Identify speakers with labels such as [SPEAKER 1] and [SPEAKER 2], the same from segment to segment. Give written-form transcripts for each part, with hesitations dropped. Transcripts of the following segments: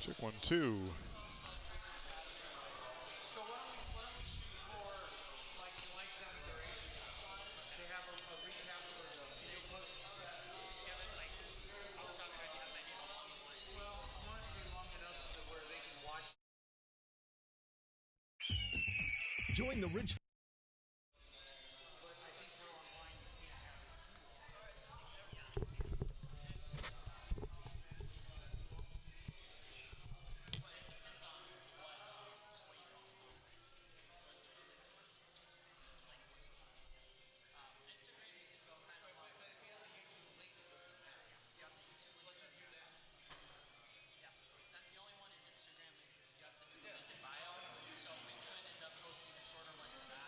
[SPEAKER 1] Check 1-2.
[SPEAKER 2] So why don't we shoot for like July 7th or 8th to have a recap for the video book? Well, I want it to be long enough so that where they can watch.
[SPEAKER 3] Join the Ridgefield.
[SPEAKER 2] But I think for online you can't have it too long.
[SPEAKER 4] So we could end up posting a shorter one to that.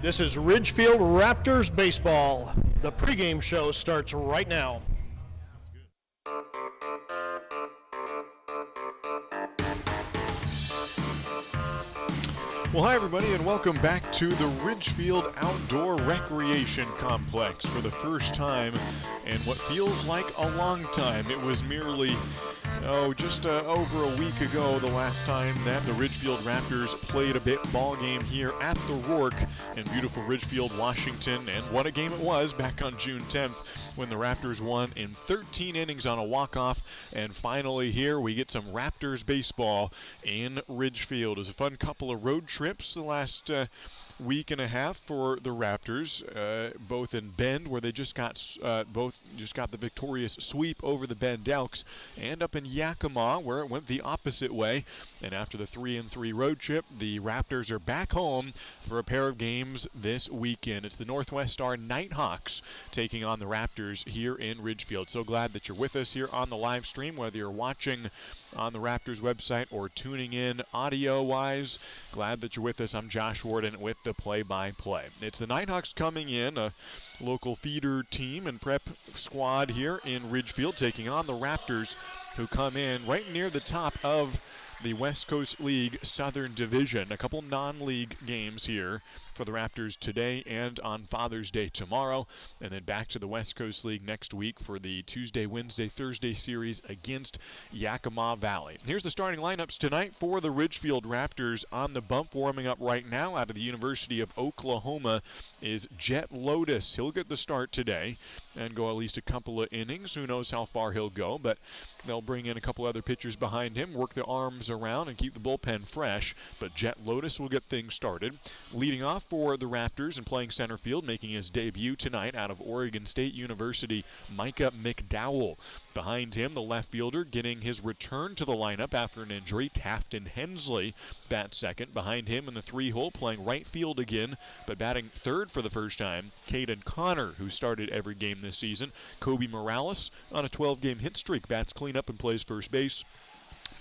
[SPEAKER 1] This is Ridgefield Raptors baseball. The pregame show starts right now.
[SPEAKER 4] Well, hi everybody, and welcome back to the Ridgefield Outdoor Recreation Complex. For the first time in what feels like a long time, it was merely just over a week ago, the last time that the Ridgefield Raptors played a ball game here at the Rourke in beautiful Ridgefield, Washington. And what a game it was back on June 10th when the Raptors won in 13 innings on a walk-off. And finally here we get some Raptors baseball in Ridgefield. It was a fun couple of road trips the last week and a half for the Raptors, both in Bend, where they just got the victorious sweep over the Bend Elks, and up in Yakima, where it went the opposite way. And after the 3-3 road trip, the Raptors are back home for a pair of games this weekend. It's the Northwest Star Nighthawks taking on the Raptors here in Ridgefield. So glad that you're with us here on the live stream, whether you're watching on the Raptors website or tuning in audio-wise. Glad that you're with us. I'm Josh Warden with the play-by-play. It's the Nighthawks coming in, a local feeder team and prep squad here in Ridgefield, taking on the Raptors, who come in right near the top of the West Coast League Southern Division. A couple non-league games here for the Raptors today and on Father's Day tomorrow, and then back to the West Coast League next week for the Tuesday, Wednesday, Thursday series against Yakima Valley. Here's the starting lineups tonight for the Ridgefield Raptors. On the bump, warming up right now out of the University of Oklahoma, is Jet Lotus. He'll get the start today and go at least a couple of innings. Who knows how far he'll go, but they'll bring in a couple other pitchers behind him, work their arms around and keep the bullpen fresh, but Jet Lotus will get things started. Leading off for the Raptors and playing center field, making his debut tonight out of Oregon State University, Micah McDowell. Behind him, the left fielder getting his return to the lineup after an injury, Tafton Hensley, bats second. Behind him in the three-hole, playing right field again, but batting third for the first time, Caden Connor, who started every game this season. Kobe Morales on a 12-game hit streak, bats cleanup and plays first base.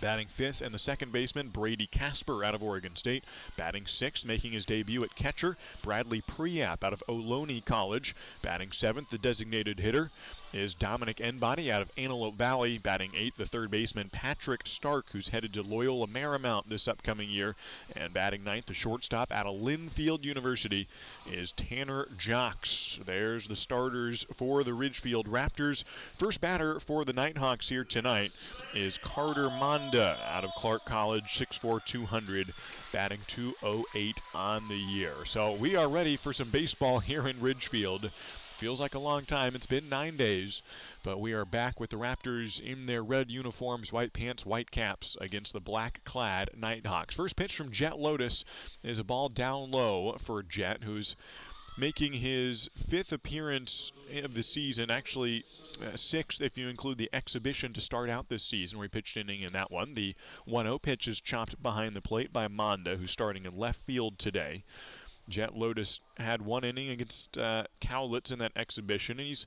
[SPEAKER 4] Batting fifth, and the second baseman, Brady Casper out of Oregon State. Batting sixth, making his debut at catcher, Bradley Priap out of Ohlone College. Batting seventh, the designated hitter, is Dominic Enbody out of Antelope Valley. Batting eighth, the third baseman, Patrick Stark, who's headed to Loyola Marymount this upcoming year. And batting ninth, the shortstop out of Linfield University, is Tanner Jocks. There's the starters for the Ridgefield Raptors. First batter for the Nighthawks here tonight is Carter Monda out of Clark College, 6'4", 200, batting .208 on the year. So we are ready for some baseball here in Ridgefield. Feels like a long time. It's been 9 days, but we are back with the Raptors in their red uniforms, white pants, white caps against the black-clad Nighthawks. First pitch from Jet Lotus is a ball down low for Jet, who's making his fifth appearance of the season, actually sixth if you include the exhibition to start out this season where he pitched inning in that one. The 1-0 pitch is chopped behind the plate by Monda, who's starting in left field today. Jet Lotus had one inning against Cowlitz in that exhibition, and he's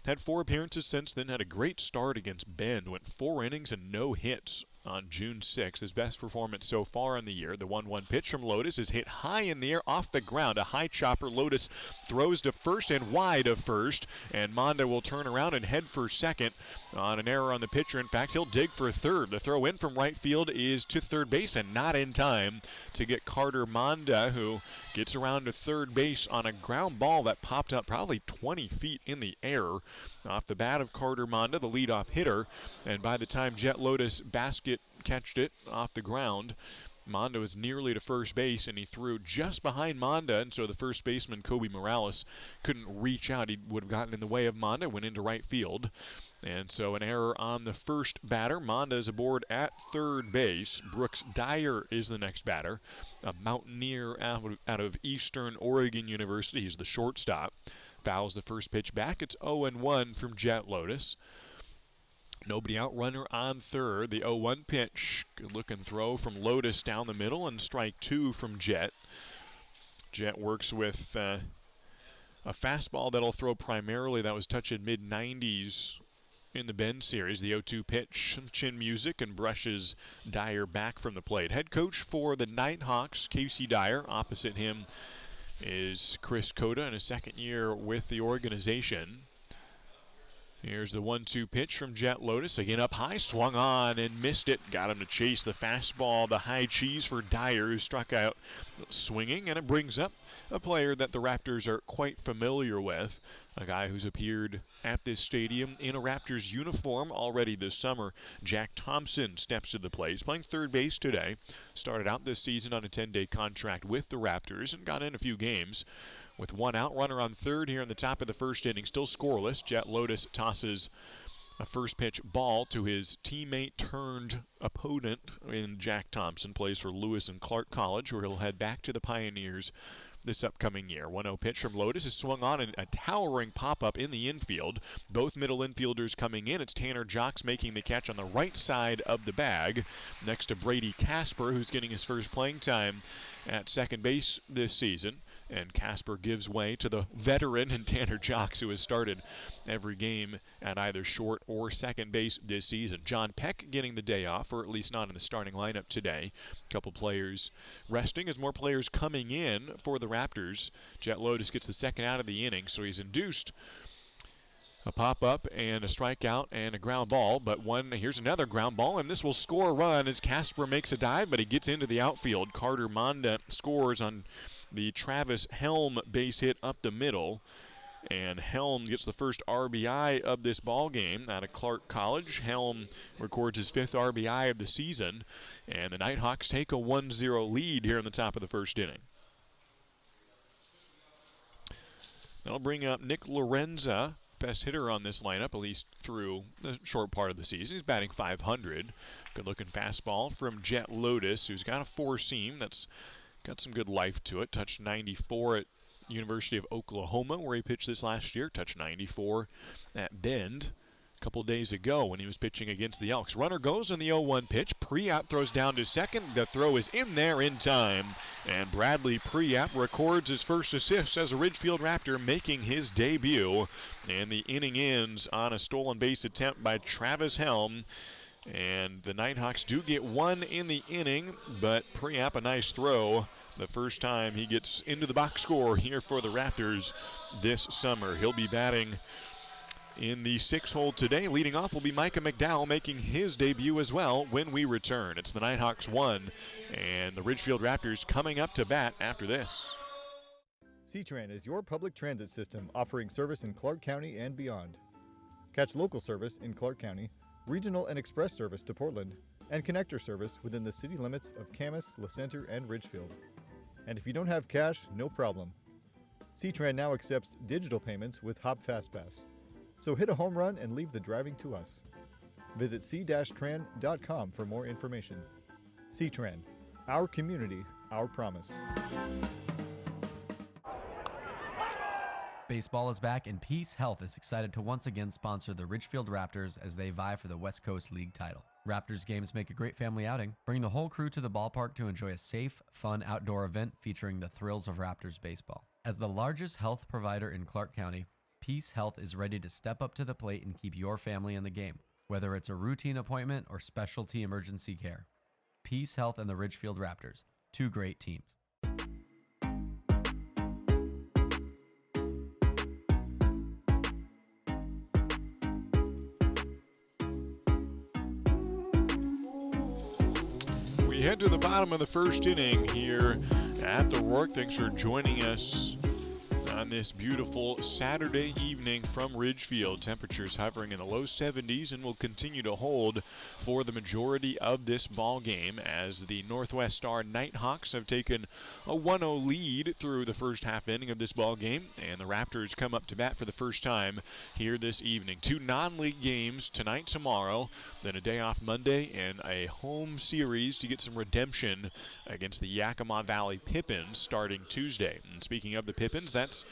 [SPEAKER 4] had 4 appearances since then. Had a great start against Bend, went 4 innings and no hits on June 6th. His best performance so far in the year. The 1-1 pitch from Lotus is hit high in the air off the ground. A high chopper. Lotus throws to first and wide of first, and Monda will turn around and head for second on an error on the pitcher. In fact, he'll dig for third. The throw in from right field is to third base and not in time to get Carter Monda, who gets around to third base on a ground ball that popped up probably 20 feet in the air off the bat of Carter Monda, the leadoff hitter. And by the time Jet Lotus basket catched it off the ground, Monda was nearly to first base, and he threw just behind Monda, and so the first baseman, Kobe Morales, couldn't reach out. He would have gotten in the way of Monda, went into right field. And so an error on the first batter. Monda is aboard at third base. Brooks Dyer is the next batter, a mountaineer out of Eastern Oregon University. He's the shortstop. Fouls the first pitch back. It's 0-1 from Jet Lotus. Nobody out, runner on third. The 0-1 pitch. Good looking throw from Lotus down the middle, and strike 2 from Jet. Jet works with a fastball that'll throw primarily. That was touching mid-90s in the Bend series. The 0-2 pitch, some chin music, and brushes Dyer back from the plate. Head coach for the Nighthawks, Casey Dyer, opposite him is Chris Cota in his second year with the organization. Here's the 1-2 pitch from Jet Lotus. Again up high, swung on and missed it. Got him to chase the fastball, the high cheese for Dyer, who struck out swinging. And it brings up a player that the Raptors are quite familiar with. A guy who's appeared at this stadium in a Raptors uniform already this summer. Jack Thompson steps to the plate. He's playing third base today. Started out this season on a 10-day contract with the Raptors and got in a few games. With one out, runner on third here in the top of the first inning, still scoreless. Jet Lotus tosses a first pitch ball to his teammate turned opponent in Jack Thompson. Plays for Lewis and Clark College, where he'll head back to the Pioneers this upcoming year. 1-0 pitch from Lotus is swung on and a towering pop-up in the infield. Both middle infielders coming in. It's Tanner Jocks making the catch on the right side of the bag next to Brady Casper, who's getting his first playing time at second base this season. And Casper gives way to the veteran and Tanner Jocks, who has started every game at either short or second base this season. John Peck getting the day off, or at least not in the starting lineup today. A couple players resting as more players coming in for the Raptors. Jet Lotus gets the second out of the inning, so he's induced a pop-up and a strikeout and a ground ball, but here's another ground ball, and this will score a run as Casper makes a dive, but he gets into the outfield. Carter Monda scores on the Travis Helm base hit up the middle, and Helm gets the first RBI of this ball game out of Clark College. Helm records his 5th RBI of the season, and the Nighthawks take a 1-0 lead here in the top of the first inning. That'll bring up Nick Lorenza, best hitter on this lineup, at least through the short part of the season. He's batting .500. Good-looking fastball from Jet Lotus, who's got a four-seam that's got some good life to it. Touched 94 at University of Oklahoma, where he pitched this last year. Touched 94 at Bend a couple days ago when he was pitching against the Elks. Runner goes on the 0-1 pitch. Priap throws down to second. The throw is in there in time. And Bradley Priap records his first assist as a Ridgefield Raptor, making his debut. And the inning ends on a stolen base attempt by Travis Helm. And the Nighthawks do get one in the inning, but Priap, a nice throw. The first time he gets into the box score here for the Raptors this summer. He'll be batting in the 6th hole today. Leading off will be Micah McDowell, making his debut as well when we return. It's the Nighthawks 1 and the Ridgefield Raptors coming up to bat after this.
[SPEAKER 5] C-Tran is your public transit system offering service in Clark County and beyond. Catch local service in Clark County, regional and express service to Portland, and connector service within the city limits of Camas, LaCenter, and Ridgefield. And if you don't have cash, no problem. C-Tran now accepts digital payments with Hop FastPass. So hit a home run and leave the driving to us. Visit c-tran.com for more information. C-Tran, our community, our promise.
[SPEAKER 6] Baseball is back, and Peace Health is excited to once again sponsor the Ridgefield Raptors as they vie for the West Coast League title. Raptors games make a great family outing. Bring the whole crew to the ballpark to enjoy a safe, fun outdoor event featuring the thrills of Raptors baseball. As the largest health provider in Clark County, Peace Health is ready to step up to the plate and keep your family in the game, whether it's a routine appointment or specialty emergency care. Peace Health and the Ridgefield Raptors, two great teams.
[SPEAKER 4] We head to the bottom of the first inning here at the Rourke. Thanks for joining us on this beautiful Saturday evening from Ridgefield. Temperatures hovering in the low 70s and will continue to hold for the majority of this ball game as the Northwest Star Nighthawks have taken a 1-0 lead through the first half inning of this ball game, and the Raptors come up to bat for the first time here this evening. Two non-league games tonight, tomorrow, then a day off Monday, and a home series to get some redemption against the Yakima Valley Pippins starting Tuesday. And speaking of the Pippins, that's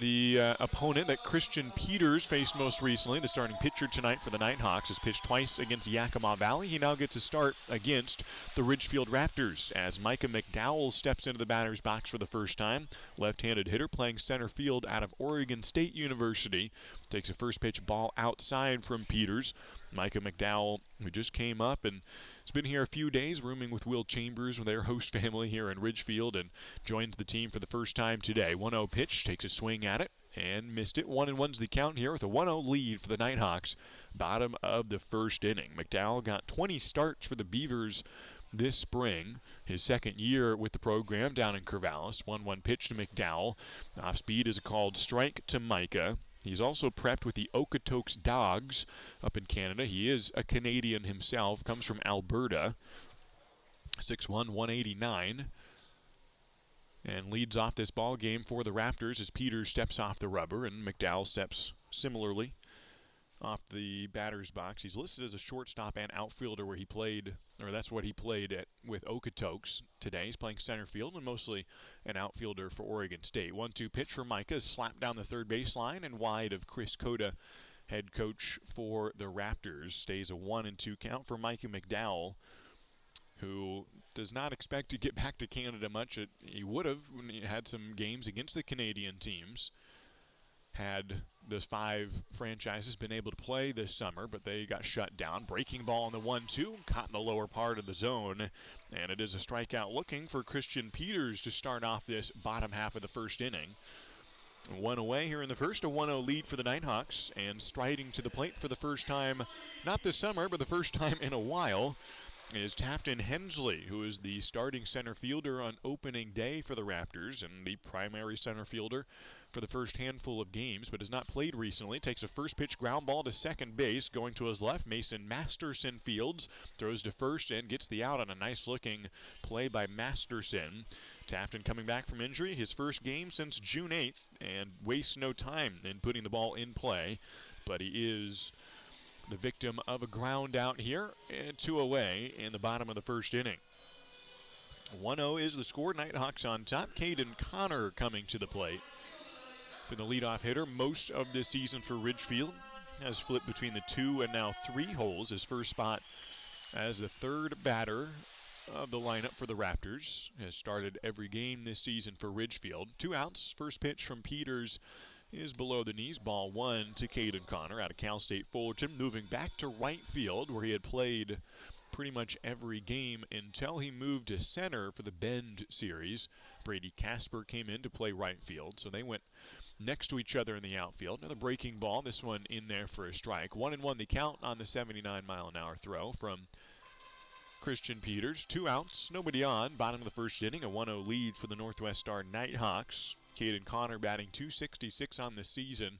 [SPEAKER 4] the opponent that Christian Peters faced most recently. The starting pitcher tonight for the Nighthawks has pitched twice against Yakima Valley. He now gets a start against the Ridgefield Raptors as Micah McDowell steps into the batter's box for the first time. Left-handed hitter playing center field out of Oregon State University. Takes a first pitch ball outside from Peters. Micah McDowell, who just came up and has been here a few days, rooming with Will Chambers with their host family here in Ridgefield, and joins the team for the first time today. 1-0 pitch, takes a swing at it and missed it. 1-1's the count here with a 1-0 lead for the Nighthawks. Bottom of the first inning. McDowell got 20 starts for the Beavers this spring, his second year with the program down in Corvallis. 1-1 pitch to McDowell. Off speed is a called strike to Micah. He's also prepped with the Okotoks Dogs up in Canada. He is a Canadian himself, comes from Alberta. 6'1", 189. And leads off this ball game for the Raptors as Peters steps off the rubber and McDowell steps similarly off the batter's box. He's listed as a shortstop and outfielder where he played, or that's what he played at with Okotoks today. He's playing center field and mostly an outfielder for Oregon State. 1-2 pitch for Micah, slapped down the third baseline and wide of Chris Cota, head coach for the Raptors. Stays a 1-2 count for Micah McDowell, who does not expect to get back to Canada much. He would have when he had some games against the Canadian teams. Had those 5 franchises been able to play this summer, but they got shut down. Breaking ball on the 1-2, caught in the lower part of the zone, and it is a strikeout looking for Christian Peters to start off this bottom half of the first inning. 1 away here in the first, a 1-0 lead for the Nighthawks, and striding to the plate for the first time, not this summer, but the first time in a while, is Tafton Hensley, who is the starting center fielder on opening day for the Raptors and the primary center fielder for the first handful of games, but has not played recently. Takes a first pitch ground ball to second base. Going to his left, Mason Masterson fields, throws to first and gets the out on a nice looking play by Masterson. Tafton coming back from injury, his first game since June 8th, and wastes no time in putting the ball in play, but he is the victim of a ground out here, and 2 away in the bottom of the first inning. 1-0 is the score. Nighthawks on top. Caden Connor coming to the plate. Been the leadoff hitter most of this season for Ridgefield. Has flipped between the 2 and now 3 holes. His first spot as the third batter of the lineup for the Raptors. Has started every game this season for Ridgefield. 2 outs. First pitch from Peters is below the knees. Ball 1 to Caden Connor out of Cal State Fullerton, moving back to right field where he had played pretty much every game until he moved to center for the Bend series. Brady Casper came in to play right field, so they went next to each other in the outfield. Another breaking ball, this one in there for a strike. 1-1 the count on the 79-mile-an-hour throw from Christian Peters. 2 outs, nobody on. Bottom of the first inning, a 1-0 lead for the Northwest Star Nighthawks. Caden Connor batting .266 on the season.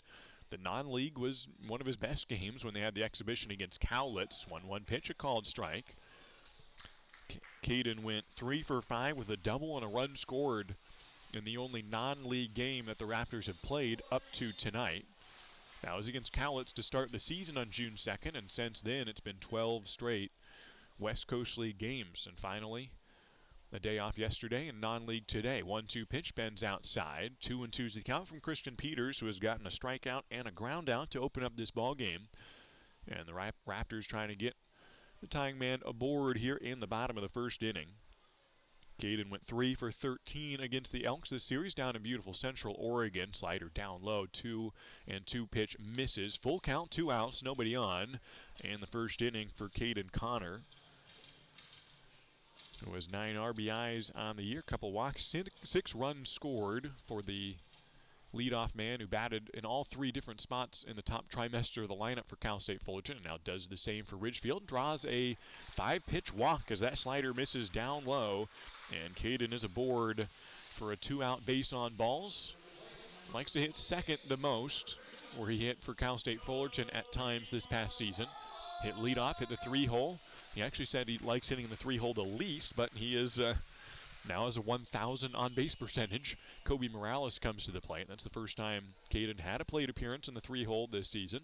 [SPEAKER 4] The non-league was one of his best games when they had the exhibition against Cowlitz. 1-1 pitch, a called strike. Caden went 3 for 5 with a double and a run scored in the only non-league game that the Raptors have played up to tonight. That was against Cowlitz to start the season on June 2nd, and since then it's been 12 straight West Coast League games. And finally, a day off yesterday and non-league today. 1-2 pitch, bends outside. 2-2's the count from Christian Peters, who has gotten a strikeout and a ground out to open up this ball game. And the Raptors trying to get the tying man aboard here in the bottom of the first inning. Caden went 3 for 13 against the Elks this series down in beautiful Central Oregon. Slider down low, 2-2 pitch misses. Full count, 2 outs, nobody on. And the first inning for Caden Connor. It was 9 RBIs on the year, couple walks, 6 runs scored for the leadoff man who batted in all 3 different spots in the top trimester of the lineup for Cal State Fullerton, and now does the same for Ridgefield. Draws a 5-pitch walk as that slider misses down low, and Caden is aboard for a 2-out base on balls. Likes to hit second the most, where he hit for Cal State Fullerton at times this past season. Hit leadoff, hit the 3-hole. He actually said he likes hitting the 3-hole the least, but he is now has a 1,000 on-base percentage. Kobe Morales comes to the plate. That's the first time Caden had a plate appearance in the 3-hole this season.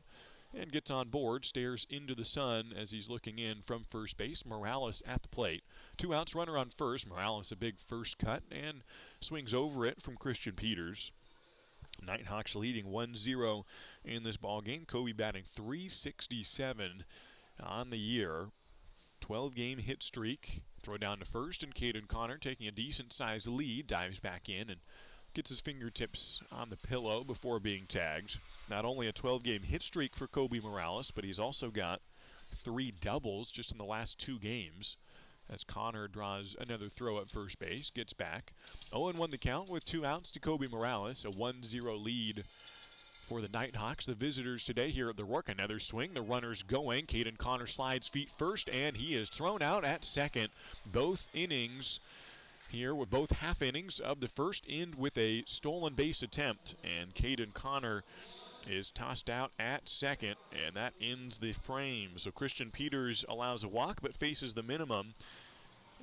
[SPEAKER 4] And gets on board, stares into the sun as he's looking in from first base. Morales at the plate. 2 outs, runner on first. Morales a big first cut and swings over it from Christian Peters. Nighthawks leading 1-0 in this ball game. Kobe batting .367 on the year. 12-game hit streak. Throw down to first, and Caden Connor taking a decent-sized lead, dives back in and gets his fingertips on the pillow before being tagged. Not only a 12-game hit streak for Kobe Morales, but he's also got 3 doubles just in the last 2 games. As Connor draws another throw at first base, gets back. 0-1 the count with 2 outs to Kobe Morales, a 1-0 lead for the Nighthawks. The visitors today here at the Rourke. Another swing, the runner's going. Caden Connor slides feet first, and he is thrown out at second. Both innings here, with both half innings of the first, end with a stolen base attempt, and Caden Connor is tossed out at second, and that ends the frame. So Christian Peters allows a walk but faces the minimum,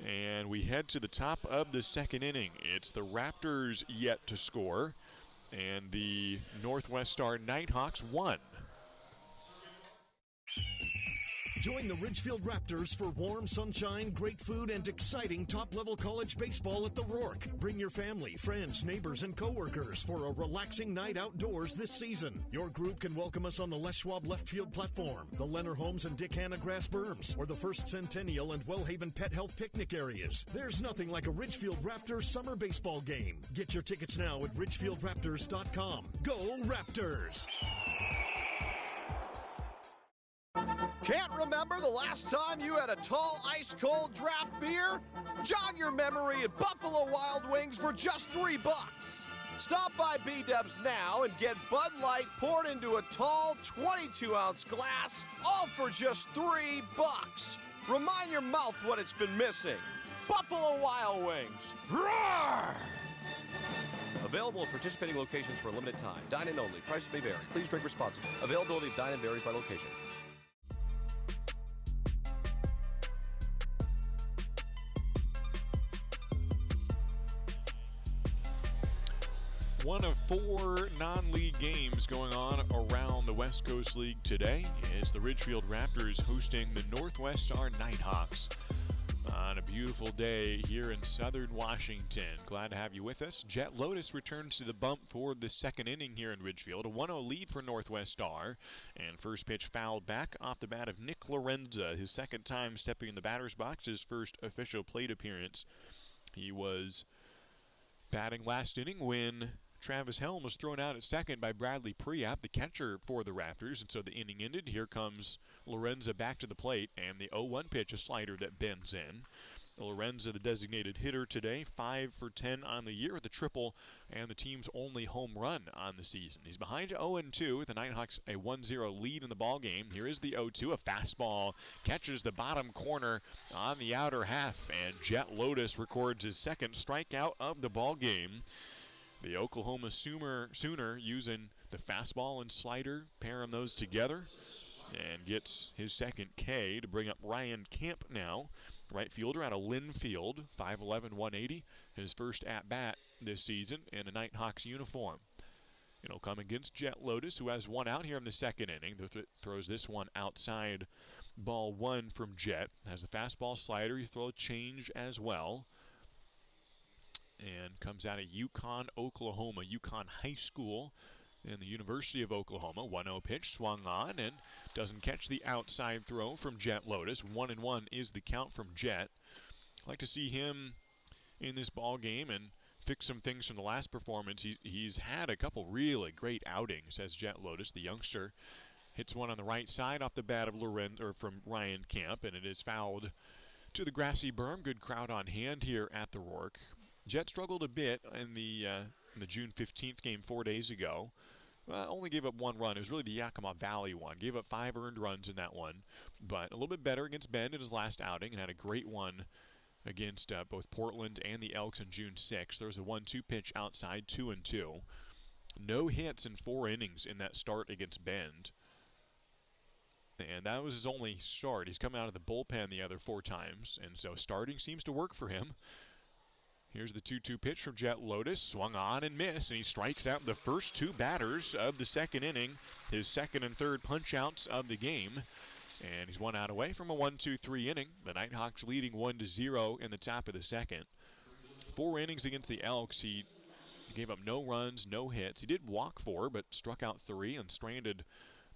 [SPEAKER 4] and we head to the top of the second inning. It's the Raptors yet to score, and the Northwest Star Nighthawks won.
[SPEAKER 3] Join the Ridgefield Raptors for warm sunshine, great food, and exciting top-level college baseball at the Rourke. Bring your family, friends, neighbors, and coworkers for a relaxing night outdoors this season. Your group can welcome us on the Les Schwab left field platform, the Leonard Holmes and Dick Hanna grass berms, or the First Centennial and Wellhaven Pet Health picnic areas. There's nothing like a Ridgefield Raptors summer baseball game. Get your tickets now at ridgefieldraptors.com. Go Raptors!
[SPEAKER 7] Can't remember the last time you had a tall, ice-cold draft beer? Jog your memory at Buffalo Wild Wings for just $3. Stop by B-Dubs now and get Bud Light poured into a tall 22-ounce glass, all for just $3. Remind your mouth what it's been missing. Buffalo Wild Wings. Roar! Available at participating locations for a limited time. Dine-in only. Prices may vary. Please drink responsibly. Availability of dine-in varies by location.
[SPEAKER 4] One of 4 non-league games going on around the West Coast League today is the Ridgefield Raptors hosting the Northwest Star Nighthawks on a beautiful day here in southern Washington. Glad to have you with us. Jet Lotus returns to the bump for the second inning here in Ridgefield. A 1-0 lead for Northwest Star, and first pitch fouled back off the bat of Nick Lorenza, his second time stepping in the batter's box, his first official plate appearance. He was batting last inning when Travis Helm was thrown out at second by Bradley Priap, the catcher for the Raptors, and so the inning ended. Here comes Lorenza back to the plate, and the 0-1 pitch, a slider that bends in. Lorenza, the designated hitter today, 5 for 10 on the year with a triple and the team's only home run on the season. He's behind 0-2 with the Nighthawks a 1-0 lead in the ball game. Here is the 0-2, a fastball catches the bottom corner on the outer half, and Jet Lotus records his second strikeout of the ball game. The Oklahoma Sooner using the fastball and slider, pairing those together, and gets his second K to bring up Ryan Camp now. Right fielder out of Linfield, 5'11", 180. His first at-bat this season in a Nighthawks uniform. It'll come against Jet Lotus, who has one out here in the second inning. Throws this one outside, ball 1 from Jet. Has a fastball slider. He throws a change as well. And comes out of Yukon, Oklahoma, Yukon High School in the University of Oklahoma. 1-0 pitch, swung on, and doesn't catch the outside throw from Jet Lotus. 1-1 is the count from Jet. I'd like to see him in this ball game and fix some things from the last performance. He's had a couple really great outings as Jet Lotus. The youngster hits one on the right side off the bat of from Ryan Camp, and it is fouled to the grassy berm. Good crowd on hand here at the Rourke. Jet struggled a bit in the June 15th game 4 days ago. Only gave up 1 run. It was really the Yakima Valley one. Gave up 5 earned runs in that one. But a little bit better against Bend in his last outing, and had a great one against both Portland and the Elks on June 6th. There was a 1-2 pitch outside, 2-2. No hits in 4 innings in that start against Bend. And that was his only start. He's come out of the bullpen the other 4 times, and so starting seems to work for him. Here's the 2-2 pitch from Jet Lotus. Swung on and missed, and he strikes out the first 2 batters of the second inning. His second and third punch-outs of the game. And he's 1 out away from a 1-2-3 inning. The Nighthawks leading 1-0 in the top of the second. 4 innings against the Elks. He gave up no runs, no hits. He did walk 4, but struck out 3 and stranded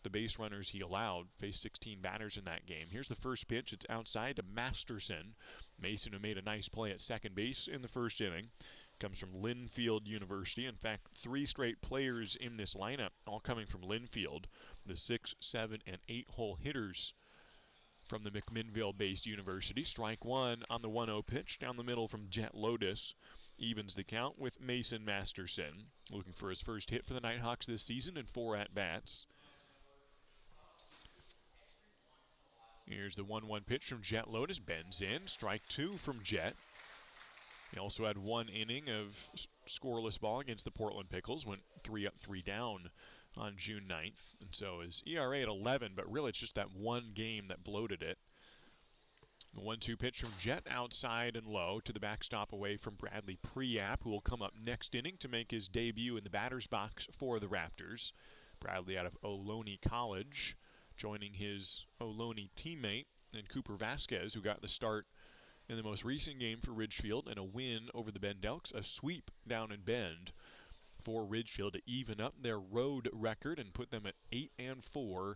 [SPEAKER 4] the base runners he allowed. Faced 16 batters in that game. Here's the first pitch. It's outside to Masterson. Mason, who made a nice play at second base in the first inning, comes from Linfield University. In fact, 3 straight players in this lineup, all coming from Linfield. The 6, 7, and 8 hole hitters from the McMinnville-based university. Strike one on the 1-0 pitch down the middle from Jet Lotus. Evens the count with Mason Masterson, looking for his first hit for the Nighthawks this season in 4 at-bats. Here's the 1-1 pitch from Jet Lotus. Bends in. Strike two from Jet. He also had 1 inning of scoreless ball against the Portland Pickles. Went 3 up, 3 down on June 9th. And so his ERA at 11, but really it's just that one game that bloated it. The 1-2 pitch from Jet outside and low to the backstop away from Bradley Priap, who will come up next inning to make his debut in the batter's box for the Raptors. Bradley out of Ohlone College, joining his Ohlone teammate and Cooper Vasquez, who got the start in the most recent game for Ridgefield and a win over the Bend Elks, a sweep down in Bend for Ridgefield to even up their road record and put them at 8-4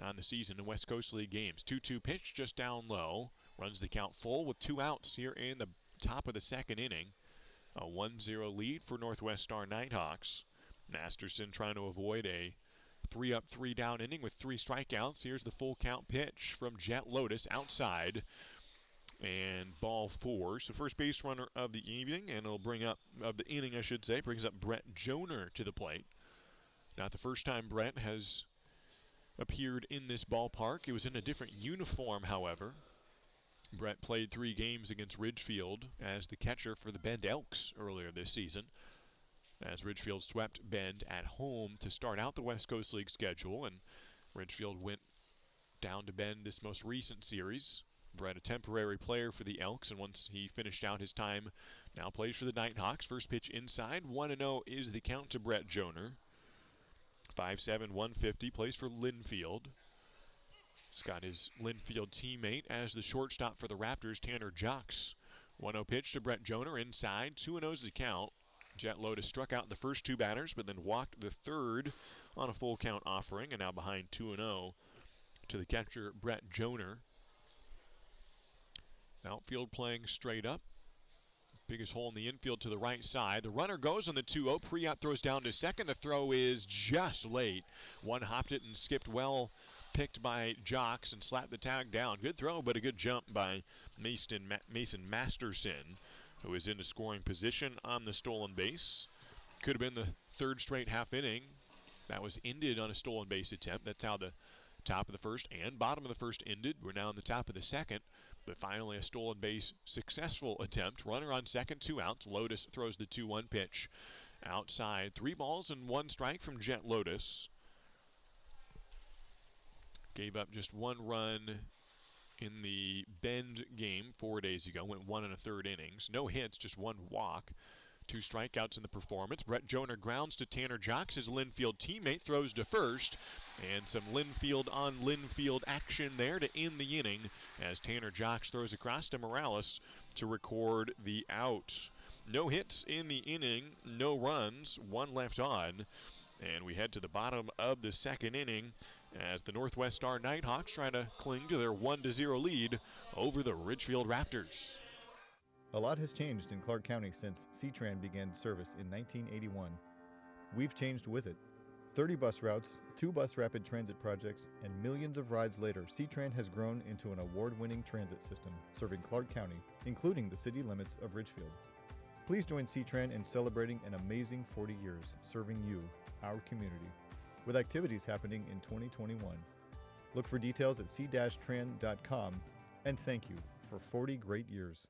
[SPEAKER 4] on the season in West Coast League games. 2-2 pitch just down low. Runs the count full with 2 outs here in the top of the second inning. A 1-0 lead for Northwest Star Nighthawks. Masterson trying to avoid a 3 up, 3 down inning with 3 strikeouts. Here's the full count pitch from Jet Lotus outside. And ball 4. So first base runner of the evening, and it'll bring up, of the inning I should say, brings up Brett Joner to the plate. Not the first time Brett has appeared in this ballpark. It was in a different uniform, however. Brett played 3 games against Ridgefield as the catcher for the Bend Elks earlier this season, as Ridgefield swept Bend at home to start out the West Coast League schedule, and Ridgefield went down to Bend this most recent series. Brett, a temporary player for the Elks, and once he finished out his time, now plays for the Nighthawks. First pitch inside, 1-0 is the count to Brett Joner. 5'7", 150, plays for Linfield. He's got his Linfield teammate as the shortstop for the Raptors, Tanner Jocks. 1-0 pitch to Brett Joner inside, 2-0 is the count. Jet Lotus struck out the first 2 batters, but then walked the third on a full count offering, and now behind 2-0 to the catcher, Brett Joner. Outfield playing straight up. Biggest hole in the infield to the right side. The runner goes on the 2-0. Priap throws down to second. The throw is just late. One hopped it and skipped well. Picked by Jocks and slapped the tag down. Good throw, but a good jump by Mason Masterson, who is in a scoring position on the stolen base. Could have been the 3rd straight half inning. That was ended on a stolen base attempt. That's how the top of the first and bottom of the first ended. We're now in the top of the second. But finally a stolen base successful attempt. Runner on second, 2 outs. Lotus throws the 2-1 pitch outside. 3 balls and 1 strike from Jet Lotus. Gave up just 1 run in the Bend game 4 days ago. Went 1 1/3 innings. No hits, just 1 walk. 2 strikeouts in the performance. Brett Joner grounds to Tanner Jocks. His Linfield teammate throws to first. And some Linfield on Linfield action there to end the inning as Tanner Jocks throws across to Morales to record the out. No hits in the inning, no runs, 1 left on. And we head to the bottom of the second inning as the Northwest Star Nighthawks try to cling to their 1-0 lead over the Ridgefield Raptors.
[SPEAKER 5] A lot has changed in Clark County since C-Tran began service in 1981. We've changed with it. 30 bus routes, 2 bus rapid transit projects, and millions of rides later, C-Tran has grown into an award-winning transit system serving Clark County, including the city limits of Ridgefield. Please join C-Tran in celebrating an amazing 40 years serving you, our community, with activities happening in 2021. Look for details at c-tran.com, and thank you for 40 great years.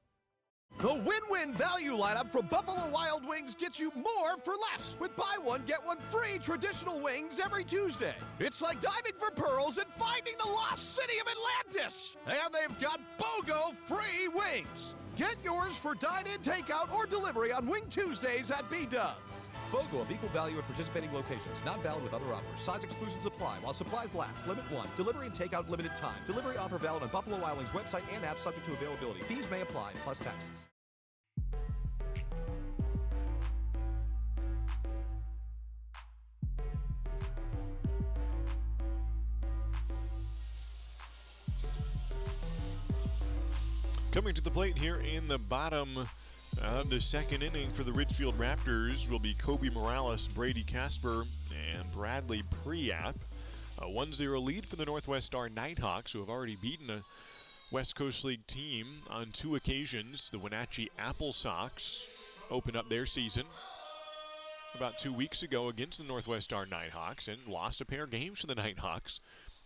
[SPEAKER 7] The win-win value lineup from Buffalo Wild Wings gets you more for less with buy one, get one free traditional wings every Tuesday. It's like diving for pearls and finding the lost city of Atlantis. And they've got BOGO free wings. Get yours for dine-in, takeout, or delivery on Wing Tuesdays at B-Dubs. BOGO of equal value at participating locations. Not valid with other offers. Size exclusions apply while supplies last. Limit 1. Delivery and takeout limited time. Delivery offer valid on Buffalo Wild Wings website and app subject to availability. Fees may apply plus taxes.
[SPEAKER 4] Coming to the plate here in the bottom of the second inning for the Ridgefield Raptors will be Kobe Morales, Brady Casper, and Bradley Priap. A 1-0 lead for the Northwest Star Nighthawks, who have already beaten a West Coast League team on 2 occasions. The Wenatchee Apple Sox opened up their season about 2 weeks ago against the Northwest Star Nighthawks and lost a pair of games to the Nighthawks.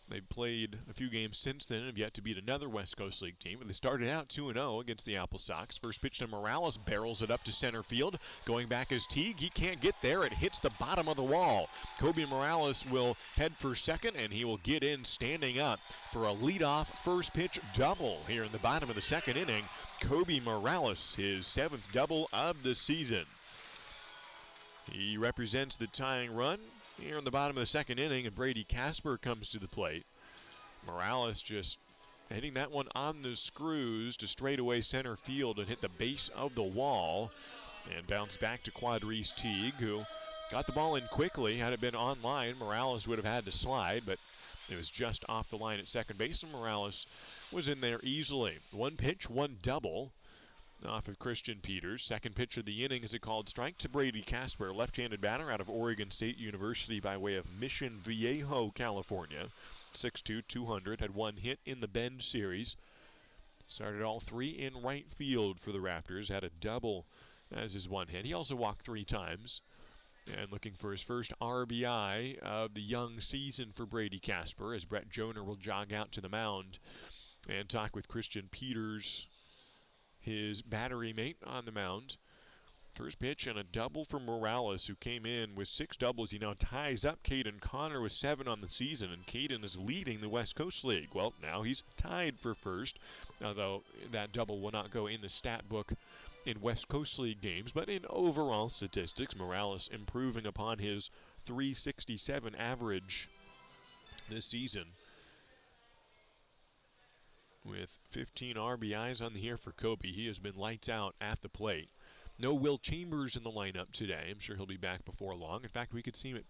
[SPEAKER 4] They've played a few games since then and have yet to beat another West Coast League team. But they started out 2-0 against the Apple Sox. First pitch to Morales, barrels it up to center field. Going back is Teague. He can't get there. It hits the bottom of the wall. Kobe Morales will head for second, and he will get in standing up for a leadoff first pitch double here in the bottom of the second inning. Kobe Morales, his 7th double of the season. He represents the tying run here in the bottom of the second inning, and Brady Casper comes to the plate. Morales just hitting that one on the screws to straightaway center field and hit the base of the wall and bounce back to Quadrice Teague, who got the ball in quickly. Had it been on line, Morales would have had to slide, but it was just off the line at second base, and Morales was in there easily. 1 pitch, 1 double off of Christian Peters. Second pitch of the inning is a called strike to Brady Casper, left-handed batter out of Oregon State University by way of Mission Viejo, California. 6'2", 200, had 1 hit in the Bend series. Started all 3 in right field for the Raptors, had a double as his 1 hit. He also walked 3 times. And looking for his first RBI of the young season for Brady Casper, as Brett Joner will jog out to the mound and talk with Christian Peters, his battery mate, on the mound. First pitch and a double for Morales, who came in with 6 doubles. He now ties up Caden Connor with 7 on the season, and Caden is leading the West Coast League. Well, now he's tied for first, although that double will not go in the stat book in West Coast League games, but in overall statistics, Morales improving upon his .367 average this season, with 15 RBIs on the year for Kobe. He has been lights out at the plate. No Will Chambers in the lineup today. I'm sure he'll be back before long. In fact, we could see him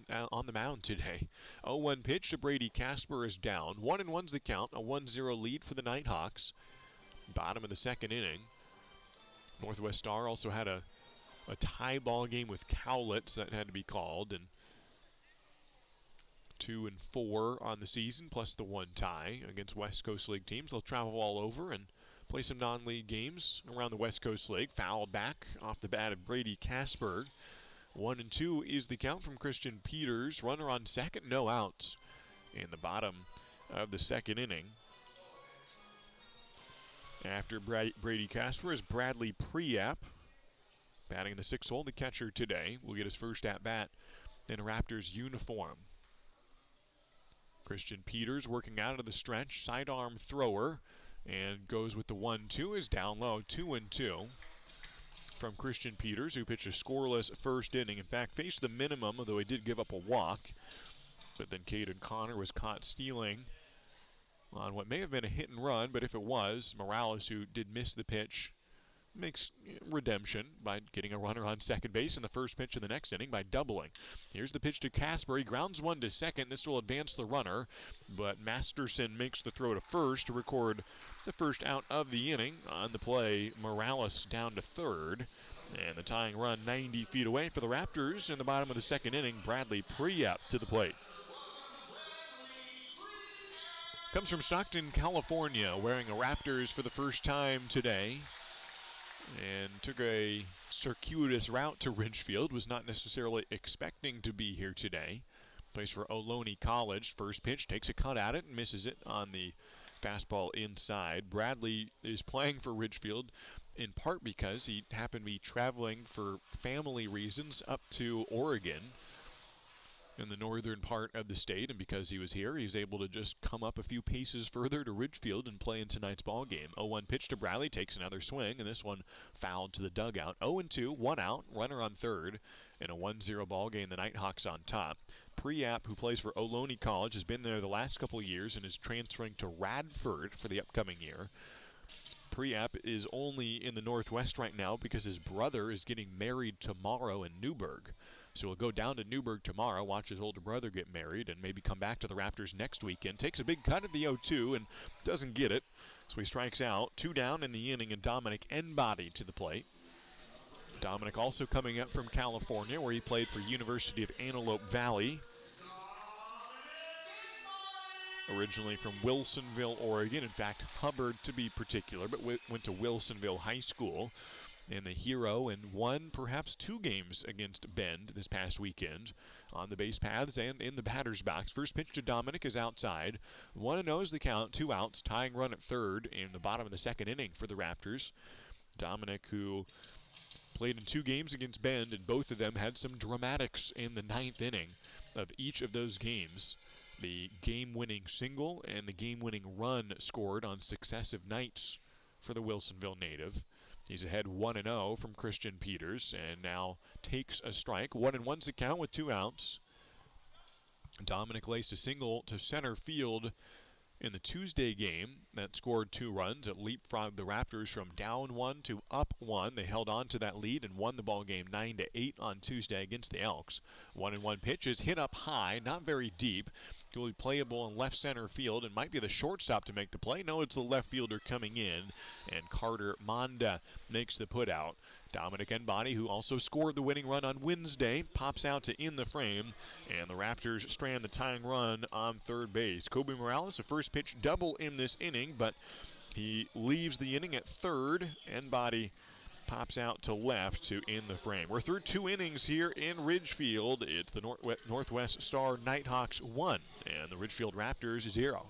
[SPEAKER 4] on the mound today. 0-1 pitch to Brady Casper is down. 1-1's the count. A 1-0 lead for the Nighthawks. Bottom of the second inning. Northwest Star also had a tie ball game with Cowlitz that had to be called, and 2-4 on the season, plus the 1 tie against West Coast League teams. They'll travel all over and play some non-league games around the West Coast League. Foul back off the bat of Brady Casper. 1-2 is the count from Christian Peters. Runner on second, no outs in the bottom of the second inning. After Brady Casper is Bradley Priap, batting in the 6th hole. The catcher today will get his first at-bat in a Raptors uniform. Christian Peters working out of the stretch, sidearm thrower, and goes with the 1-2, is down low, 2-2 from Christian Peters, who pitched a scoreless first inning. In fact, faced the minimum, although he did give up a walk. But then Caden Connor was caught stealing on what may have been a hit and run, but if it was, Morales, who did miss the pitch, makes redemption by getting a runner on second base in the first pitch of the next inning by doubling. Here's the pitch to Casper. He grounds 1 to second. This will advance the runner, but Masterson makes the throw to first to record the first out of the inning. On the play, Morales down to third, and the tying run 90 feet away for the Raptors in the bottom of the second inning. Bradley Priap to the plate. Comes from Stockton, California, wearing a Raptors for the first time today, and took a circuitous route to Ridgefield. Was not necessarily expecting to be here today. Plays for Ohlone College. First pitch, takes a cut at it and misses it on the fastball inside. Bradley is playing for Ridgefield in part because he happened to be traveling for family reasons up to Oregon in the northern part of the state, and because he was here, he was able to just come up a few paces further to Ridgefield and play in tonight's ball game. 0-1 pitch to Bradley, takes another swing, and this one fouled to the dugout. 0-2, 1 out, runner on third, in a 1-0 ball game. The Nighthawks on top. Priap, who plays for Ohlone College, has been there the last couple of years and is transferring to Radford for the upcoming year. Priap is only in the Northwest right now because his brother is getting married tomorrow in Newburgh. So he'll go down to Newburgh tomorrow, watch his older brother get married, and maybe come back to the Raptors next weekend. Takes a big cut at the 0-2 and doesn't get it. So he strikes out. 2 down in the inning, and Dominic Enbody to the plate. Dominic also coming up from California, where he played for University of Antelope Valley. originally from Wilsonville, Oregon. In fact, Hubbard to be particular, but went to Wilsonville High School. And the hero and won perhaps 2 games against Bend this past weekend on the base paths and in the batter's box. First pitch to Dominic is outside. 1-0 is the count, 2 outs, tying run at third in the bottom of the second inning for the Raptors. Dominic, who played in 2 games against Bend, and both of them had some dramatics in the 9th inning of each of those games. The game-winning single and the game-winning run scored on successive nights for the Wilsonville native. He's ahead 1-0 from Christian Peters and now takes a strike. 1-1's the count with 2 outs. Dominic laced a single to center field in the Tuesday game that scored 2 runs. It leapfrogged the Raptors from down 1 to up 1. They held on to that lead and won the ball game 9-8 on Tuesday against the Elks. 1-1 pitch is hit up high, not very deep. It will be playable in left center field and might be the shortstop to make the play. No, it's the left fielder coming in, and Carter Monda makes the put out. Dominic Enbody, who also scored the winning run on Wednesday, pops out to in the frame, and the Raptors strand the tying run on third base. Kobe Morales, a first pitch double in this inning, but he leaves the inning at third. Enbody pops out to left to in the frame. We're through 2 innings here in Ridgefield. It's the Northwest Star Nighthawks 1 and the Ridgefield Raptors 0.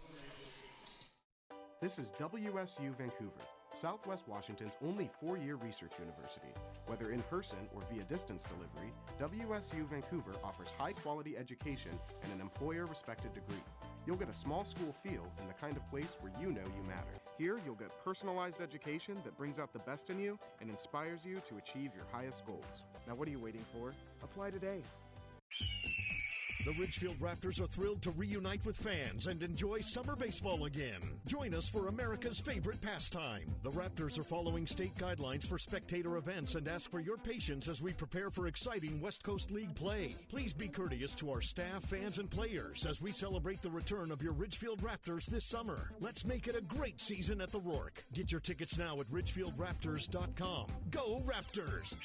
[SPEAKER 8] This is WSU Vancouver, Southwest Washington's only 4-year research university. Whether in person or via distance delivery, WSU Vancouver offers high-quality education and an employer-respected degree. You'll get a small school feel in the kind of place where you know you matter. Here, you'll get personalized education that brings out the best in you and inspires you to achieve your highest goals. Now, what are you waiting for? Apply today.
[SPEAKER 3] The Ridgefield Raptors are thrilled to reunite with fans and enjoy summer baseball again. Join us for America's favorite pastime. The Raptors are following state guidelines for spectator events and ask for your patience as we prepare for exciting West Coast League play. Please be courteous to our staff, fans, and players as we celebrate the return of your Ridgefield Raptors this summer. Let's make it a great season at the Rourke. Get your tickets now at ridgefieldraptors.com. Go Raptors!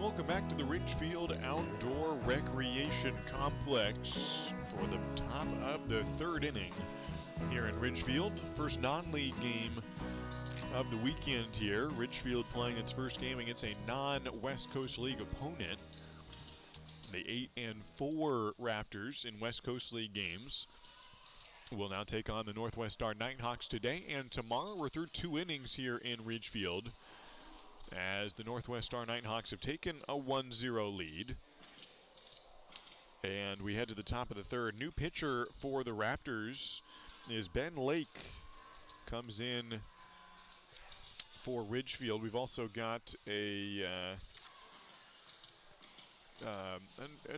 [SPEAKER 4] Welcome back to the Ridgefield Outdoor Recreation Complex for the top of the 3rd inning here in Ridgefield. First non-league game of the weekend here. Ridgefield playing its first game against a non-West Coast League opponent. The 8-4 Raptors in West Coast League games will now take on the Northwest Star Nighthawks today and tomorrow. We're through 2 innings here in Ridgefield, as the Northwest Star Nighthawks have taken a 1-0 lead. And we head to the top of the 3rd. New pitcher for the Raptors is Ben Lake. Comes in for Ridgefield. We've also got a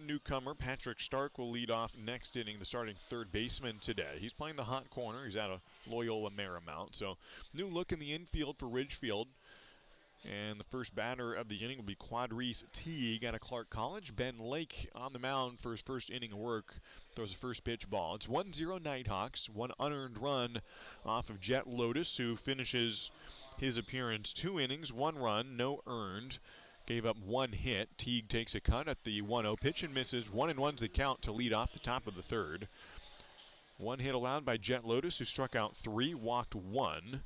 [SPEAKER 4] newcomer. Patrick Stark will lead off next inning, the starting 3rd baseman today. He's playing the hot corner. He's out of Loyola Marymount. So new look in the infield for Ridgefield. And the first batter of the inning will be Quadrice Teague out of Clark College. Ben Lake on the mound for his first inning of work. Throws a first pitch ball. It's 1-0 Nighthawks. 1 unearned run off of Jet Lotus, who finishes his appearance 2 innings, 1 run, no earned. Gave up 1 hit. Teague takes a cut at the 1-0 pitch and misses. 1-1's the count to lead off the top of the 3rd. 1 hit allowed by Jet Lotus, who struck out 3, walked 1.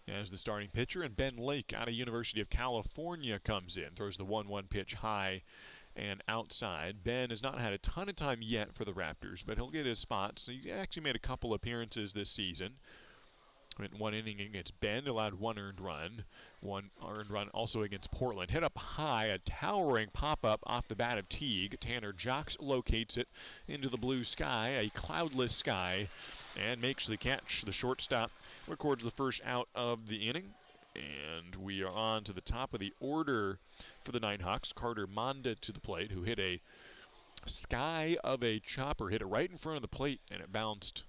[SPEAKER 4] As the starting pitcher, and Ben Lake out of University of California comes in. Throws the 1-1 pitch high and outside. Ben has not had a ton of time yet for the Raptors, but he'll get his spots. He actually made a couple appearances this season. Went 1 inning against Bend, allowed 1 earned run. 1 earned run also against Portland. Hit up high, a towering pop-up off the bat of Teague. Tanner Jocks locates it into the blue sky, a cloudless sky, and makes the catch. The shortstop records the first out of the inning. And we are on to the top of the order for the Nighthawks. Carter Monda to the plate, who hit a sky of a chopper. Hit it right in front of the plate, and it bounced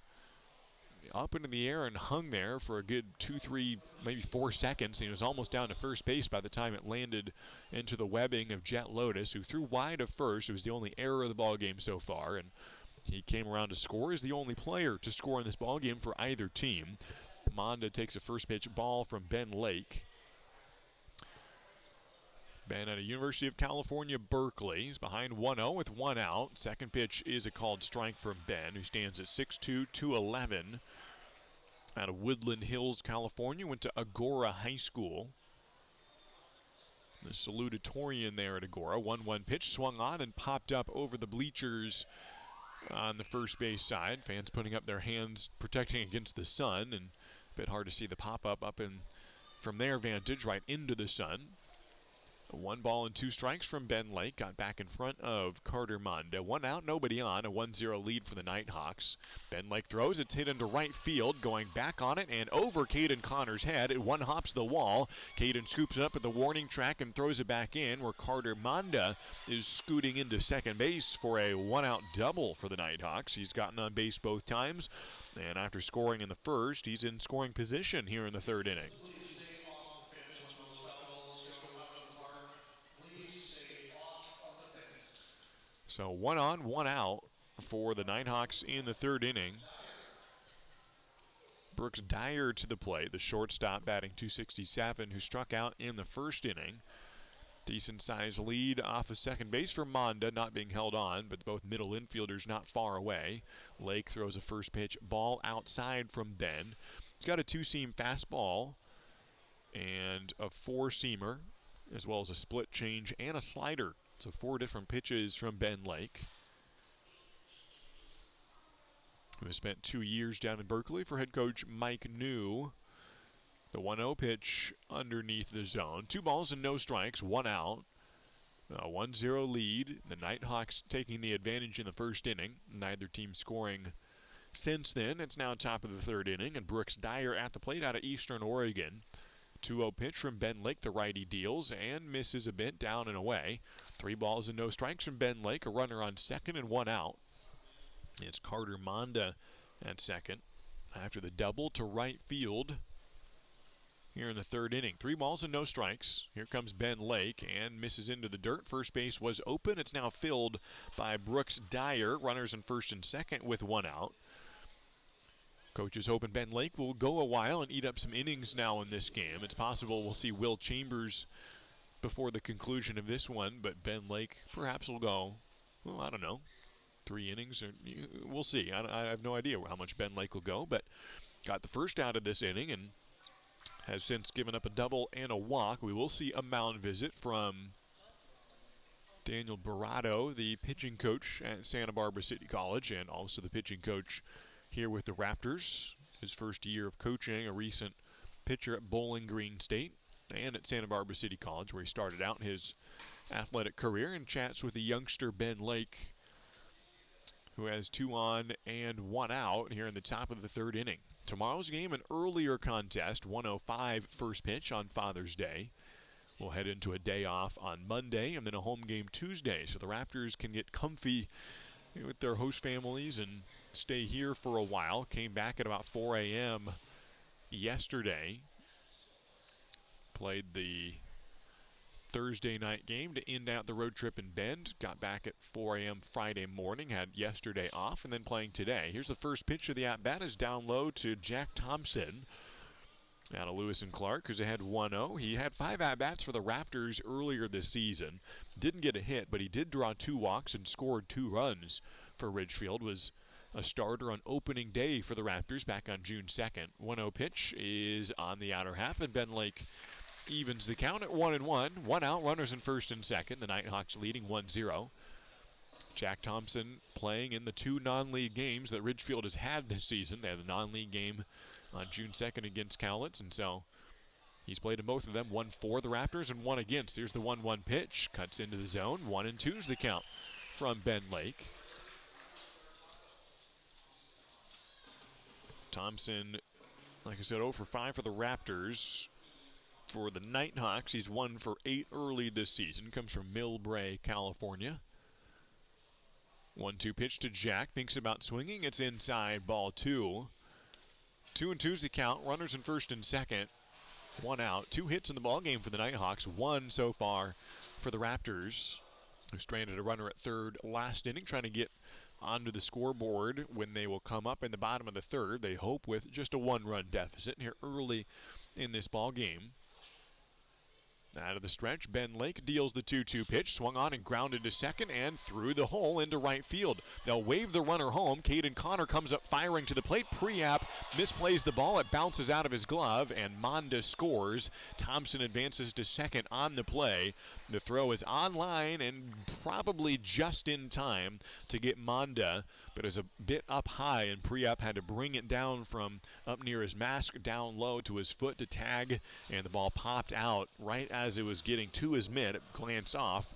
[SPEAKER 4] up into the air and hung there for a good 2, 3, maybe 4 seconds. And he was almost down to first base by the time it landed into the webbing of Jet Lotus, who threw wide of first. It was the only error of the ball game so far, and he came around to score. He's the only player to score in this ball game for either team. Monda takes a first pitch ball from Ben Lake. Ben at a University of California, Berkeley. He's behind 1-0 with 1 out. Second pitch is a called strike from Ben, who stands at 6'2", 211. Out of Woodland Hills, California. Went to Agora High School. The salutatorian there at Agora. 1-1 pitch swung on and popped up over the bleachers on the first base side. Fans putting up their hands, protecting against the sun, and a bit hard to see the pop-up up in from their vantage right into the sun. 1 ball and 2 strikes from Ben Lake. Got back in front of Carter Monda. 1 out, nobody on. A 1-0 lead for the Nighthawks. Ben Lake throws. It's hit into right field. Going back on it and over Caden Connor's head. It one-hops the wall. Caden scoops it up at the warning track and throws it back in, where Carter Monda is scooting into second base for a 1-out double for the Nighthawks. He's gotten on base both times. And after scoring in the first, he's in scoring position here in the third inning. So 1 on, 1 out for the Nighthawks in the third inning. Brooks Dyer to the plate, the shortstop batting .267, who struck out in the first inning. Decent sized lead off of second base for Monda, not being held on, but both middle infielders not far away. Lake throws a first pitch ball outside from Ben. He's got a 2-seam fastball and a 4-seamer, as well as a split change and a slider. So 4 different pitches from Ben Lake, who has spent 2 years down in Berkeley for head coach Mike New. The 1-0 pitch underneath the zone. 2 balls and no strikes, 1 out. A 1-0 lead. The Nighthawks taking the advantage in the first inning. Neither team scoring since then. It's now top of the third inning, and Brooks Dyer at the plate out of Eastern Oregon. 2-0 pitch from Ben Lake. The righty deals and misses a bit, down and away. 3 balls and no strikes from Ben Lake. A runner on second and 1 out. It's Carter Monda at second after the double to right field here in the third inning. 3 balls and no strikes. Here comes Ben Lake and misses into the dirt. First base was open. It's now filled by Brooks Dyer. Runners in first and second with 1 out. Coach is hoping Ben Lake will go a while and eat up some innings now in this game. It's possible we'll see Will Chambers before the conclusion of this one, but Ben Lake perhaps will go, well, I don't know, 3 innings, or we'll see. I have no idea how much Ben Lake will go, but got the first out of this inning and has since given up a double and a walk. We will see a mound visit from Daniel Barato, the pitching coach at Santa Barbara City College, and also the pitching coach here with the Raptors. His first year of coaching, a recent pitcher at Bowling Green State and at Santa Barbara City College, where he started out his athletic career, and chats with the youngster Ben Lake, who has 2 on and 1 out here in the top of the third inning. Tomorrow's game, an earlier contest, 1:05 first pitch on Father's Day. We'll head into a day off on Monday and then a home game Tuesday, so the Raptors can get comfy with their host families and stay here for a while. Came back at about 4 a.m. yesterday. Played the Thursday night game to end out the road trip in Bend. Got back at 4 a.m. Friday morning. Had yesterday off and then playing today. Here's the first pitch of the at-bat, is down low to Jack Thompson out of Lewis and Clark, who's ahead 1-0. He had 5 at-bats for the Raptors earlier this season. Didn't get a hit, but he did draw 2 walks and scored 2 runs for Ridgefield. Was a starter on opening day for the Raptors back on June 2nd. 1-0 pitch is on the outer half, and Ben Lake evens the count at 1-1. 1 out, runners in first and second. The Nighthawks leading 1-0. Jack Thompson playing in the 2 non-league games that Ridgefield has had this season. They had a non-league game on June 2nd against Cowlitz, and so he's played in both of them. 1 for the Raptors and 1 against. Here's the 1-1 pitch. Cuts into the zone. 1-2's the count from Ben Lake. Thompson, like I said, 0 for 5 for the Raptors. For the Nighthawks, he's 1 for 8 early this season. Comes from Millbrae, California. 1-2 pitch to Jack. Thinks about swinging. It's inside, ball 2. 2-2's the count. Runners in first and second. 1 out. 2 hits in the ballgame for the Nighthawks. 1 so far for the Raptors, who stranded a runner at third last inning, trying to get onto the scoreboard when they will come up in the bottom of the third. They hope with just a 1-run deficit here early in this ball game. Out of the stretch, Ben Lake deals the 2-2 pitch, swung on and grounded to second and through the hole into right field. They'll wave the runner home. Caden Connor comes up firing to the plate. Priap misplays the ball. It bounces out of his glove and Monda scores. Thompson advances to second on the play. The throw is on line and probably just in time to get Monda, but it was a bit up high and Priap had to bring it down from up near his mask down low to his foot to tag, and the ball popped out right as it was getting to his mitt. It glanced off,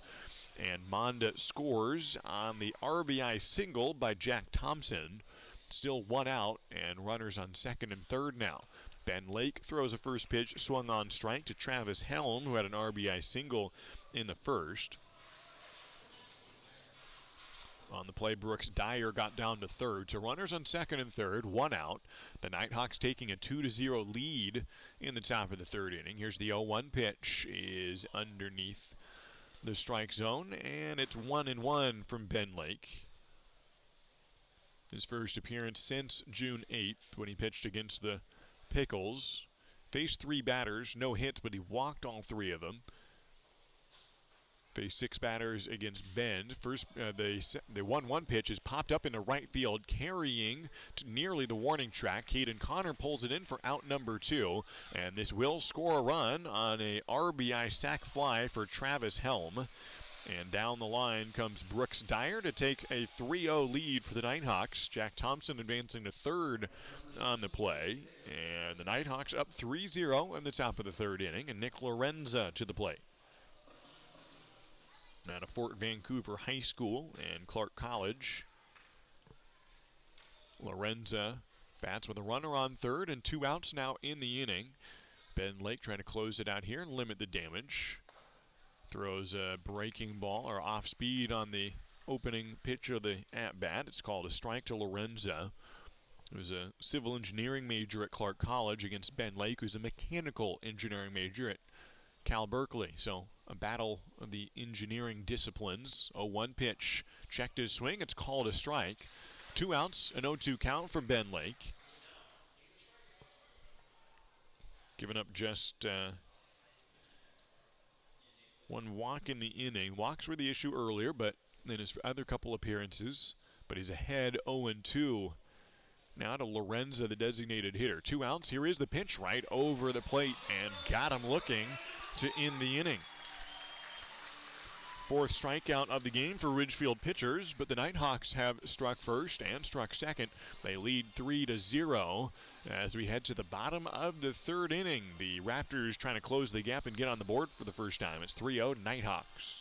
[SPEAKER 4] and Monda scores on the RBI single by Jack Thompson. Still 1 out and runners on second and third now. Ben Lake throws a first pitch, swung on strike to Travis Helm, who had an RBI single in the first. On the play, Brooks Dyer got down to third. So runners on second and third, 1 out. The Nighthawks taking a 2-0 lead in the top of the third inning. Here's the 0-1 pitch, is underneath the strike zone, and it's 1-1 from Ben Lake. His first appearance since June 8th when he pitched against the Pickles. Faced 3 batters, no hits, but he walked all 3 of them. Faced 6 batters against Bend. First, the 1-1 pitch is popped up into right field, carrying to nearly the warning track. Caden Connor pulls it in for out number 2, and this will score a run on a RBI sac fly for Travis Helm. And down the line comes Brooks Dyer to take a 3-0 lead for the Nighthawks. Jack Thompson advancing to third on the play, and the Nighthawks up 3-0 in the top of the third inning, and Nick Lorenza to the plate. Out of Fort Vancouver High School and Clark College. Lorenza bats with a runner on third and 2 outs now in the inning. Ben Lake trying to close it out here and limit the damage. Throws a breaking ball or off speed on the opening pitch of the at-bat. It's called a strike to Lorenza, who's a civil engineering major at Clark College, against Ben Lake, who's a mechanical engineering major at Cal Berkeley. So a battle of the engineering disciplines. 0-1 pitch, checked his swing. It's called a strike. 2 outs, an 0-2 count for Ben Lake. Giving up just 1 walk in the inning. Walks were the issue earlier, but in his other couple appearances. But he's ahead 0-2. Now to Lorenza, the designated hitter. 2 outs. Here is the pitch right over the plate, and got him looking to end the inning. 4th strikeout of the game for Ridgefield pitchers, but the Nighthawks have struck first and struck second. They lead 3-0 as we head to the bottom of the third inning. The Raptors trying to close the gap and get on the board for the first time. It's 3-0 Nighthawks.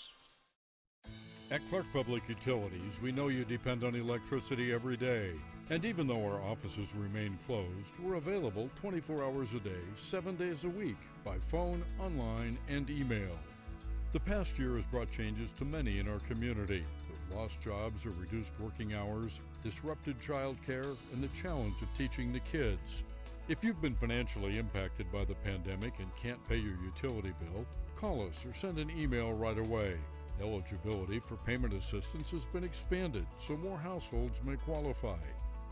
[SPEAKER 9] At Clark Public Utilities, we know you depend on electricity every day. And even though our offices remain closed, we're available 24 hours a day, 7 days a week, by phone, online, and email. The past year has brought changes to many in our community, with lost jobs or reduced working hours, disrupted childcare, and the challenge of teaching the kids. If you've been financially impacted by the pandemic and can't pay your utility bill, call us or send an email right away. Eligibility for payment assistance has been expanded so more households may qualify.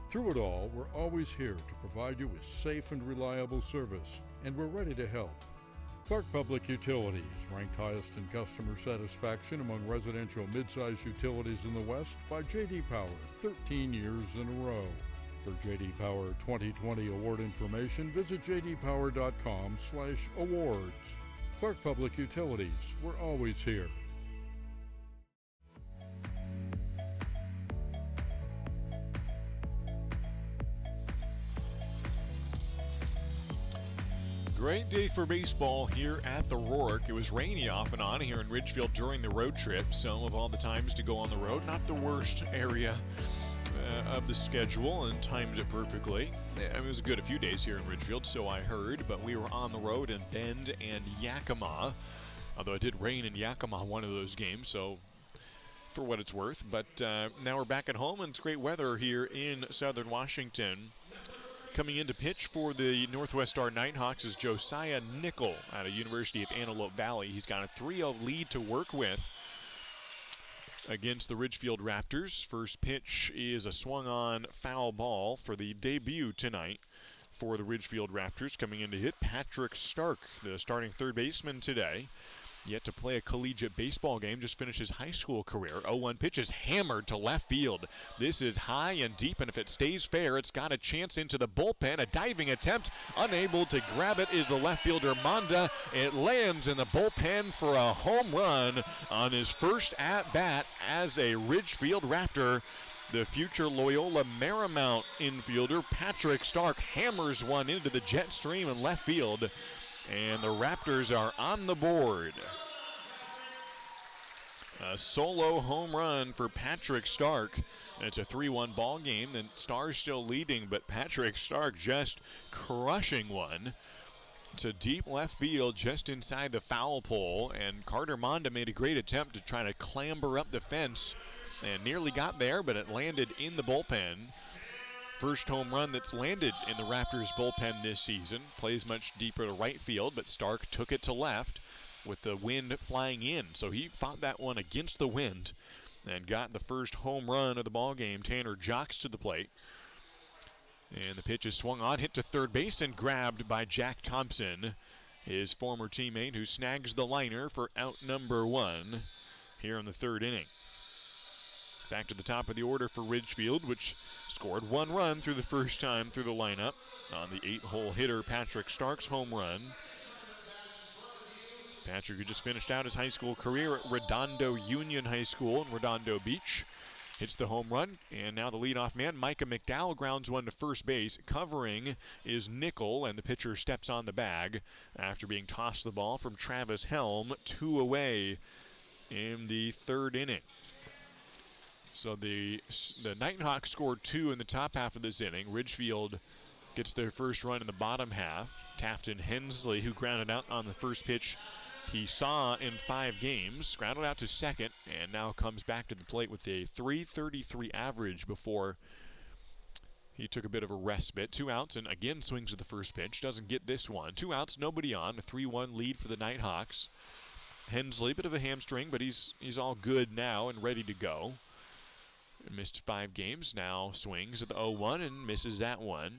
[SPEAKER 9] Through it all, we're always here to provide you with safe and reliable service, and we're ready to help. Clark Public Utilities, ranked highest in customer satisfaction among residential midsize utilities in the West by J.D. Power 13 years in a row. For J.D. Power 2020 award information, visit jdpower.com/awards. Clark Public Utilities, we're always here.
[SPEAKER 4] Great day for baseball here at the Rourke. It was rainy off and on here in Ridgefield during the road trip. Some of all the times to go on the road. Not the worst area of the schedule, and timed it perfectly. It was good a few days here in Ridgefield, so I heard, but we were on the road in Bend and Yakima. Although it did rain in Yakima one of those games, so for what it's worth. But now we're back at home, and it's great weather here in southern Washington. Coming in to pitch for the Northwest Star Nighthawks is Josiah Nickel out of University of Antelope Valley. He's got a 3-0 lead to work with against the Ridgefield Raptors. First pitch is a swung-on foul ball for the debut tonight for the Ridgefield Raptors. Coming in to hit Patrick Stark, the starting third baseman today. Yet to play a collegiate baseball game, just finished his high school career. 0-1 pitch is hammered to left field. This is high and deep, and if it stays fair, it's got a chance into the bullpen. A diving attempt, unable to grab it is the left fielder Monda. It lands in the bullpen for a home run on his first at-bat as a Ridgefield Raptor. The future Loyola Marymount infielder Patrick Stark hammers one into the jet stream in left field. And the Raptors are on the board. A solo home run for Patrick Stark. It's a 3-1 ball game. The Stars still leading, but Patrick Stark just crushing one to deep left field just inside the foul pole. And Carter Monda made a great attempt to try to clamber up the fence and nearly got there, but it landed in the bullpen. First home run that's landed in the Raptors bullpen this season. Plays much deeper to right field, but Stark took it to left with the wind flying in. So he fought that one against the wind and got the first home run of the ball game. Tanner Jocks to the plate. And the pitch is swung on, hit to third base, and grabbed by Jack Thompson, his former teammate, who snags the liner for out number 1 here in the third inning. Back to the top of the order for Ridgefield, which scored 1 run through the first time through the lineup on the 8-hole hitter Patrick Stark's home run. Patrick, who just finished out his high school career at Redondo Union High School in Redondo Beach, hits the home run, and now the leadoff man, Micah McDowell, grounds one to first base. Covering is Nickel, and the pitcher steps on the bag after being tossed the ball from Travis Helm, 2 away in the third inning. So the Nighthawks scored 2 in the top half of this inning. Ridgefield gets their first run in the bottom half. Tafton Hensley, who grounded out on the first pitch he saw in 5 games, grounded out to second, and now comes back to the plate with a .333 average before he took a bit of a respite. 2 outs, and again swings at the first pitch. Doesn't get this one. 2 outs, nobody on. A 3-1 lead for the Nighthawks. Hensley, bit of a hamstring, but he's all good now and ready to go. Missed 5 games, now swings at the 0-1 and misses that one.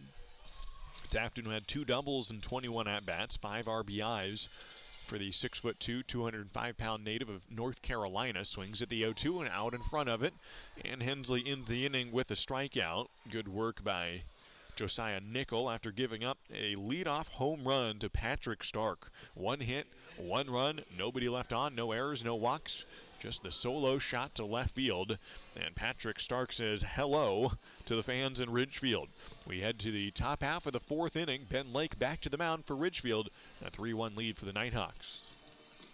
[SPEAKER 4] Tafton, who had 2 doubles and 21 at-bats, 5 RBIs for the 6'2", 205-pound native of North Carolina, swings at the 0-2 and out in front of it. And Hensley into the inning with a strikeout. Good work by Josiah Nickel after giving up a leadoff home run to Patrick Stark. 1 hit, 1 run, nobody left on, no errors, no walks. Just the solo shot to left field, and Patrick Stark says hello to the fans in Ridgefield. We head to the top half of the 4th inning. Ben Lake back to the mound for Ridgefield. A 3-1 lead for the Nighthawks.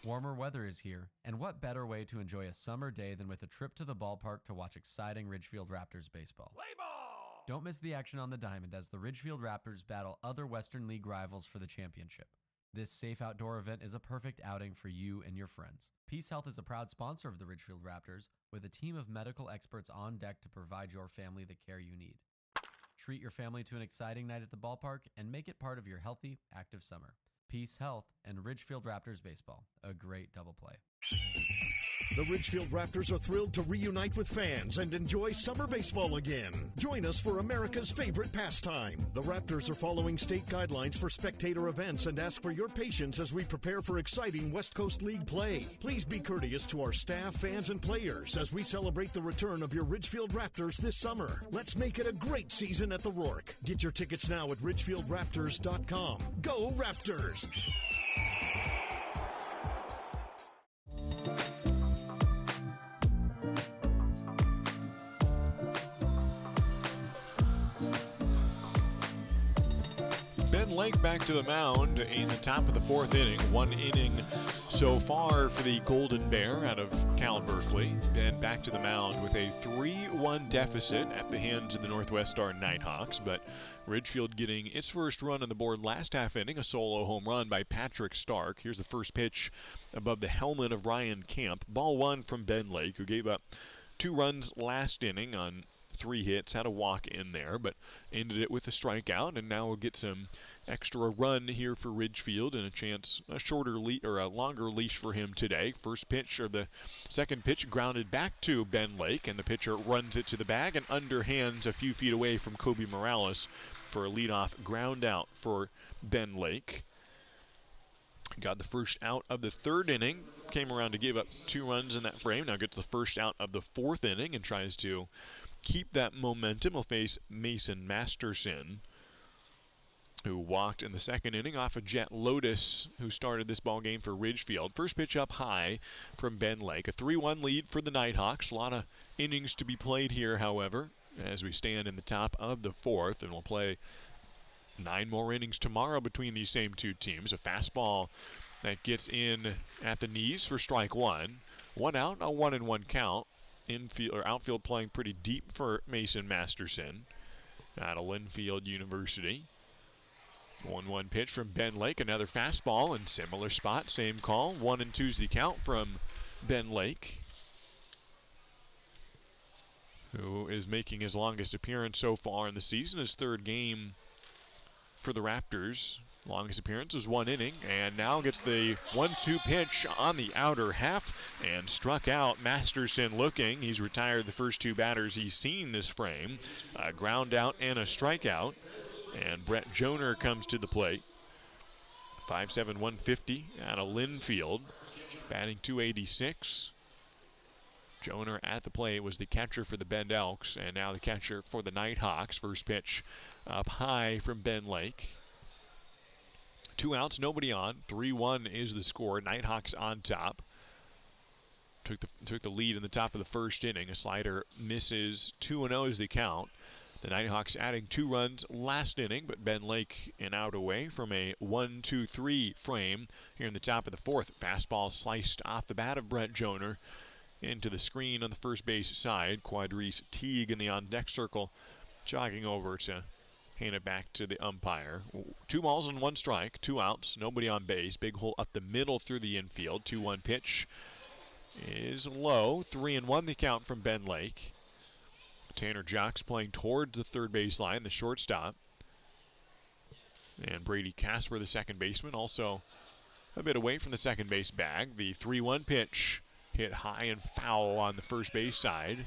[SPEAKER 6] Warmer weather is here, and what better way to enjoy a summer day than with a trip to the ballpark to watch exciting Ridgefield Raptors baseball. Play ball! Don't miss the action on the diamond as the Ridgefield Raptors battle other Western League rivals for the championship. This safe outdoor event is a perfect outing for you and your friends. Peace Health is a proud sponsor of the Ridgefield Raptors, with a team of medical experts on deck to provide your family the care you need. Treat your family to an exciting night at the ballpark and make it part of your healthy, active summer. Peace Health and Ridgefield Raptors Baseball, a great double play.
[SPEAKER 3] The Ridgefield Raptors are thrilled to reunite with fans and enjoy summer baseball again. Join us for America's favorite pastime. The Raptors are following state guidelines for spectator events and ask for your patience as we prepare for exciting West Coast League play. Please be courteous to our staff, fans, and players as we celebrate the return of your Ridgefield Raptors this summer. Let's make it a great season at the Rourke. Get your tickets now at ridgefieldraptors.com. Go Raptors!
[SPEAKER 4] Ben Lake back to the mound in the top of the 4th inning. 1 inning so far for the Golden Bear out of Cal Berkeley. Ben back to the mound with a 3-1 deficit at the hands of the Northwest Star Nighthawks, but Ridgefield getting its first run on the board last half inning, a solo home run by Patrick Stark. Here's the first pitch above the helmet of Ryan Camp. Ball 1 from Ben Lake, who gave up 2 runs last inning on 3 hits, had a walk in there, but ended it with a strikeout, and now we'll get some extra run here for Ridgefield and a shorter or a longer leash for him today. First pitch, or the second pitch, grounded back to Ben Lake, and the pitcher runs it to the bag and underhands a few feet away from Kobe Morales for a leadoff ground out for Ben Lake. Got the first out of the 3rd inning, came around to give up 2 runs in that frame. Now gets the first out of the 4th inning and tries to keep that momentum. He'll face Mason Masterson, who walked in the 2nd inning off of Jet Lotus, who started this ball game for Ridgefield. First pitch up high from Ben Lake. A 3-1 lead for the Nighthawks. A lot of innings to be played here, however, as we stand in the top of the 4th, and we'll play 9 more innings tomorrow between these same 2 teams. A fastball that gets in at the knees for strike 1. 1 out, a 1-1 count. Outfield playing pretty deep for Mason Masterson out of Linfield University. 1-1 pitch from Ben Lake, another fastball in similar spot, same call. 1-2's the count from Ben Lake, who is making his longest appearance so far in the season, his 3rd game for the Raptors. Longest appearance was 1 inning, and now gets the 1-2 pitch on the outer half and struck out. Masterson looking. He's retired the first 2 batters he's seen this frame. A ground out and a strikeout. And Brett Joner comes to the plate. 5'7", 150 out of Linfield, batting .286. Joner at the plate was the catcher for the Bend Elks, and now the catcher for the Nighthawks. First pitch up high from Ben Lake. 2 outs, nobody on. 3-1 is the score. Nighthawks on top. Took the lead in the top of the 1st inning. A slider misses. 2-0 is the count. The Nighthawks adding 2 runs last inning, but Ben Lake an out away from a 1-2-3 frame here in the top of the 4th. Fastball sliced off the bat of Brett Joner into the screen on the first base side. Quadrice Teague in the on-deck circle, jogging over to hand it back to the umpire. 2 balls and 1 strike, 2 outs, nobody on base. Big hole up the middle through the infield. 2-1 pitch is low. 3-1 the count from Ben Lake. Tanner Jocks playing towards the 3rd baseline, the shortstop. And Brady Casper, the 2nd baseman, also a bit away from the 2nd base bag. The 3-1 pitch hit high and foul on the first base side.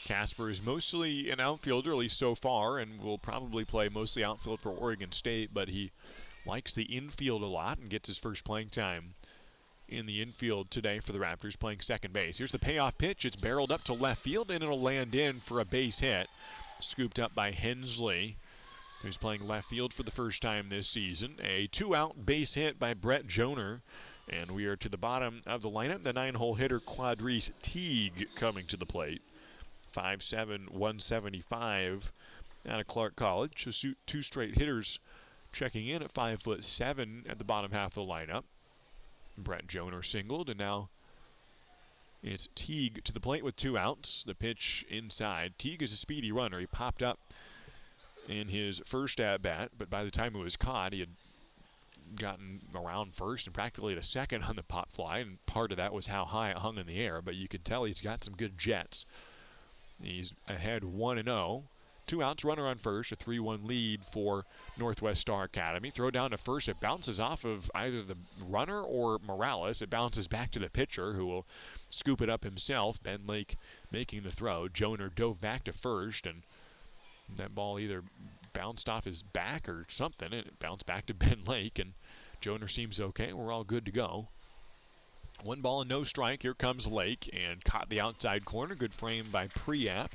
[SPEAKER 4] Casper is mostly an outfielder, at least so far, and will probably play mostly outfield for Oregon State, but he likes the infield a lot and gets his first playing time in the infield today for the Raptors, playing 2nd base. Here's the payoff pitch. It's barreled up to left field, and it'll land in for a base hit. Scooped up by Hensley, who's playing left field for the first time this season. A 2-out base hit by Brett Joner. And we are to the bottom of the lineup. The 9-hole hitter, Quadrice Teague, coming to the plate. 5'7", 175 out of Clark College. Just 2 straight hitters checking in at 5'7" at the bottom half of the lineup. Brett Joner singled, and now it's Teague to the plate with 2 outs. The pitch inside. Teague is a speedy runner. He popped up in his first at-bat, but by the time he was caught, he had gotten around first and practically at a second on the pop fly, and part of that was how high it hung in the air, but you could tell he's got some good jets. He's ahead 1-0. 2 outs, runner on first, a 3-1 lead for Northwest Star Academy. Throw down to first. It bounces off of either the runner or Morales. It bounces back to the pitcher, who will scoop it up himself. Ben Lake making the throw. Joner dove back to first, and that ball either bounced off his back or something, and it bounced back to Ben Lake, and Joner seems okay. We're all good to go. 1 ball and no strike. Here comes Lake, and caught the outside corner. Good frame by Priap.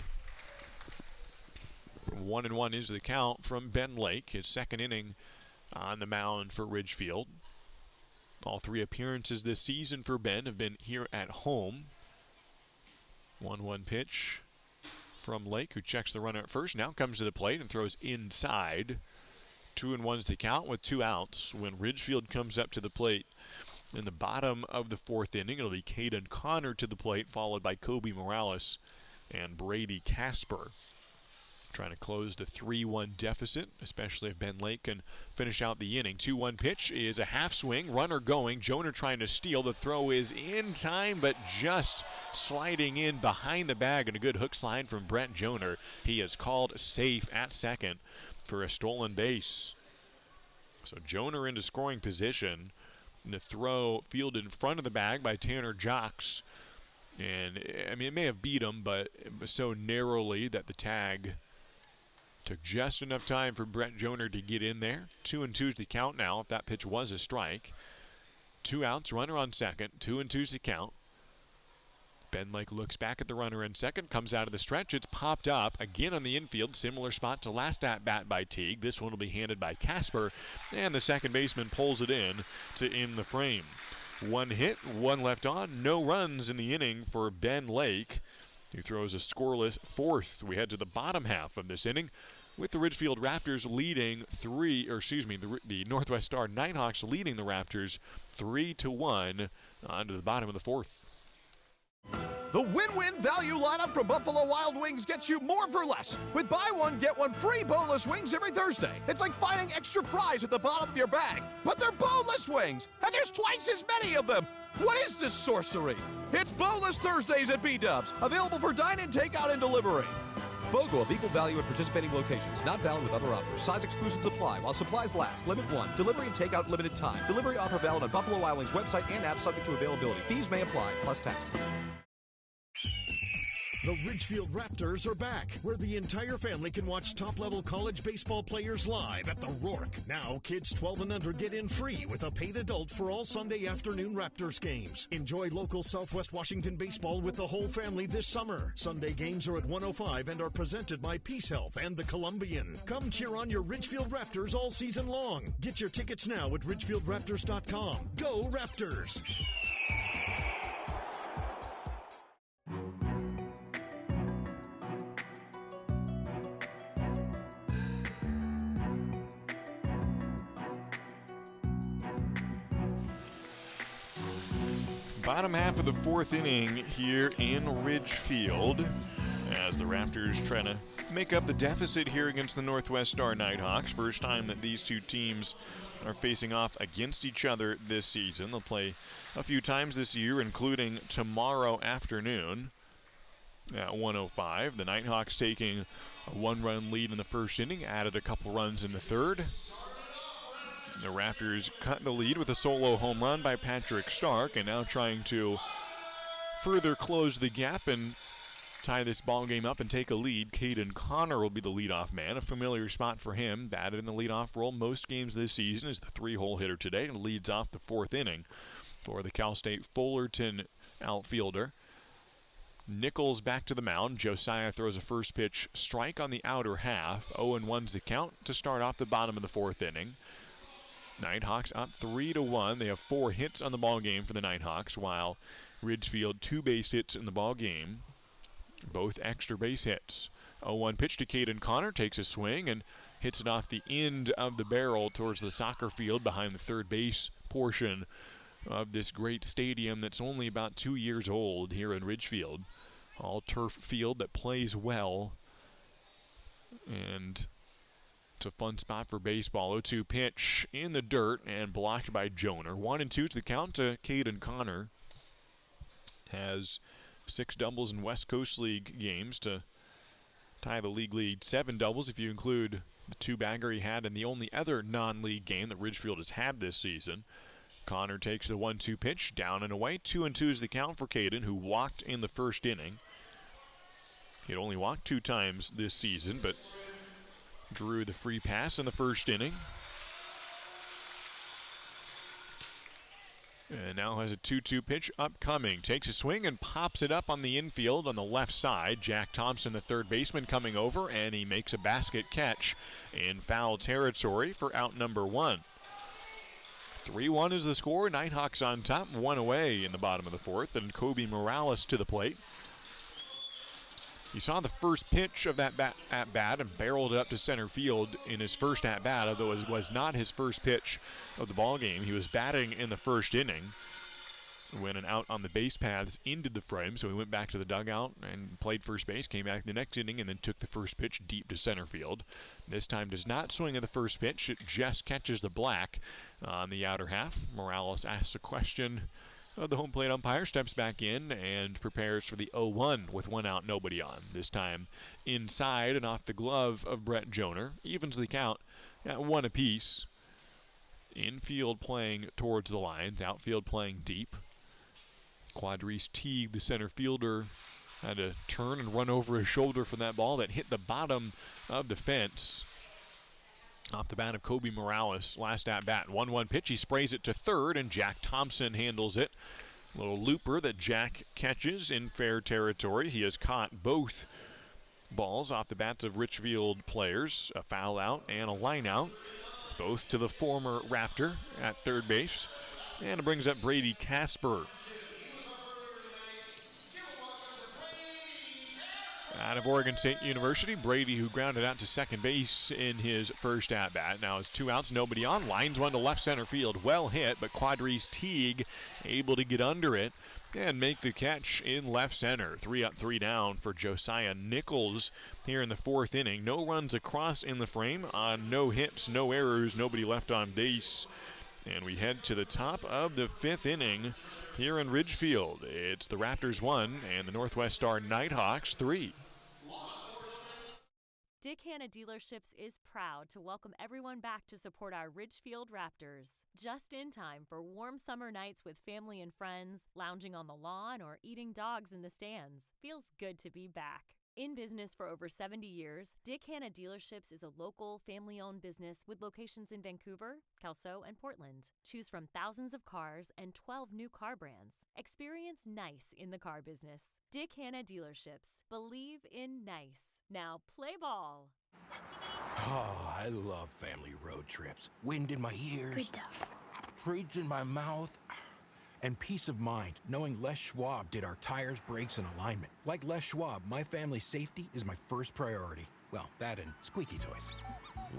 [SPEAKER 4] 1-1 is the count from Ben Lake, his 2nd inning on the mound for Ridgefield. All 3 appearances this season for Ben have been here at home. 1-1 pitch from Lake, who checks the runner at first. Now comes to the plate and throws inside. 2-1 is the count with 2 outs. When Ridgefield comes up to the plate in the bottom of the 4th inning, it'll be Caden Connor to the plate, followed by Kobe Morales and Brady Casper. trying to close the 3-1 deficit, especially if Ben Lake can finish out the inning. 2-1 pitch is a half swing, runner going. Joner trying to steal. The throw is in time, but just sliding in behind the bag, and a good hook slide from Brent Joner. He is called safe at second for a stolen base. So Joner into scoring position. The throw fielded in front of the bag by Tanner Jocks. And, I mean, it may have beat him, but it was so narrowly that the tag took just enough time for Brent Joner to get in there. 2-2 is the count now, if that pitch was a strike. 2 outs, runner on second. 2-2 is the count. Ben Lake looks back at the runner in second, comes out of the stretch. It's popped up again on the infield. Similar spot to last at-bat by Teague. This one will be handed by Casper, and the second baseman pulls it in to in the frame. 1 hit, 1 left on. No runs in the inning for Ben Lake, who throws a scoreless 4th. We head to the bottom half of this inning with the Ridgefield Raptors leading the Northwest Star Nighthawks leading the Raptors 3-1 on to the bottom of the 4th.
[SPEAKER 7] The win-win value lineup from Buffalo Wild Wings gets you more for less. With buy one, get one free boneless wings every Thursday. It's like finding extra fries at the bottom of your bag, but they're boneless wings, and there's twice as many of them. What is this sorcery? It's Boneless Thursdays at B-Dubs, available for dine-in, takeout, and delivery. BOGO of equal value at participating locations. Not valid with other offers. Size exclusions apply while supplies last. Limit 1. Delivery and takeout limited time. Delivery offer valid on Buffalo Wild Wings website and app subject to availability. Fees may apply, plus taxes.
[SPEAKER 3] The Ridgefield Raptors are back, where the entire family can watch top-level college baseball players live at the Rourke. Now, kids 12 and under get in free with a paid adult for all Sunday afternoon Raptors games. Enjoy local Southwest Washington baseball with the whole family this summer. Sunday games are at 105 and are presented by Peace Health and the Columbian. Come cheer on your Ridgefield Raptors all season long. Get your tickets now at ridgefieldraptors.com. Go Raptors!
[SPEAKER 4] Bottom half of the 4th inning here in Ridgefield as the Raptors try to make up the deficit here against the Northwest Star Nighthawks. First time that these two teams are facing off against each other this season. They'll play a few times this year, including tomorrow afternoon at 1:05. The Nighthawks taking a 1-run lead in the first inning, added a couple runs in the third. The Raptors cut the lead with a solo home run by Patrick Stark, and now trying to further close the gap and tie this ball game up and take a lead. Caden Connor will be the leadoff man, a familiar spot for him. Batted in the leadoff role most games this season, is the 3-hole hitter today, and leads off the 4th inning for the Cal State Fullerton outfielder. Nichols back to the mound. Josiah throws a first pitch strike on the outer half. 0-1's the count to start off the bottom of the 4th inning. Nighthawks up 3-1. They have 4 hits on the ball game for the Nighthawks, while Ridgefield 2 base hits in the ball game, both extra base hits. 0-1 pitch to Caden Connor, takes a swing and hits it off the end of the barrel towards the soccer field behind the third base portion of this great stadium that's only about 2 years old here in Ridgefield. All turf field that plays well, and it's a fun spot for baseball. 0-2 pitch in the dirt and blocked by Joner. 1-2 to the count to Caden Connor. Has 6 doubles in West Coast League games to tie the league lead. 7 doubles if you include the 2-bagger he had in the only other non-league game that Ridgefield has had this season. Connor takes the 1-2 pitch, down and away. 2-2 is the count for Caden, who walked in the first inning. He had only walked 2 times this season, but drew the free pass in the first inning. And now has a 2-2 pitch upcoming. Takes a swing and pops it up on the infield on the left side. Jack Thompson, the third baseman, coming over, and he makes a basket catch in foul territory for out number 1. 3-1 is the score. Nighthawks on top, 1 away in the bottom of the 4th, and Kobe Morales to the plate. You saw the first pitch of that at-bat and barreled it up to center field in his first at-bat, although it was not his first pitch of the ball game. He was batting in the first inning. when an out on the base paths ended the frame, so he went back to the dugout and played first base, came back the next inning, and then took the first pitch deep to center field. This time does not swing at the first pitch. It just catches the black on the outer half. Morales asks a question of the home plate umpire, steps back in, and prepares for the 0-1 with one out, nobody on. This time inside and off the glove of Brett Joner. Evens the count at 1 apiece. Infield playing towards the lines, outfield playing deep. Quadrice Teague, the center fielder, had to turn and run over his shoulder for that ball that hit the bottom of the fence. Off the bat of Kobe Morales, last at bat. 1-1 pitch, he sprays it to third, and Jack Thompson handles it. A little looper that Jack catches in fair territory. He has caught both balls off the bats of Ridgefield players, a foul out and a line out, both to the former Raptor at third base. And it brings up Brady Casper. Out of Oregon State University, Brady, who grounded out to second base in his first at-bat. Now it's 2 outs, nobody on. Lines one to left center field. Well hit, but Quadrice Teague able to get under it and make the catch in left center. 3 up, 3 down for Josiah Nichols here in the 4th inning. No runs across in the frame on no hits, no errors, nobody left on base. And we head to the top of the 5th inning here in Ridgefield. It's the Raptors 1 and the Northwest Star Nighthawks 3.
[SPEAKER 10] Dick Hanna Dealerships is proud to welcome everyone back to support our Ridgefield Raptors. Just in time for warm summer nights with family and friends, lounging on the lawn, or eating dogs in the stands. Feels good to be back. In business for over 70 years, Dick Hanna Dealerships is a local, family-owned business with locations in Vancouver, Kelso, and Portland. Choose from thousands of cars and 12 new car brands. Experience nice in the car business. Dick Hanna Dealerships. Believe in nice. Now play ball.
[SPEAKER 11] Oh, I love family road trips. Wind in my ears.
[SPEAKER 12] Good stuff.
[SPEAKER 11] Treats in my mouth. And peace of mind, knowing Les Schwab did our tires, brakes, and alignment. Like Les Schwab, my family's safety is my first priority. Well, that and squeaky toys.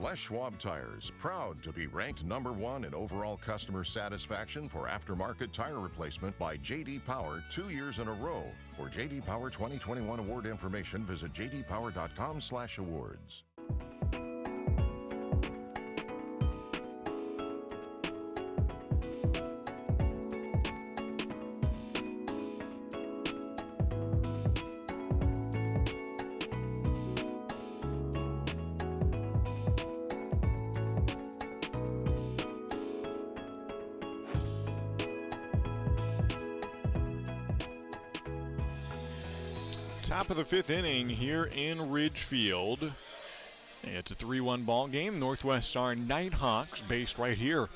[SPEAKER 13] Les Schwab Tires, proud to be ranked #1 in overall customer satisfaction for aftermarket tire replacement by J.D. Power 2 years in a row. For J.D. Power 2021 award information, visit jdpower.com/awards.
[SPEAKER 4] Top of the 5th inning here in Ridgefield. It's a 3-1 ball game. Northwest Star Nighthawks, based right here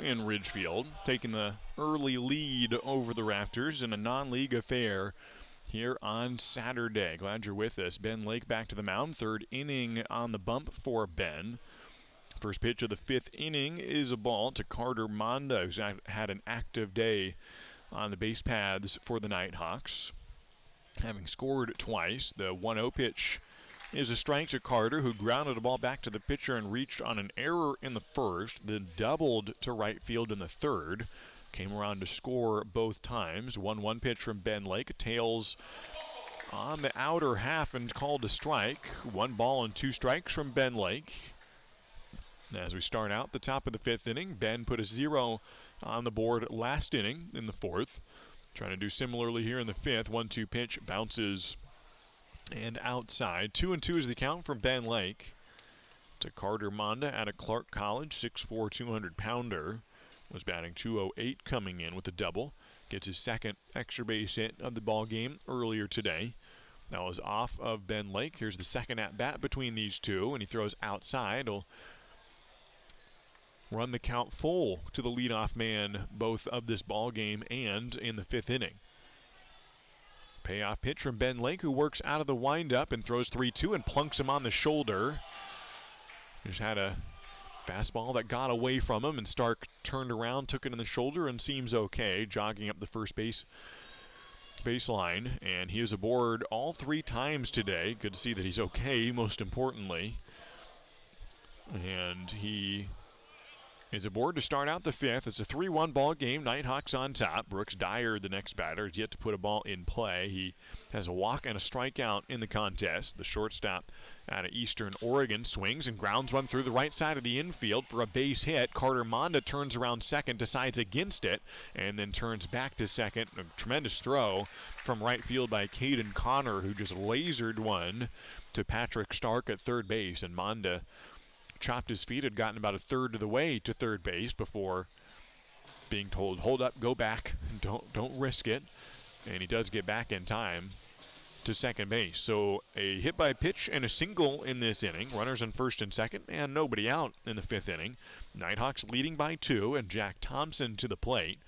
[SPEAKER 4] in Ridgefield, taking the early lead over the Raptors in a non-league affair here on Saturday. Glad you're with us. Ben Lake back to the mound. 3rd inning on the bump for Ben. First pitch of the 5th inning is a ball to Carter Monda, who's had an active day on the base paths for the Nighthawks. Having scored twice, the 1-0 pitch is a strike to Carter, who grounded the ball back to the pitcher and reached on an error in the first, then doubled to right field in the 3rd. Came around to score both times. 1-1 pitch from Ben Lake. Tails on the outer half and called a strike. 1 ball and 2 strikes from Ben Lake. As we start out the top of the 5th inning, Ben put a 0 on the board last inning in the 4th. Trying to do similarly here in the 5th. 1-2 pitch bounces and outside. 2-2 is the count from Ben Lake to Carter Monda out of Clark College. 6'4", 200-pounder. Was batting .208 coming in with a double. Gets his 2nd extra base hit of the ball game earlier today. That was off of Ben Lake. Here's the 2nd at-bat between these two, and he throws outside. He'll run the count full to the leadoff man both of this ball game and in the 5th inning. Payoff pitch from Ben Lake, who works out of the windup and throws 3-2 and plunks him on the shoulder. Just had a fastball that got away from him, and Stark turned around, took it in the shoulder, and seems okay, jogging up the first baseline. And he is aboard all 3 times today. Good to see that he's okay, most importantly. And he is aboard to start out the fifth. It's a 3-1 ball game. Nighthawks on top. Brooks Dyer, the next batter, is yet to put a ball in play. He has a walk and a strikeout in the contest. The shortstop out of Eastern Oregon swings and grounds one through the right side of the infield for a base hit. Carter Monda turns around second, decides against it, and then turns back to second. A tremendous throw from right field by Caden Connor, who just lasered one to Patrick Stark at third base, and Monda chopped his feet, had gotten about a third of the way to third base before being told, hold up, go back, don't risk it. And he does get back in time to second base. So a hit by pitch and a single in this inning. Runners on first and second, and nobody out in the fifth inning. Nighthawks leading by 2, and Jack Thompson to the plate.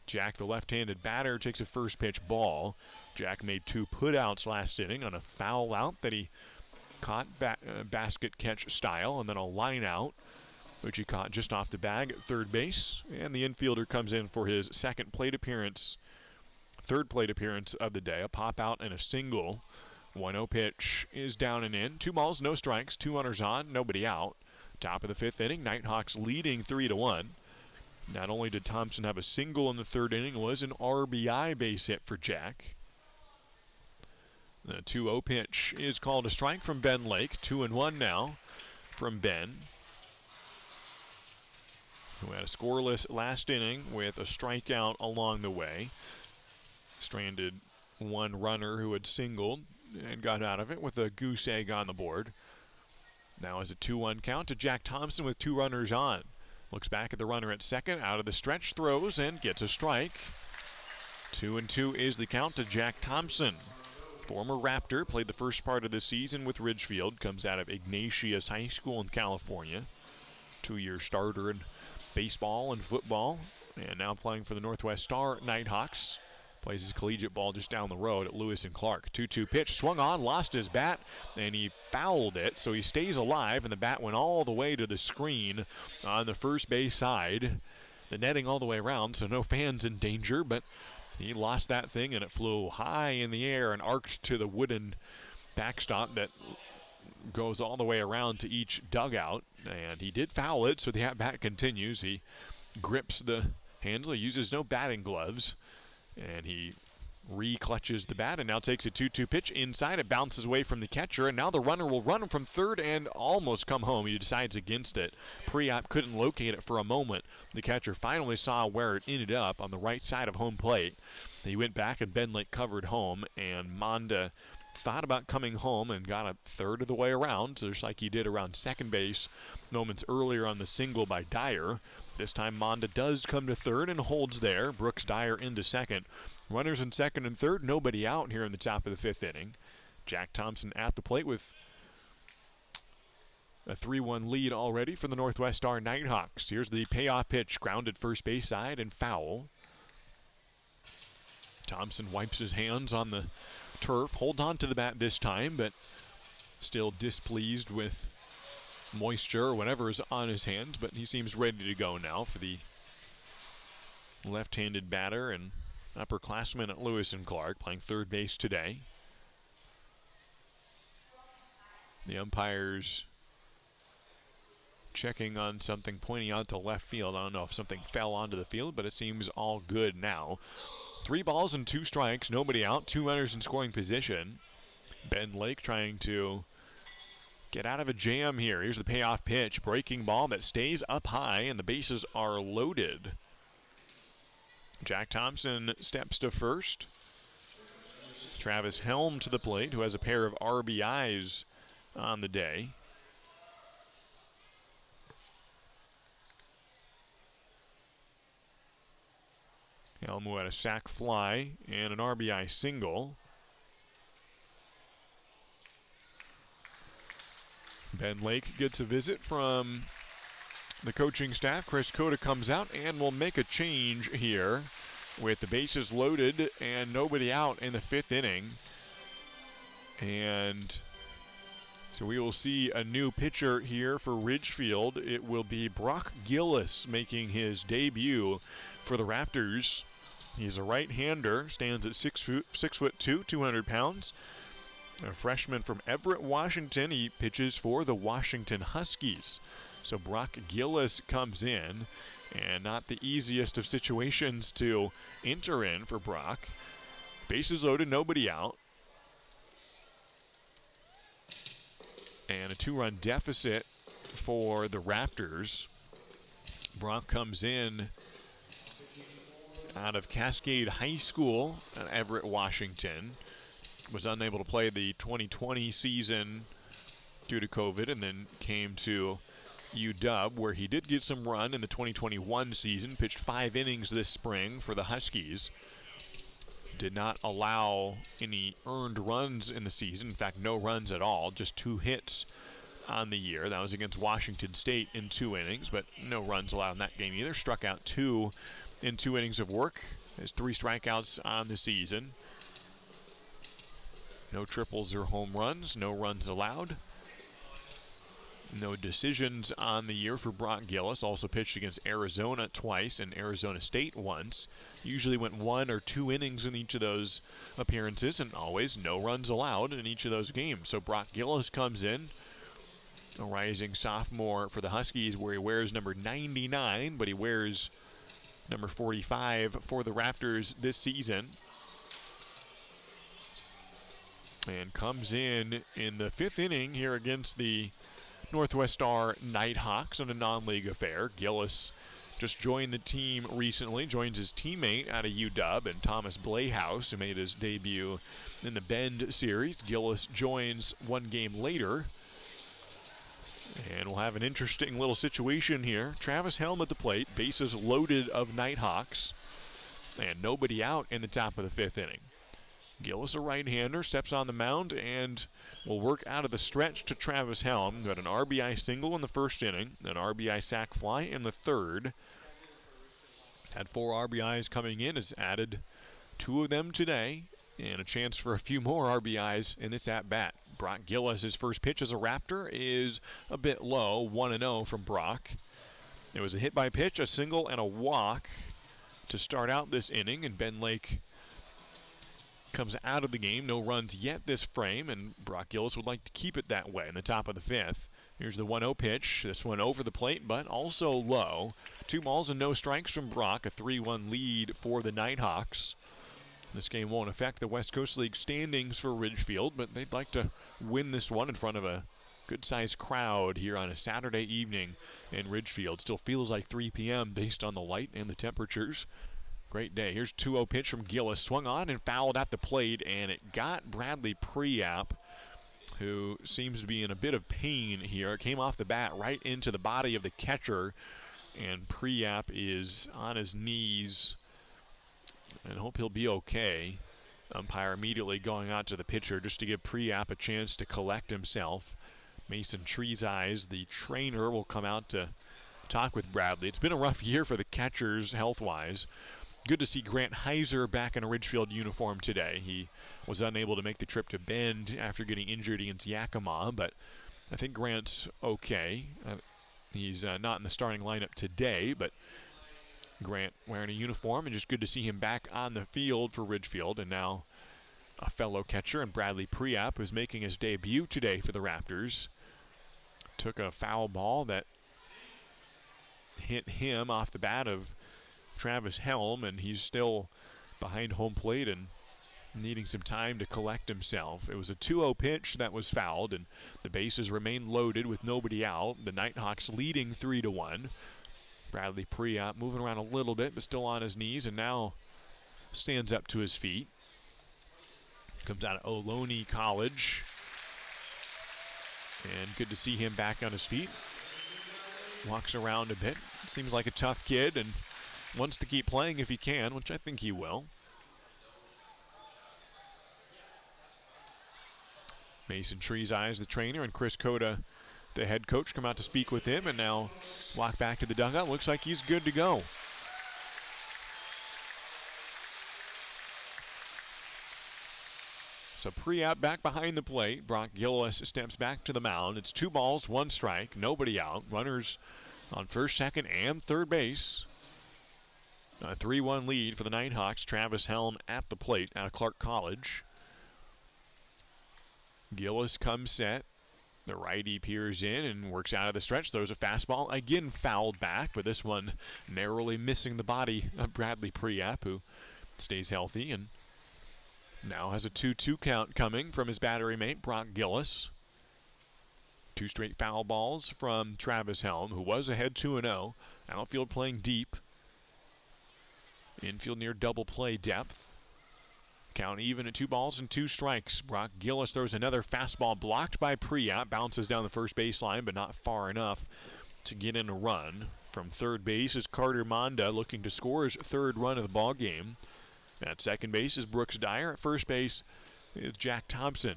[SPEAKER 4] Jack, the left-handed batter, takes a first pitch ball. Jack made 2 putouts last inning on a foul out that he caught basket catch style, and then a line out, which he caught just off the bag at third base. And the infielder comes in for his third plate appearance of the day. A pop out and a single. 1-0 pitch is down and in. 2 balls, no strikes, 2 runners on, nobody out. Top of the fifth inning, Nighthawks leading 3-1. Not only did Thompson have a single in the third inning, it was an RBI base hit for Jack. The 2-0 pitch is called a strike from Ben Lake. 2-1 now from Ben, who had a scoreless last inning with a strikeout along the way. Stranded one runner who had singled and got out of it with a goose egg on the board. Now is a 2-1 count to Jack Thompson with 2 runners on. Looks back at the runner at second, out of the stretch, throws and gets a strike. 2-2 is the count to Jack Thompson. Former Raptor, played the first part of the season with Ridgefield, comes out of Ignatius High School in California. 2-year starter in baseball and football, and now playing for the Northwest Star Nighthawks. Plays his collegiate ball just down the road at Lewis and Clark. 2-2 pitch, swung on, lost his bat, and he fouled it, so he stays alive, and the bat went all the way to the screen on the first base side. The netting all the way around, so no fans in danger, but he lost that thing, and it flew high in the air and arced to the wooden backstop that goes all the way around to each dugout. And he did foul it, so the at-bat continues. He grips the handle. He uses no batting gloves, and he re-clutches the bat and now takes a 2-2 pitch inside. It bounces away from the catcher, and now the runner will run from third and almost come home. He decides against it. Pre-op couldn't locate it for a moment. The catcher finally saw where it ended up on the right side of home plate. He went back, and Ben Lake covered home, and Monda thought about coming home and got a third of the way around, just like he did around second base moments earlier on the single by Dyer. This time Monda does come to third and holds there. Brooks Dyer into second. Runners in second and third, nobody out here in the top of the fifth inning. Jack Thompson at the plate with a 3-1 lead already for the Northwest Star Nighthawks. Here's the payoff pitch, grounded first base side and foul. Thompson wipes his hands on the turf, holds on to the bat this time, but still displeased with moisture or whatever is on his hands, but he seems ready to go now for the left-handed batter and upperclassman at Lewis and Clark, playing third base today. The umpires checking on something, pointing out to left field. I don't know if something fell onto the field, but it seems all good now. 3 balls and 2 strikes, nobody out, 2 runners in scoring position. Ben Lake trying to get out of a jam here. Here's the payoff pitch, breaking ball that stays up high, and the bases are loaded. Jack Thompson steps to first. Travis Helm to the plate, who has a pair of RBIs on the day. Helm, who had a sac fly and an RBI single. Ben Lake gets a visit from the coaching staff. Chris Cota comes out and will make a change here with the bases loaded and nobody out in the fifth inning. And so we will see a new pitcher here for Ridgefield. It will be Brock Gillis making his debut for the Raptors. He's a right-hander, stands at 6'2", 200 pounds. A freshman from Everett, Washington. He pitches for the Washington Huskies. So Brock Gillis comes in, and not the easiest of situations to enter in for Brock. Bases loaded, nobody out. And a 2-run deficit for the Raptors. Brock comes in out of Cascade High School at Everett, Washington. Was unable to play the 2020 season due to COVID, and then came to UW, where he did get some run in the 2021 season. Pitched 5 innings this spring for the Huskies. Did not allow any earned runs in the season. In fact, no runs at all. Just 2 hits on the year. That was against Washington State in 2 innings, but no runs allowed in that game either. Struck out 2 in 2 innings of work. Has 3 strikeouts on the season. No triples or home runs. No runs allowed. No decisions on the year for Brock Gillis. Also pitched against Arizona twice and Arizona State once. Usually went 1 or 2 innings in each of those appearances, and always no runs allowed in each of those games. So Brock Gillis comes in, a rising sophomore for the Huskies, where he wears number 99, but he wears number 45 for the Raptors this season. And comes in the 5th inning here against the Northwest Star Nighthawks on a non-league affair. Gillis just joined the team recently, joins his teammate out of UW, and Thomas Blayhouse, who made his debut in the Bend series. Gillis joins 1 game later. And we'll have an interesting little situation here. Travis Helm at the plate, bases loaded of Nighthawks, and nobody out in the top of the 5th inning. Gillis, a right-hander, steps on the mound and will work out of the stretch to Travis Helm. Got an RBI single in the 1st inning, an RBI sac fly in the 3rd. Had 4 RBIs coming in, has added 2 of them today, and a chance for a few more RBIs in this at-bat. Brock Gillis, his first pitch as a Raptor, is a bit low, 1-0 from Brock. It was a hit by pitch, a single, and a walk to start out this inning, and Ben Lake comes out of the game. No runs yet this frame, and Brock Gillis would like to keep it that way in the top of the 5th. Here's the 1-0 pitch. This one over the plate, but also low. 2 balls and no strikes from Brock. A 3-1 lead for the Nighthawks. This game won't affect the West Coast League standings for Ridgefield, but they'd like to win this one in front of a good-sized crowd here on a Saturday evening in Ridgefield. Still feels like 3 p.m. based on the light and the temperatures. Great day. Here's 2-0 pitch from Gillis. Swung on and fouled at the plate, and it got Bradley Priap, who seems to be in a bit of pain here. It came off the bat right into the body of the catcher, and Priap is on his knees, and hope he'll be okay. Umpire immediately going out to the pitcher just to give Priap a chance to collect himself. Mason Treeseyes, the trainer, will come out to talk with Bradley. It's been a rough year for the catchers health-wise. Good to see Grant Heiser back in a Ridgefield uniform today. He was unable to make the trip to Bend after getting injured against Yakima, but I think Grant's okay. He's not in the starting lineup today, but Grant wearing a uniform, and just good to see him back on the field for Ridgefield. And now a fellow catcher, and Bradley Priap, who's making his debut today for the Raptors. Took a foul ball that hit him off the bat of Travis Helm, and he's still behind home plate and needing some time to collect himself. It was a 2-0 pitch that was fouled, and the bases remain loaded with nobody out. The Nighthawks leading 3-1. Bradley Priap moving around a little bit, but still on his knees, and now stands up to his feet. Comes out of Ohlone College, and good to see him back on his feet. Walks around a bit. Seems like a tough kid and wants to keep playing if he can, which I think he will. Mason Treeseyes, the trainer, and Chris Cota, the head coach, come out to speak with him, and now walk back to the dugout. Looks like he's good to go. So Priap back behind the plate. Brock Gillis steps back to the mound. It's 2 balls, 1 strike, nobody out. Runners on first, second, and third base. A 3-1 lead for the Nighthawks. Travis Helm at the plate out of Clark College. Gillis comes set. The righty peers in and works out of the stretch, throws a fastball, again fouled back, but this one narrowly missing the body of Bradley Priap, who stays healthy and now has a 2-2 count coming from his battery mate, Brock Gillis. 2 straight foul balls from Travis Helm, who was ahead 2-0. Outfield playing deep. Infield near double play depth. Count even at 2 balls and 2 strikes. Brock Gillis throws another fastball blocked by Priap. Bounces down the first baseline, but not far enough to get in a run. From third base is Carter Monda looking to score his 3rd run of the ball game. At second base is Brooks Dyer. At first base is Jack Thompson.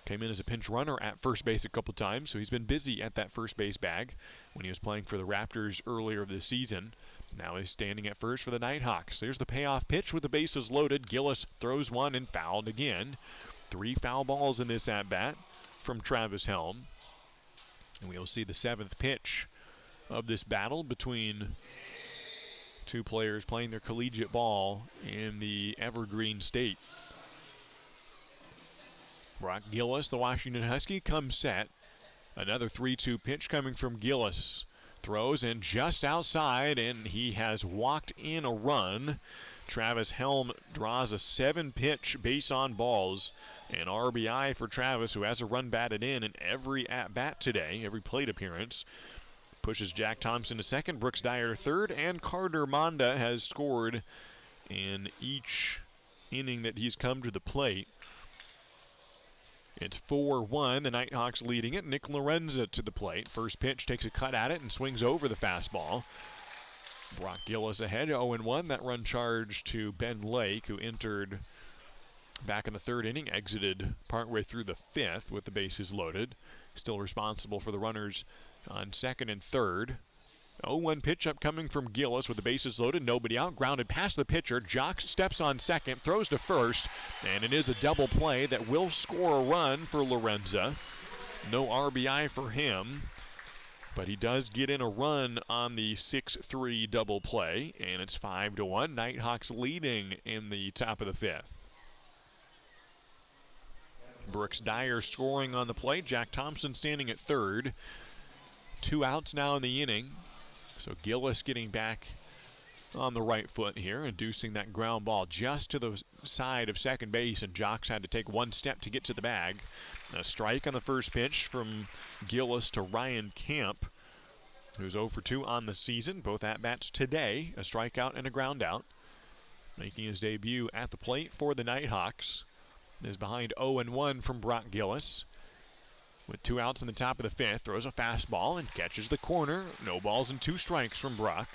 [SPEAKER 4] Came in as a pinch runner at first base a couple times, so he's been busy at that first base bag when he was playing for the Raptors earlier this season. Now he's standing at first for the Nighthawks. There's the payoff pitch with the bases loaded. Gillis throws one and fouled again. 3 foul balls in this at-bat from Travis Helm. And we'll see the 7th pitch of this battle between 2 players playing their collegiate ball in the Evergreen State. Brock Gillis, the Washington Husky, comes set. Another 3-2 pitch coming from Gillis. Throws in just outside, and he has walked in a run. Travis Helm draws a 7-pitch base on balls. An RBI for Travis, who has a run batted in every at-bat today, every plate appearance. Pushes Jack Thompson to second, Brooks Dyer to third, and Carter Monda has scored in each inning that he's come to the plate. It's 4-1, the Nighthawks leading it. Nick Lorenza to the plate. First pitch takes a cut at it and swings over the fastball. Brock Gillis ahead, 0-1. That run charge to Ben Lake, who entered back in the 3rd inning, exited partway through the 5th with the bases loaded. Still responsible for the runners on 2nd and 3rd. 0-1 pitch up coming from Gillis with the bases loaded, nobody out, grounded past the pitcher. Jocks steps on second, throws to first, and it is a double play that will score a run for Lorenza. No RBI for him, but he does get in a run on the 6-3 double play, and it's 5-1. Nighthawks leading in the top of the 5th. Brooks Dyer scoring on the plate. Jack Thompson standing at 3rd. 2 outs now in the inning. So Gillis getting back on the right foot here, inducing that ground ball just to the side of second base, and Jocks had to take 1 step to get to the bag. A strike on the first pitch from Gillis to Ryan Camp, who's 0 for 2 on the season. Both at-bats today, a strikeout and a ground out. Making his debut at the plate for the Nighthawks is behind 0-1 from Brock Gillis. With 2 outs in the top of the 5th, throws a fastball and catches the corner. No balls and 2 strikes from Brock.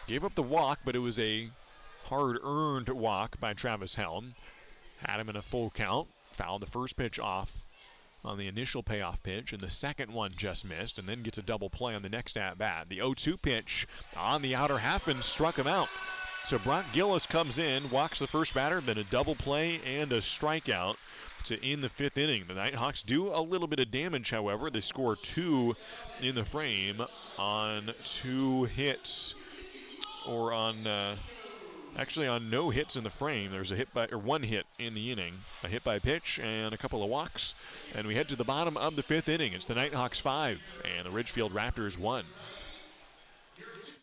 [SPEAKER 4] Gave up the walk, but it was a hard-earned walk by Travis Helm. Had him in a full count. Fouled the first pitch off on the initial payoff pitch, and the second one just missed, and then gets a double play on the next at-bat. The 0-2 pitch on the outer half and struck him out. So Brock Gillis comes in, walks the first batter, then a double play and a strikeout to end the 5th inning. The Nighthawks do a little bit of damage, however. They score 2 in the frame on 2 hits, or on actually on no hits in the frame. There's a hit by, or 1 hit in the inning, a hit by pitch and a couple of walks, and we head to the bottom of the 5th inning. It's the Nighthawks 5 and the Ridgefield Raptors 1.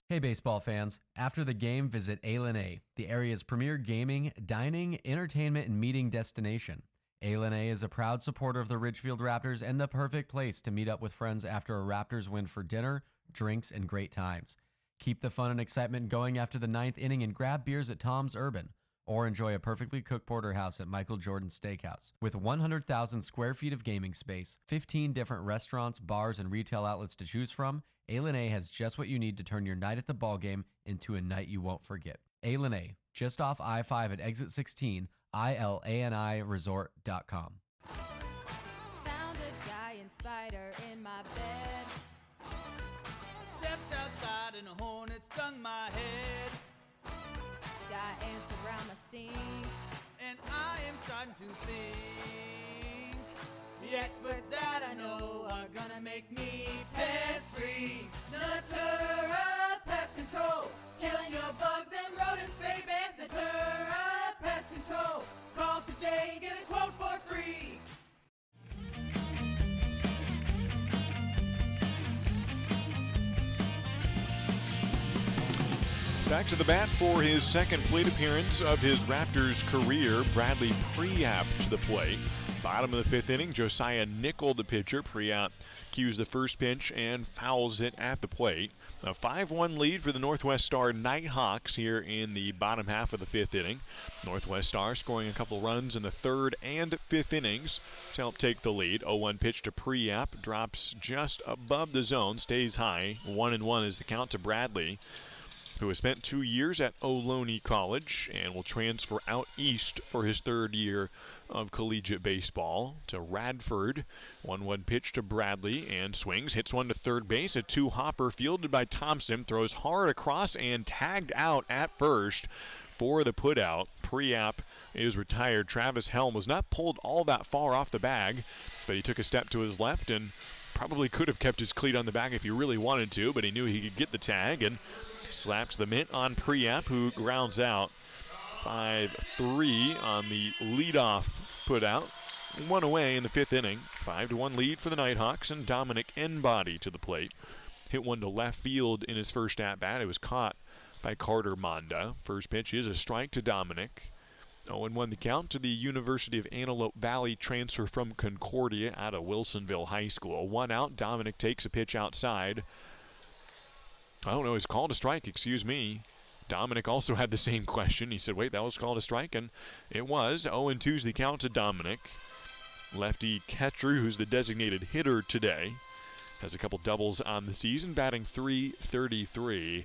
[SPEAKER 6] Hey baseball fans, after the game visit A, the area's premier gaming, dining, entertainment, and meeting destination. A is a proud supporter of the Ridgefield Raptors and the perfect place to meet up with friends after a Raptors win for dinner, drinks, and great times. Keep the fun and excitement going after the 9th inning and grab beers at Tom's Urban, or enjoy a perfectly cooked porterhouse at Michael Jordan's Steakhouse. With 100,000 square feet of gaming space, 15 different restaurants, bars, and retail outlets to choose from, A has just what you need to turn your night at the ballgame into a night you won't forget. A, just off I-5 at exit 16, ILANIresort.com.
[SPEAKER 12] Found a giant spider in my bed.
[SPEAKER 2] Stepped outside and a hornet stung my head.
[SPEAKER 12] Got ants around the sink,
[SPEAKER 2] And I am starting to think the experts that I know are gonna make me pest-free.
[SPEAKER 12] Natura Pest Control, killing your bugs and rodents, baby. Natura Pest Control, call today, get a quote for free.
[SPEAKER 4] Back to the bat for his second plate appearance of his Raptors career. Bradley Priap to the plate. Bottom of the fifth inning, Josiah Nickel, the pitcher. Priap cues the first pitch and fouls it at the plate. A 5-1 lead for the Northwest Star Nighthawks here in the bottom half of the fifth inning. Northwest Star scoring a couple runs in the third and fifth innings to help take the lead. 0-1 pitch to Priap, drops just above the zone, stays high. 1-1 is the count to Bradley, who has spent 2 years at Ohlone College and will transfer out east for his third year of collegiate baseball to Radford. 1-1 pitch to Bradley and swings, hits one to third base. A two-hopper fielded by Thompson, throws hard across and tagged out at first for the putout. Priap is retired. Travis Helm was not pulled all that far off the bag, but he took a step to his left and probably could have kept his cleat on the bag if he really wanted to, but he knew he could get the tag and slaps the mitt on Priap, who grounds out. 5-3 on the leadoff putout. One away in the fifth inning. 5-1 lead for the Nighthawks, and Dominic Enbody to the plate. Hit one to left field in his first at-bat. It was caught by Carter Monda. First pitch is a strike to Dominic. 0-1 the count to the University of Antelope Valley transfer from Concordia out of Wilsonville High School. 1 out. Dominic takes a pitch outside. I don't know, he's called a strike, excuse me. Dominic also had the same question. He said, wait, that was called a strike, and it was. 0-2's the count to Dominic. Lefty catcher, who's the designated hitter today, has a couple doubles on the season, batting .333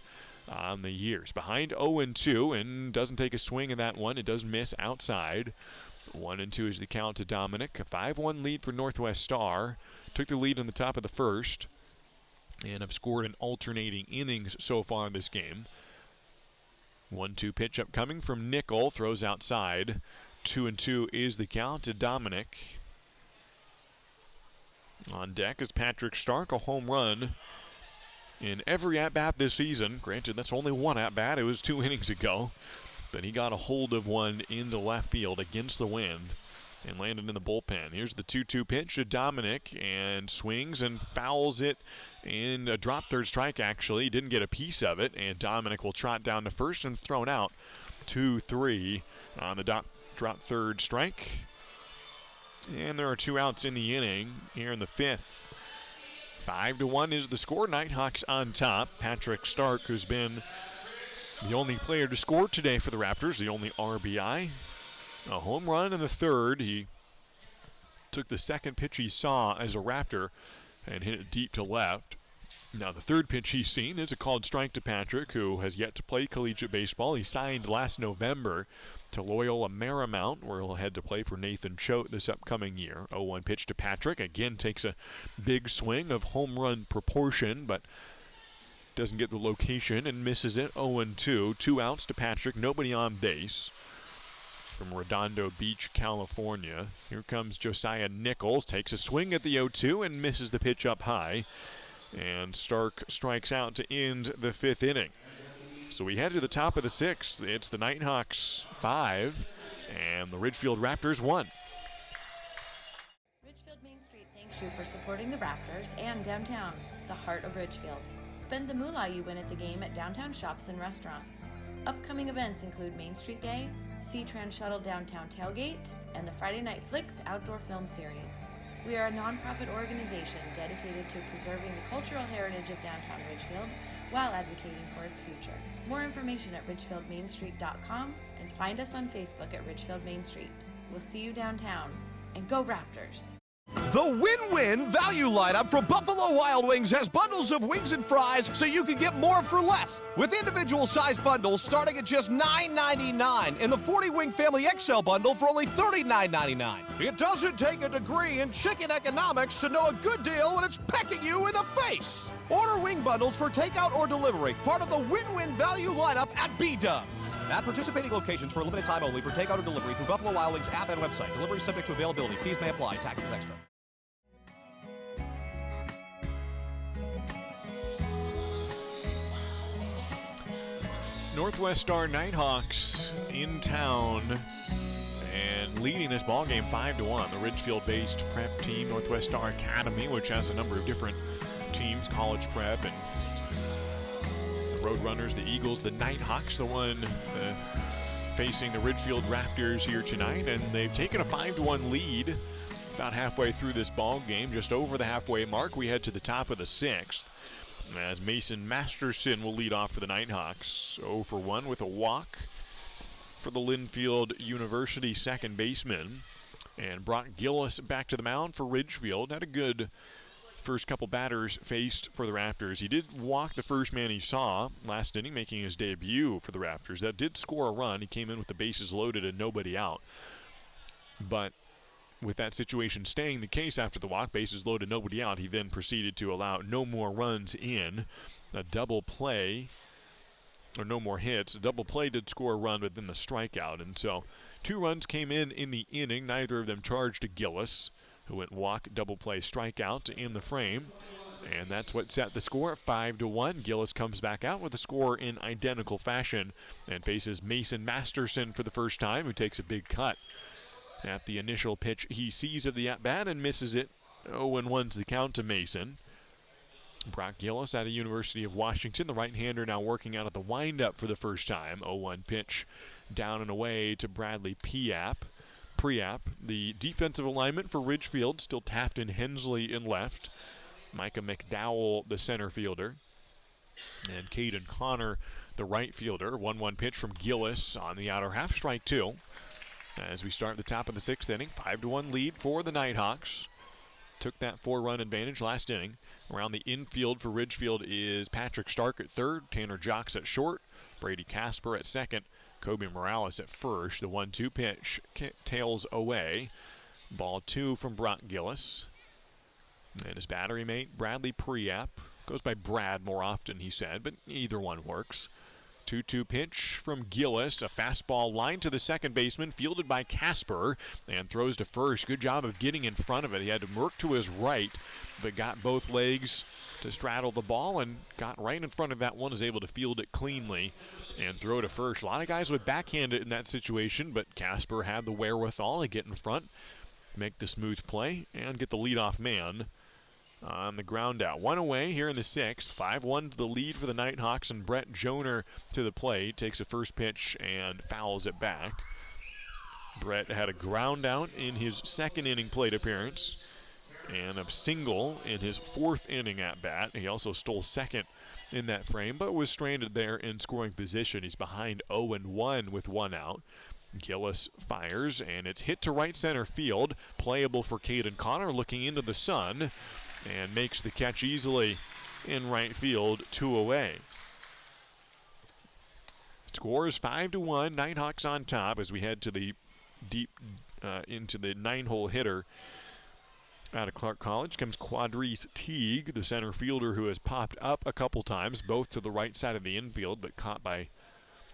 [SPEAKER 4] on the years. Behind 0-2, and doesn't take a swing in that one. It does miss outside. 1-2 is the count to Dominic. A 5-1 lead for Northwest Star. Took the lead in the top of the first, and have scored in alternating innings so far in this game. 1-2 pitch upcoming from Nickel, throws outside. 2-2 is the count to Dominic. On deck is Patrick Stark, a home run in every at-bat this season. Granted, that's only one at-bat. It was 2 innings ago, but he got a hold of one into left field against the wind and landed in the bullpen. Here's the 2-2 pitch to Dominic, and swings and fouls it in a drop third strike, actually. He didn't get a piece of it, and Dominic will trot down to first and thrown out. 2-3 on the drop third strike. And there are 2 outs in the inning here in the fifth. 5-1 is the score. Nighthawks on top. Patrick Stark, who's been the only player to score today for the Raptors, the only RBI. A home run in the third. He took the second pitch he saw as a Raptor and hit it deep to left. Now the third pitch he's seen is a called strike to Patrick, who has yet to play collegiate baseball. He signed last November to Loyola Marymount, where he'll head to play for Nathan Choate this upcoming year. 0-1 pitch to Patrick. Again, takes a big swing of home run proportion, but doesn't get the location and misses it. 0-2. 2 outs to Patrick. Nobody on base. From Redondo Beach, California. Here comes Josiah Nichols. Takes a swing at the 0-2 and misses the pitch up high. And Stark strikes out to end the fifth inning. So we head to the top of the sixth. It's the Nighthawks 5 and the Ridgefield Raptors 1.
[SPEAKER 14] Ridgefield Main Street thanks you for supporting the Raptors and downtown, the heart of Ridgefield. Spend the moolah you win at the game at downtown shops and restaurants. Upcoming events include Main Street Day, C-Tran Shuttle Downtown Tailgate, and the Friday Night Flicks Outdoor Film Series. We are a nonprofit organization dedicated to preserving the cultural heritage of downtown Ridgefield while advocating for its future. More information at ridgefieldmainstreet.com and find us on Facebook at Ridgefield Main Street. We'll see you downtown, and go Raptors!
[SPEAKER 7] The win-win value lineup from Buffalo Wild Wings has bundles of wings and fries so you can get more for less. With individual size bundles starting at just $9.99 and the 40-wing family XL bundle for only $39.99. It doesn't take a degree in chicken economics to know a good deal when it's pecking you in the face. Order wing bundles for takeout or delivery, part of the win-win value lineup at B-Dubs. At participating locations for a limited time only for takeout or delivery through Buffalo Wild Wings app and website. Delivery subject to availability. Fees may apply. Taxes extra.
[SPEAKER 4] Northwest Star Nighthawks in town and leading this ballgame 5-1. The Ridgefield-based prep team, Northwest Star Academy, which has a number of different teams, college prep and Roadrunners, the Eagles, the Nighthawks, the one facing the Ridgefield Raptors here tonight, and they've taken a 5-1 lead about halfway through this ball game, just over the halfway mark. We head to the top of the 6th as Mason Masterson will lead off for the Nighthawks. 0 for 1 with a walk for the Linfield University second baseman. And Brock Gillis back to the mound for Ridgefield. Had a good first couple batters faced for the Raptors. He did walk the first man he saw last inning, making his debut for the Raptors. That did score a run. He came in with the bases loaded and nobody out. But with that situation staying the case after the walk, bases loaded, nobody out, he then proceeded to allow no more runs in. A double play, or no more hits. A double play did score a run within the strikeout. And so 2 runs came in the inning, neither of them charged to Gillis, who went walk, double play, strikeout in the frame. And that's what set the score at 5-1. Gillis comes back out with a score in identical fashion and faces Mason Masterson for the first time, who takes a big cut at the initial pitch he sees of the at-bat and misses it. 0-1's the count to Mason. Brock Gillis out of University of Washington, the right-hander, now working out at the windup for the first time. 0-1 pitch down and away to Bradley Priap. The defensive alignment for Ridgefield, still Taft and Hensley in left. Micah McDowell, the center fielder. And Caden Connor, the right fielder. 1-1 pitch from Gillis on the outer half, strike 2. As we start the top of the 6th inning, 5-1 lead for the Nighthawks. Took that 4-run advantage last inning. Around the infield for Ridgefield is Patrick Stark at third, Tanner Jocks at short, Brady Casper at second, Kobe Morales at first. The 1-2 pitch tails away. Ball 2 from Brock Gillis. And his battery mate, Bradley Priap. Goes by Brad more often, he said, but either one works. 2-2 pitch from Gillis, a fastball line to the second baseman, fielded by Casper, and throws to first. Good job of getting in front of it. He had to work to his right, but got both legs to straddle the ball and got right in front of that one, is able to field it cleanly and throw to first. A lot of guys would backhand it in that situation, but Casper had the wherewithal to get in front, make the smooth play, and get the leadoff man on the ground out. 1 away here in the 6th. 5-1 to the lead for the Nighthawks, and Brett Joner to the plate. Takes a first pitch and fouls it back. Brett had a ground out in his second inning plate appearance and a single in his 4th inning at bat. He also stole second in that frame, but was stranded there in scoring position. He's behind 0-1 with 1 out. Gillis fires, and it's hit to right center field. Playable for Caden Connor, looking into the sun, and makes the catch easily in right field, 2 away. Score is 5-1. Nighthawks on top as we head to the deep into the 9-hole hitter. Out of Clark College comes Quadrice Teague, the center fielder who has popped up a couple times, both to the right side of the infield, but caught by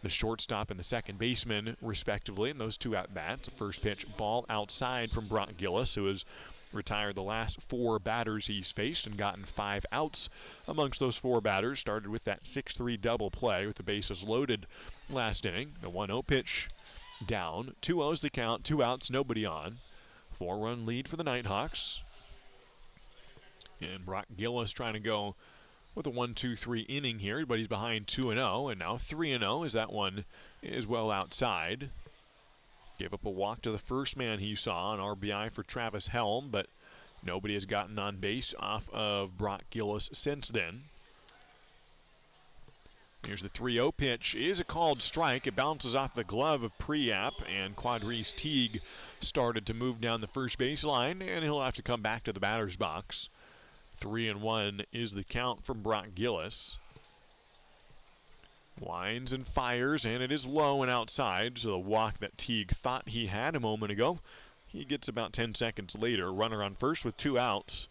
[SPEAKER 4] the shortstop and the second baseman, respectively, in those 2 at-bats. A first pitch ball outside from Brock Gillis, who has retired the last 4 batters he's faced and gotten 5 outs amongst those 4 batters. Started with that 6-3 double play with the bases loaded last inning. The 1-0 pitch down. 2-0's the count, 2 outs, nobody on. 4-run lead for the Nighthawks. And Brock Gillis trying to go with a 1-2-3 inning here, but he's behind 2-0, and now 3-0 as that one is well outside. Gave up a walk to the first man he saw, an RBI for Travis Helm, but nobody has gotten on base off of Brock Gillis since then. Here's the 3-0 pitch. Is a called strike. It bounces off the glove of Priap, and Quadrice Teague started to move down the first base line, and he'll have to come back to the batter's box. 3-1 is the count from Brock Gillis. Winds and fires, and it is low and outside, so the walk that Teague thought he had a moment ago, he gets about 10 seconds later. Runner on first with 2 outs.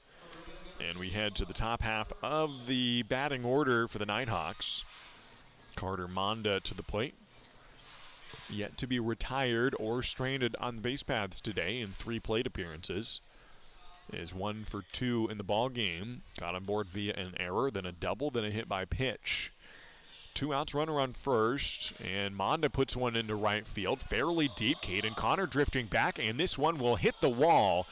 [SPEAKER 4] And we head to the top half of the batting order for the Nighthawks. Carter Monda to the plate. Yet to be retired or stranded on the base paths today in 3 plate appearances. Is 1 for 2 in the ball game. Got on board via an error, then a double, then a hit by pitch. 2 outs, runner on first, and Monda puts one into right field, fairly deep. Caden Connor drifting back, and this one will hit the wall.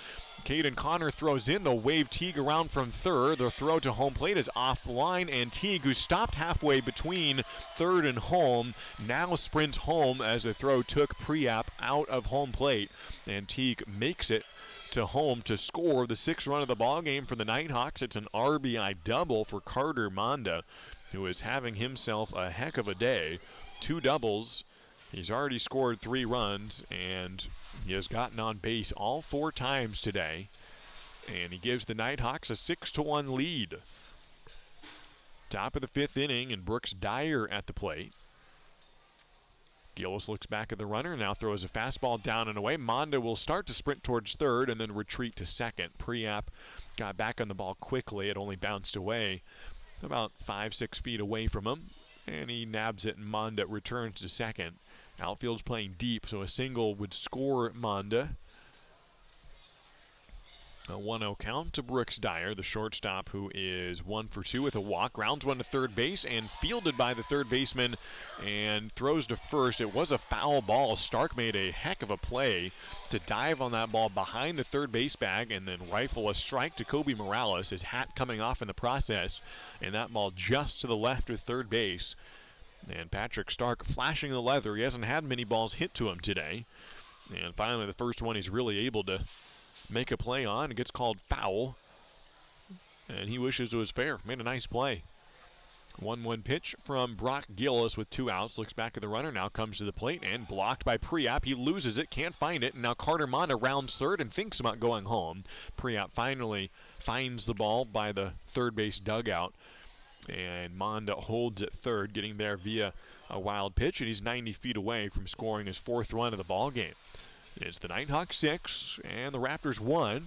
[SPEAKER 4] Caden Connor throws in. They'll wave Teague around from third. Their throw to home plate is off the line, and Teague, who stopped halfway between third and home, now sprints home as the throw took Priap out of home plate, and Teague makes it to home to score the 6th run of the ball game for the Nighthawks. It's an RBI double for Carter Monda, who is having himself a heck of a day. 2 doubles. He's already scored 3 runs, and he has gotten on base all 4 times today. And he gives the Nighthawks a 6-1 lead. Top of the 5th inning, and Brooks Dyer at the plate. Gillis looks back at the runner, now throws a fastball down and away. Monda will start to sprint towards third and then retreat to second. Priap got back on the ball quickly. It only bounced away about 5-6 feet away from him, and he nabs it, and Monda returns to second. Outfield's playing deep, so a single would score Monda. A 1-0 count to Brooks Dyer, the shortstop, who is 1 for 2 with a walk. Grounds one to third base and fielded by the third baseman and throws to first. It was a foul ball. Stark made a heck of a play to dive on that ball behind the third base bag and then rifle a strike to Kobe Morales, his hat coming off in the process, and that ball just to the left of third base. And Patrick Stark flashing the leather. He hasn't had many balls hit to him today. And finally, the first one he's really able to make a play on. It gets called foul, and he wishes it was fair. Made a nice play. 1-1 pitch from Brock Gillis with 2 outs. Looks back at the runner, now comes to the plate, and blocked by Priap. He loses it, can't find it, and now Carter Monda rounds third and thinks about going home. Priap finally finds the ball by the third base dugout, and Monda holds at third, getting there via a wild pitch, and he's 90 feet away from scoring his 4th run of the ball game. It's the Nighthawks 6 and the Raptors 1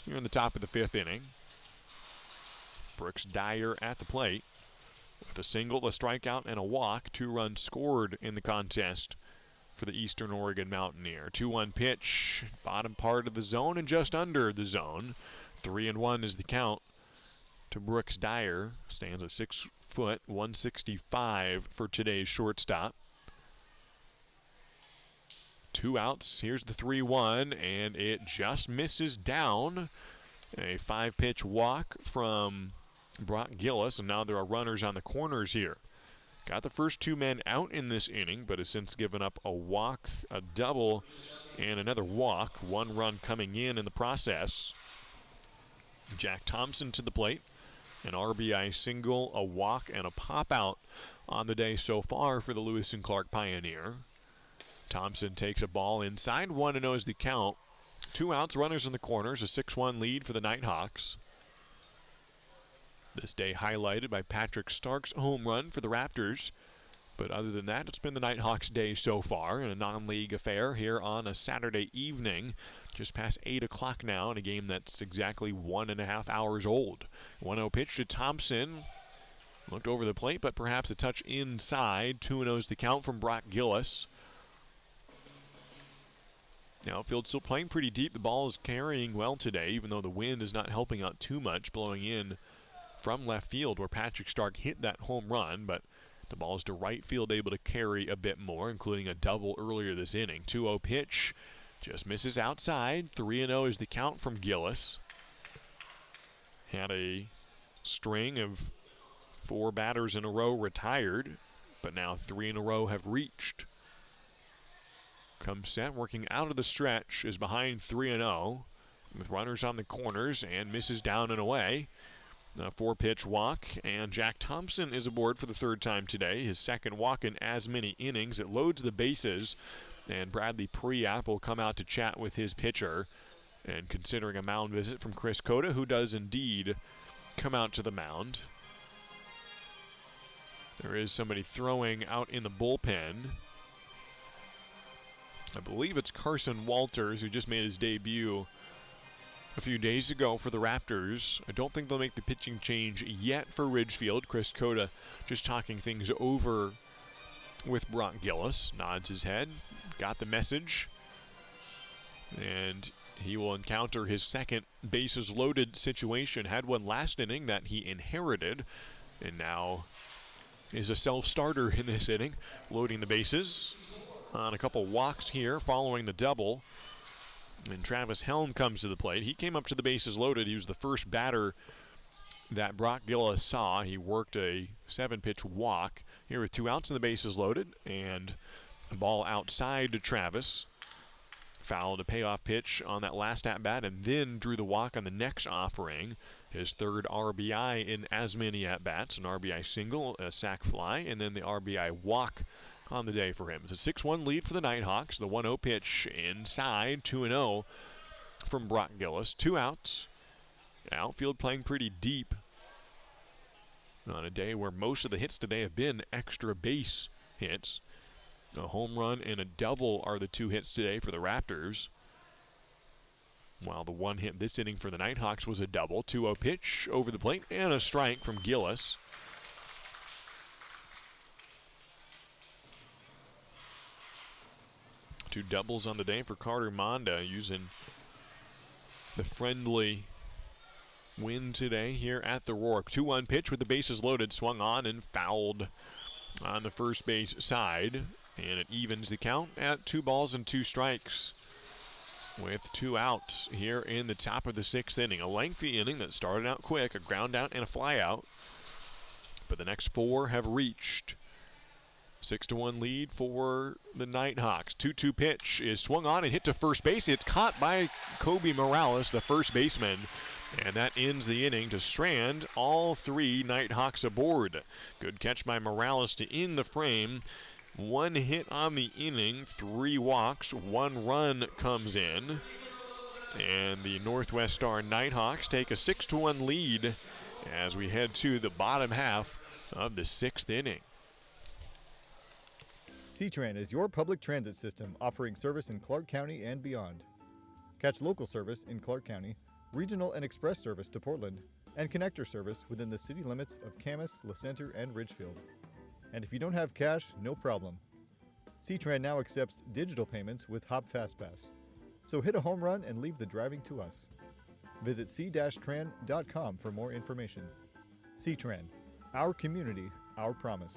[SPEAKER 4] here in the top of the 5th inning. Brooks Dyer at the plate with a single, a strikeout, and a walk. 2 runs scored in the contest for the Eastern Oregon Mountaineer. 2-1 pitch, bottom part of the zone and just under the zone. 3-1 is the count to Brooks Dyer. Stands at 6 foot, 165 for today's shortstop. 2 outs. Here's the 3-1, and it just misses down. A 5-pitch walk from Brock Gillis, and now there are runners on the corners here. Got the first 2 men out in this inning, but has since given up a walk, a double, and another walk. 1 run coming in the process. Jack Thompson to the plate. An RBI single, a walk, and a pop-out on the day so far for the Lewis and Clark Pioneer. Thompson takes a ball inside. 1-0 is the count. 2 outs, runners in the corners. A 6-1 lead for the Nighthawks. This day highlighted by Patrick Stark's home run for the Raptors. But other than that, it's been the Nighthawks' day so far in a non-league affair here on a Saturday evening. Just past 8 o'clock now in a game that's exactly 1.5 hours old. 1-0 pitch to Thompson. Looked over the plate, but perhaps a touch inside. 2-0 is the count from Brock Gillis. Now, outfield still playing pretty deep. The ball is carrying well today, even though the wind is not helping out too much, blowing in from left field where Patrick Stark hit that home run, but the ball is to right field, able to carry a bit more, including a double earlier this inning. 2-0 pitch, just misses outside. 3-0 is the count from Gillis. Had a string of 4 batters in a row retired, but now 3 in a row have reached. Comes set, working out of the stretch, is behind 3-0 with runners on the corners and misses down and away. A 4-pitch walk, and Jack Thompson is aboard for the 3rd time today. His 2nd walk in as many innings. It loads the bases, and Bradley Priap will come out to chat with his pitcher. And considering a mound visit from Chris Cota, who does indeed come out to the mound. There is somebody throwing out in the bullpen. I believe it's Carson Walters, who just made his debut a few days ago for the Raptors. I don't think they'll make the pitching change yet for Ridgefield. Chris Cota just talking things over with Brock Gillis. Nods his head. Got the message. And he will encounter his 2nd bases loaded situation. Had one last inning that he inherited, and now is a self-starter in this inning, loading the bases on a couple walks here following the double. And Travis Helm comes to the plate. He came up to the bases loaded. He was the first batter that Brock Gillis saw. He worked a 7-pitch walk here with 2 outs and the bases loaded, and a ball outside to Travis. Fouled a payoff pitch on that last at-bat and then drew the walk on the next offering. His third RBI in as many at-bats, an RBI single, a sac fly, and then the RBI walk on the day for him. It's a 6-1 lead for the Nighthawks. The 1-0 pitch inside, 2-0 from Brock Gillis. 2 outs. Outfield playing pretty deep on a day where most of the hits today have been extra base hits. A home run and a double are the 2 hits today for the Raptors. While the 1 hit this inning for the Nighthawks was a double. 2-0 pitch over the plate and a strike from Gillis. Two doubles on the day for Carter Monda, using the friendly win today here at the Rourke. 2-1 pitch with the bases loaded, swung on and fouled on the first base side. And it evens the count at 2 balls and 2 strikes with 2 outs here in the top of the 6th inning. A lengthy inning that started out quick, a ground out and a fly out. But the next 4 have reached. 6-1 lead for the Nighthawks. 2-2 pitch is swung on and hit to first base. It's caught by Kobe Morales, the first baseman. And that ends the inning to strand all 3 Nighthawks aboard. Good catch by Morales to end the frame. 1 hit on the inning, 3 walks, 1 run comes in. And the Northwest Star Nighthawks take a 6-1 lead as we head to the bottom half of the 6th inning.
[SPEAKER 5] C-Tran is your public transit system offering service in Clark County and beyond. Catch local service in Clark County, regional and express service to Portland, and connector service within the city limits of Camas, LaCenter, and Ridgefield. And if you don't have cash, no problem. C-Tran now accepts digital payments with Hop FastPass. So hit a home run and leave the driving to us. Visit c-tran.com for more information. C-Tran, our community, our promise.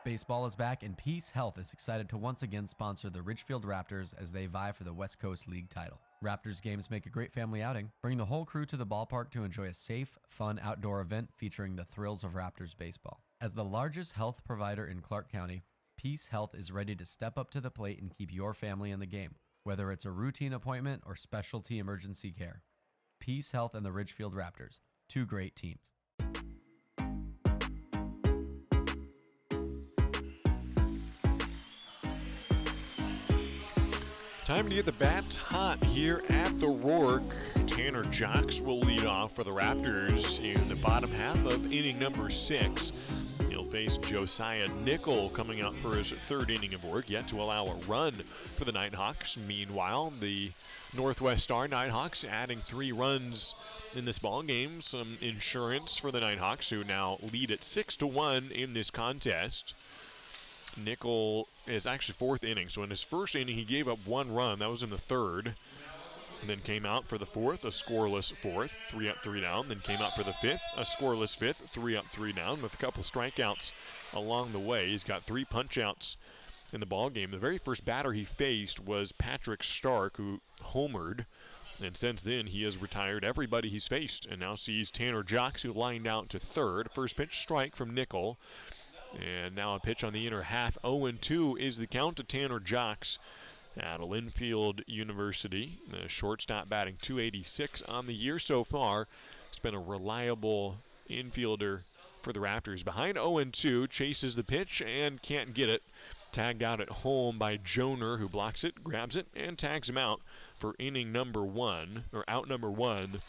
[SPEAKER 6] Baseball is back, and Peace Health is excited to once again sponsor the Ridgefield Raptors as they vie for the West Coast League title. Raptors games make a great family outing. Bring the whole crew to the ballpark to enjoy a safe, fun outdoor event featuring the thrills of Raptors baseball. As the largest health provider in Clark County, Peace Health is ready to step up to the plate and keep your family in the game, whether it's a routine appointment or specialty emergency care. Peace Health and the Ridgefield Raptors, 2 great teams.
[SPEAKER 4] Time to get the bats hot here at the Rourke. Tanner Jocks will lead off for the Raptors in the bottom half of inning number 6. He'll face Josiah Nickel coming up for his 3rd inning of work, yet to allow a run for the Nighthawks. Meanwhile, the Northwest Star Nighthawks adding 3 runs in this ball game. Some insurance for the Nighthawks, who now lead at 6-1 in this contest. Nickel is actually 4th inning, so in his 1st inning he gave up 1 run. That was in the 3rd, and then came out for the 4th, a scoreless 4th, 3 up, 3 down. Then came out for the 5th, a scoreless 5th, 3 up, 3 down, with a couple strikeouts along the way. He's got 3 punch-outs in the ball game. The very first batter he faced was Patrick Stark, who homered, and since then he has retired everybody he's faced, and now sees Tanner Jocks, who lined out to 3rd. First pitch strike from Nickel. And now a pitch on the inner half. 0-2 is the count to Tanner Jocks out of Linfield University. The shortstop batting .286 on the year so far. It's been a reliable infielder for the Raptors. Behind 0-2, chases the pitch and can't get it. Tagged out at home by Joner, who blocks it, grabs it, and tags him out for inning number 1, or out number 1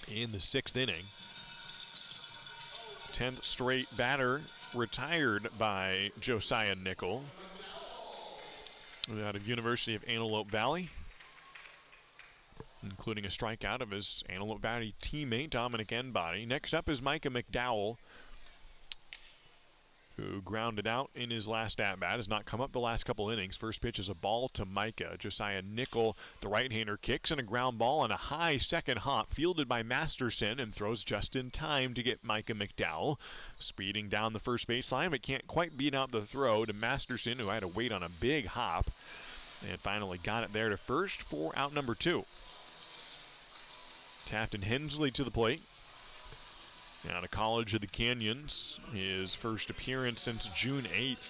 [SPEAKER 4] in the 6th inning. 10th straight batter retired by Josiah Nickel out of University of Antelope Valley, including a strikeout of his Antelope Valley teammate Dominic Enbody. Next up is Micah McDowell, who grounded out in his last at-bat, has not come up the last couple innings. First pitch is a ball to Micah. Josiah Nickel, the right-hander, kicks in a ground ball on a high second hop, fielded by Masterson, and throws just in time to get Micah McDowell. Speeding down the first baseline, but can't quite beat out the throw to Masterson, who had to wait on a big hop, and finally got it there to first for out number 2. Tafton Hensley to the plate. Out of College of the Canyons, his first appearance since June 8th.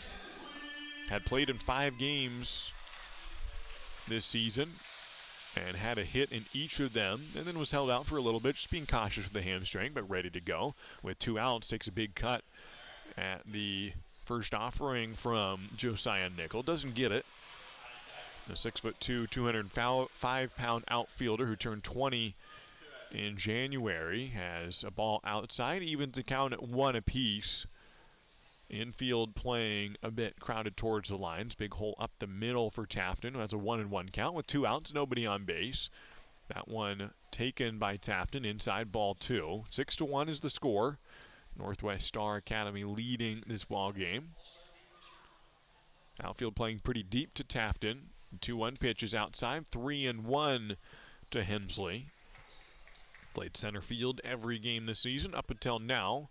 [SPEAKER 4] Had played in 5 games this season and had a hit in each of them, and then was held out for a little bit, just being cautious with the hamstring, but ready to go. With 2 outs, takes a big cut at the first offering from Josiah Nickel. Doesn't get it. The 6'2", 205-pound outfielder who turned 20 in January has a ball outside, even to count at 1 apiece. Infield playing a bit crowded towards the lines. Big hole up the middle for Tafton, who has a 1-1 count with 2 outs, nobody on base. That one taken by Tafton, inside ball 2. 6-1 is the score. Northwest Star Academy leading this ball game. Outfield playing pretty deep to Tafton. 2-1 pitch is outside. 3-1 to Hensley. Played center field every game this season up until now.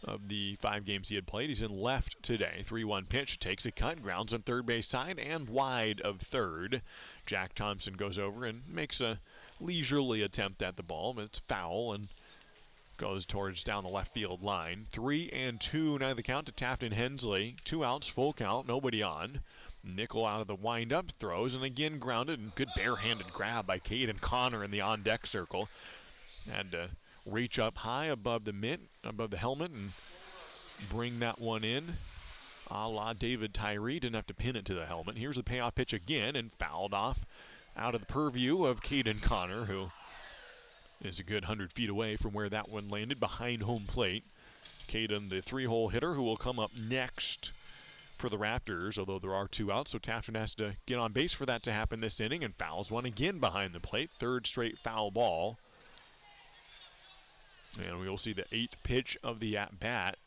[SPEAKER 4] Of the 5 games he had played, he's in left today. 3-1 pitch, takes a cut, grounds on third base side and wide of third. Jack Thompson goes over and makes a leisurely attempt at the ball, but it's foul and goes towards down the left field line. 3-2 now the count to Tafton Hensley. 2 outs, full count, nobody on. Nickel out of the windup, throws and again grounded, and good barehanded grab by Caden Connor in the on-deck circle. Had to reach up high above the helmet and bring that one in. A la David Tyree, didn't have to pin it to the helmet. Here's the payoff pitch again and fouled off out of the purview of Caden Connor, who is a good 100 feet away from where that one landed behind home plate. Caden, the 3-hole hitter, who will come up next for the Raptors, although there are 2 outs, so Tafton has to get on base for that to happen this inning, and fouls one again behind the plate. 3rd straight foul ball. And we will see the 8th pitch of the at-bat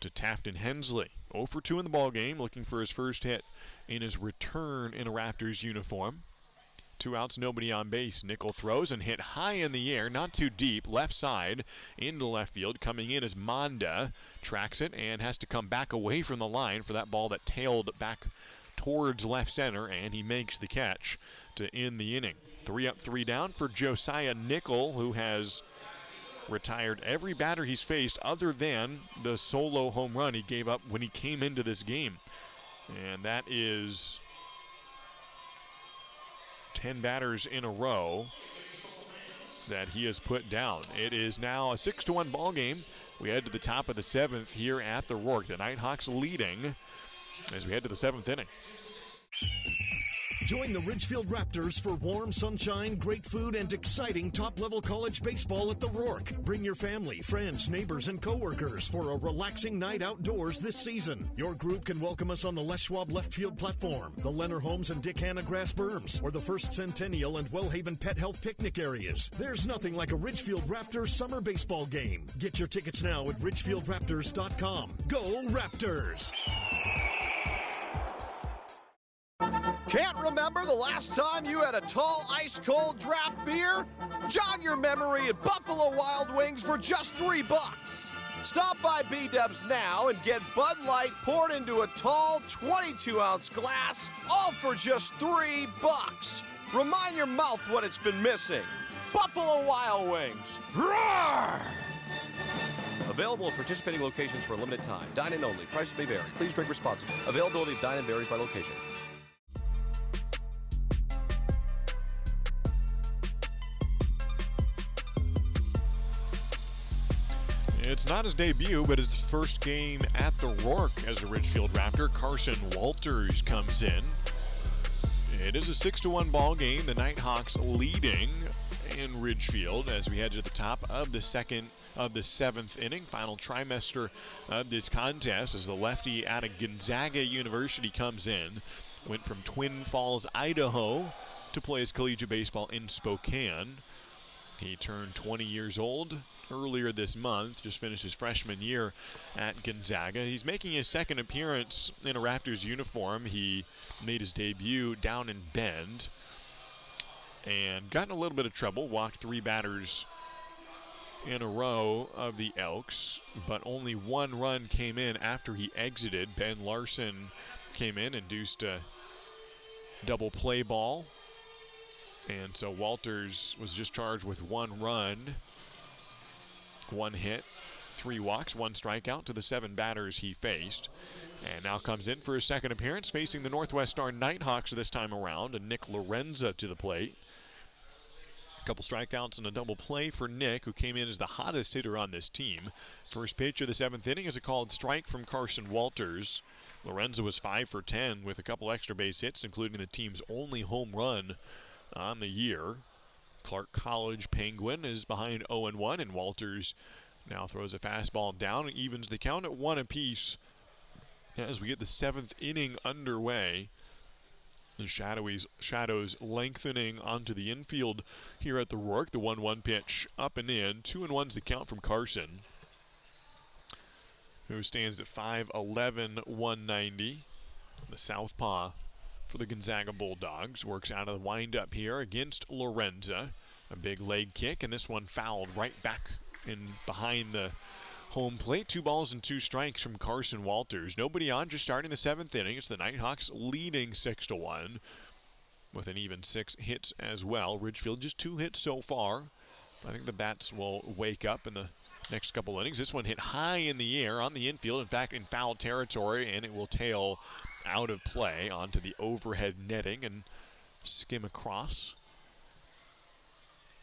[SPEAKER 4] to Tafton Hensley. 0 for 2 in the ball game, looking for his first hit in his return in a Raptors uniform. 2 outs, nobody on base. Nickel throws and hit high in the air, not too deep, left side into left field. Coming in is Monda, tracks it and has to come back away from the line for that ball that tailed back towards left center, and he makes the catch to end the inning. 3 up, 3 down for Josiah Nickel, who has retired every batter he's faced other than the solo home run he gave up when he came into this game. And that is 10 batters in a row that he has put down. It is now a 6-1 ball game. We head to the top of the 7th here at the Rourke. The Nighthawks leading as we head to the 7th inning.
[SPEAKER 3] Join the Ridgefield Raptors for warm sunshine, great food, and exciting top-level college baseball at the Rourke. Bring your family, friends, neighbors, and coworkers for a relaxing night outdoors this season. Your group can welcome us on the Les Schwab left field platform, the Leonard Holmes and Dick Hanna grass berms, or the First Centennial and Wellhaven Pet Health picnic areas. There's nothing like a Ridgefield Raptors summer baseball game. Get your tickets now at ridgefieldraptors.com. Go Raptors!
[SPEAKER 7] Can't remember the last time you had a tall, ice-cold draft beer? Jog your memory at Buffalo Wild Wings for just $3. Stop by B-Dubs now and get Bud Light poured into a tall 22-ounce glass, all for just $3. Remind your mouth what it's been missing. Buffalo Wild Wings. Roar! Available at participating locations for a limited time. Dine-in only. Prices may vary. Please drink responsibly. Availability of dine-in varies by location.
[SPEAKER 4] It's not his debut, but his first game at the Rourke as a Ridgefield Raptor. Carson Walters comes in. It is a 6-1 ball game. The Nighthawks leading in Ridgefield as we head to the top of the 7th inning. Final trimester of this contest as the lefty out of Gonzaga University comes in. Went from Twin Falls, Idaho to play his collegiate baseball in Spokane. He turned 20 years old earlier this month, just finished his freshman year at Gonzaga. He's making his second appearance in a Raptors uniform. He made his debut down in Bend and got in a little bit of trouble, walked 3 batters in a row of the Elks, but only 1 run came in after he exited. Ben Larson came in, induced a double play ball, and so Walters was just charged with 1 run, 1 hit, 3 walks, 1 strikeout to the 7 batters he faced, and now comes in for his second appearance facing the Northwest Star Nighthawks this time around, and Nick Lorenza to the plate. A couple strikeouts and a double play for Nick, who came in as the hottest hitter on this team. First pitch of the 7th inning is a called strike from Carson Walters. Lorenzo was 5 for 10 with a couple extra base hits, including the team's only home run on the year. Clark College Penguin is behind 0-1, and Walters now throws a fastball down and evens the count at 1 apiece as we get the 7th inning underway. The shadows lengthening onto the infield here at the Rourke. The 1-1 pitch up and in. 2-1's the count from Carson, who stands at 5'11", 190. The southpaw for the Gonzaga Bulldogs works out of the windup here against Lorenza. A big leg kick, and this one fouled right back in behind the home plate. 2 balls and 2 strikes from Carson Walters. Nobody on, just starting the 7th inning. It's the Nighthawks leading 6-1 with an even 6 hits as well. Ridgefield just 2 hits so far. I think the bats will wake up in the next couple innings. This one hit high in the air on the infield, in fact in foul territory, and it will tail out of play onto the overhead netting and skim across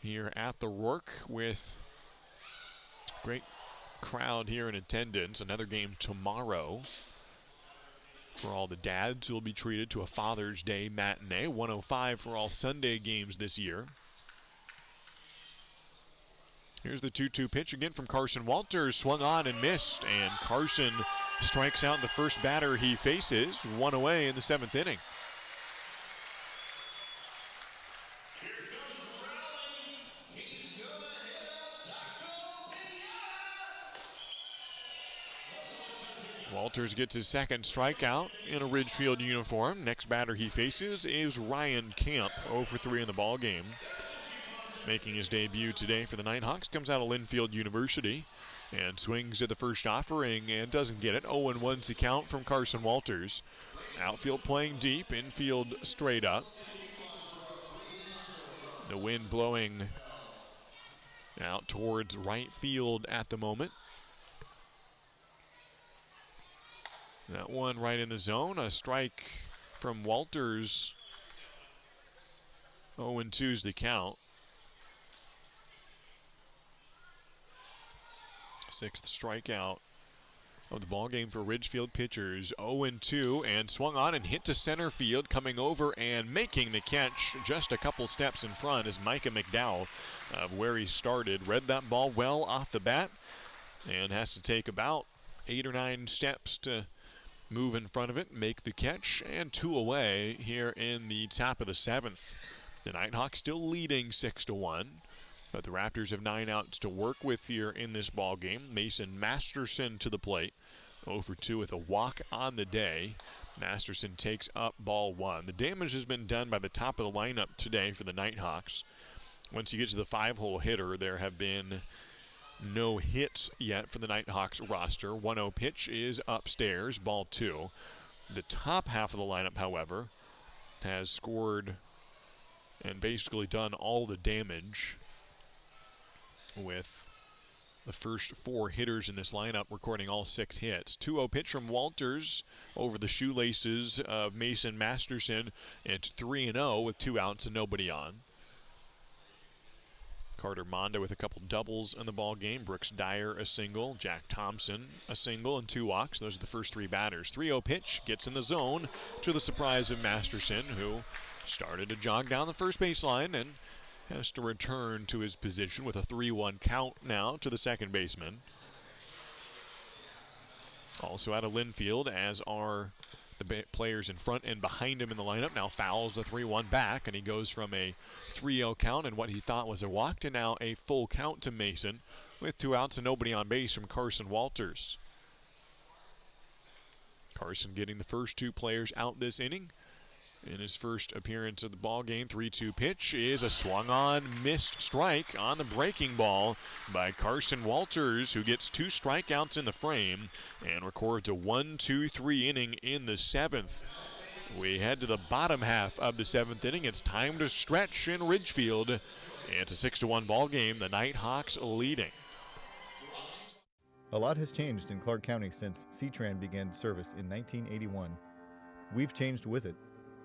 [SPEAKER 4] here at the Rourke with great crowd here in attendance. Another game tomorrow for all the dads who will be treated to a Father's Day matinee. 105 for all Sunday games this year. Here's the 2-2 pitch again from Carson Walters. Swung on and missed, and Carson strikes out the first batter he faces. 1 away in the 7th inning. Walters gets his second strikeout in a Ridgefield uniform. Next batter he faces is Ryan Camp, 0 for 3 in the ball game. Making his debut today for the Nighthawks, comes out of Linfield University and swings at the first offering and doesn't get it. 0-1's the count from Carson Walters. Outfield playing deep, infield straight up. The wind blowing out towards right field at the moment. That one right in the zone. A strike from Walters. 0-2's the count. 6th strikeout of the ball game for Ridgefield pitchers. 0-2, and swung on and hit to center field. Coming over and making the catch just a couple steps in front is Micah McDowell of where he started. Read that ball well off the bat and has to take about 8 or 9 steps to move in front of it, make the catch, and 2 away here in the top of the 7th. The Nighthawks still leading 6-1, but the Raptors have 9 outs to work with here in this ball game. Mason Masterson to the plate, 0 for 2 with a walk on the day. Masterson takes up ball 1. The damage has been done by the top of the lineup today for the Nighthawks. Once you get to the 5-hole hitter, there have been no hits yet for the Nighthawks roster. 1-0 pitch is upstairs, ball 2. The top half of the lineup, however, has scored and basically done all the damage, with the first 4 hitters in this lineup recording all 6 hits. 2-0 pitch from Walters over the shoelaces of Mason Masterson. It's 3-0 with 2 outs and nobody on. Carter Monda with a couple doubles in the ball game. Brooks Dyer a single, Jack Thompson a single, and 2 walks. Those are the first 3 batters. 3-0 pitch gets in the zone to the surprise of Masterson, who started to jog down the first baseline and has to return to his position with a 3-1 count now to the second baseman. Also out of Linfield, as are the players in front and behind him in the lineup. Now fouls the 3-1 back, and he goes from a 3-0 count and what he thought was a walk to now a full count to Mason with 2 outs and nobody on base from Carson Walters. Carson getting the first 2 players out this inning. In his first appearance of the ball game, 3-2 pitch is a swung on, missed strike on the breaking ball by Carson Walters, who gets 2 strikeouts in the frame and records a 1-2-3 inning in the 7th. We head to the bottom half of the 7th inning. It's time to stretch in Ridgefield. It's a 6-1 ball game. The Nighthawks leading.
[SPEAKER 5] A lot has changed in Clark County since C-Tran began service in 1981. We've changed with it.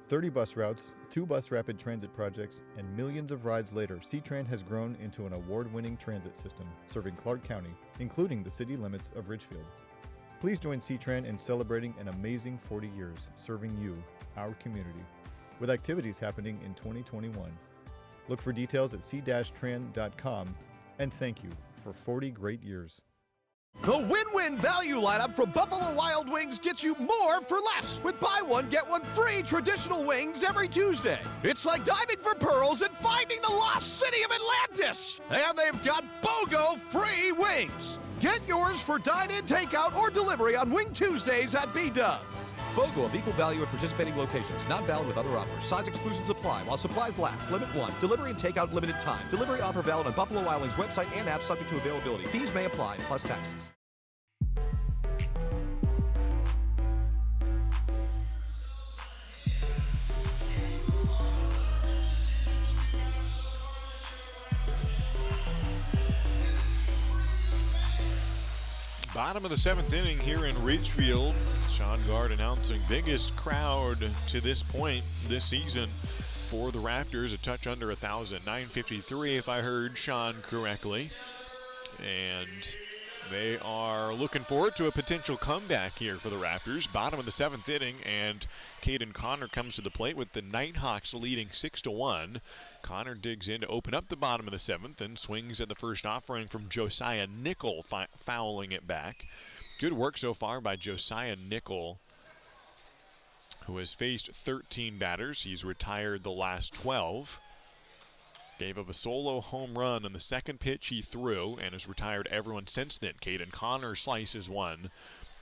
[SPEAKER 5] 30 bus routes, 2 bus rapid transit projects, and millions of rides later, C-Tran has grown into an award-winning transit system serving Clark County, including the city limits of Ridgefield. Please join C-Tran in celebrating an amazing 40 years serving you, our community, with activities happening in 2021. Look for details at c-tran.com, and thank you for 40 great years.
[SPEAKER 7] The win-win value lineup from Buffalo Wild Wings gets you more for less with buy one, get one free traditional wings every Tuesday. It's like diving for pearls and finding the lost city of Atlantis. And they've got BOGO free wings. Get yours for dine-in, takeout, or delivery on Wing Tuesdays at B-Dubs. BOGO of equal value at participating locations. Not valid with other offers. Size exclusions apply while supplies last. Limit 1. Delivery and takeout limited time. Delivery offer valid on Buffalo Wild Wings website and app subject to availability. Fees may apply plus taxes.
[SPEAKER 4] Bottom of the 7th inning here in Ridgefield. Sean Gard announcing biggest crowd to this point this season for the Raptors. A touch under 1,000, 953 if I heard Sean correctly. And they are looking forward to a potential comeback here for the Raptors. Bottom of the 7th inning, and Caden Connor comes to the plate with the Nighthawks leading 6-1. Connor digs in to open up the bottom of the 7th and swings at the first offering from Josiah Nickel, fouling it back. Good work so far by Josiah Nickel, who has faced 13 batters. He's retired the last 12. Gave up a solo home run on the second pitch he threw and has retired everyone since then. Caden Connor slices one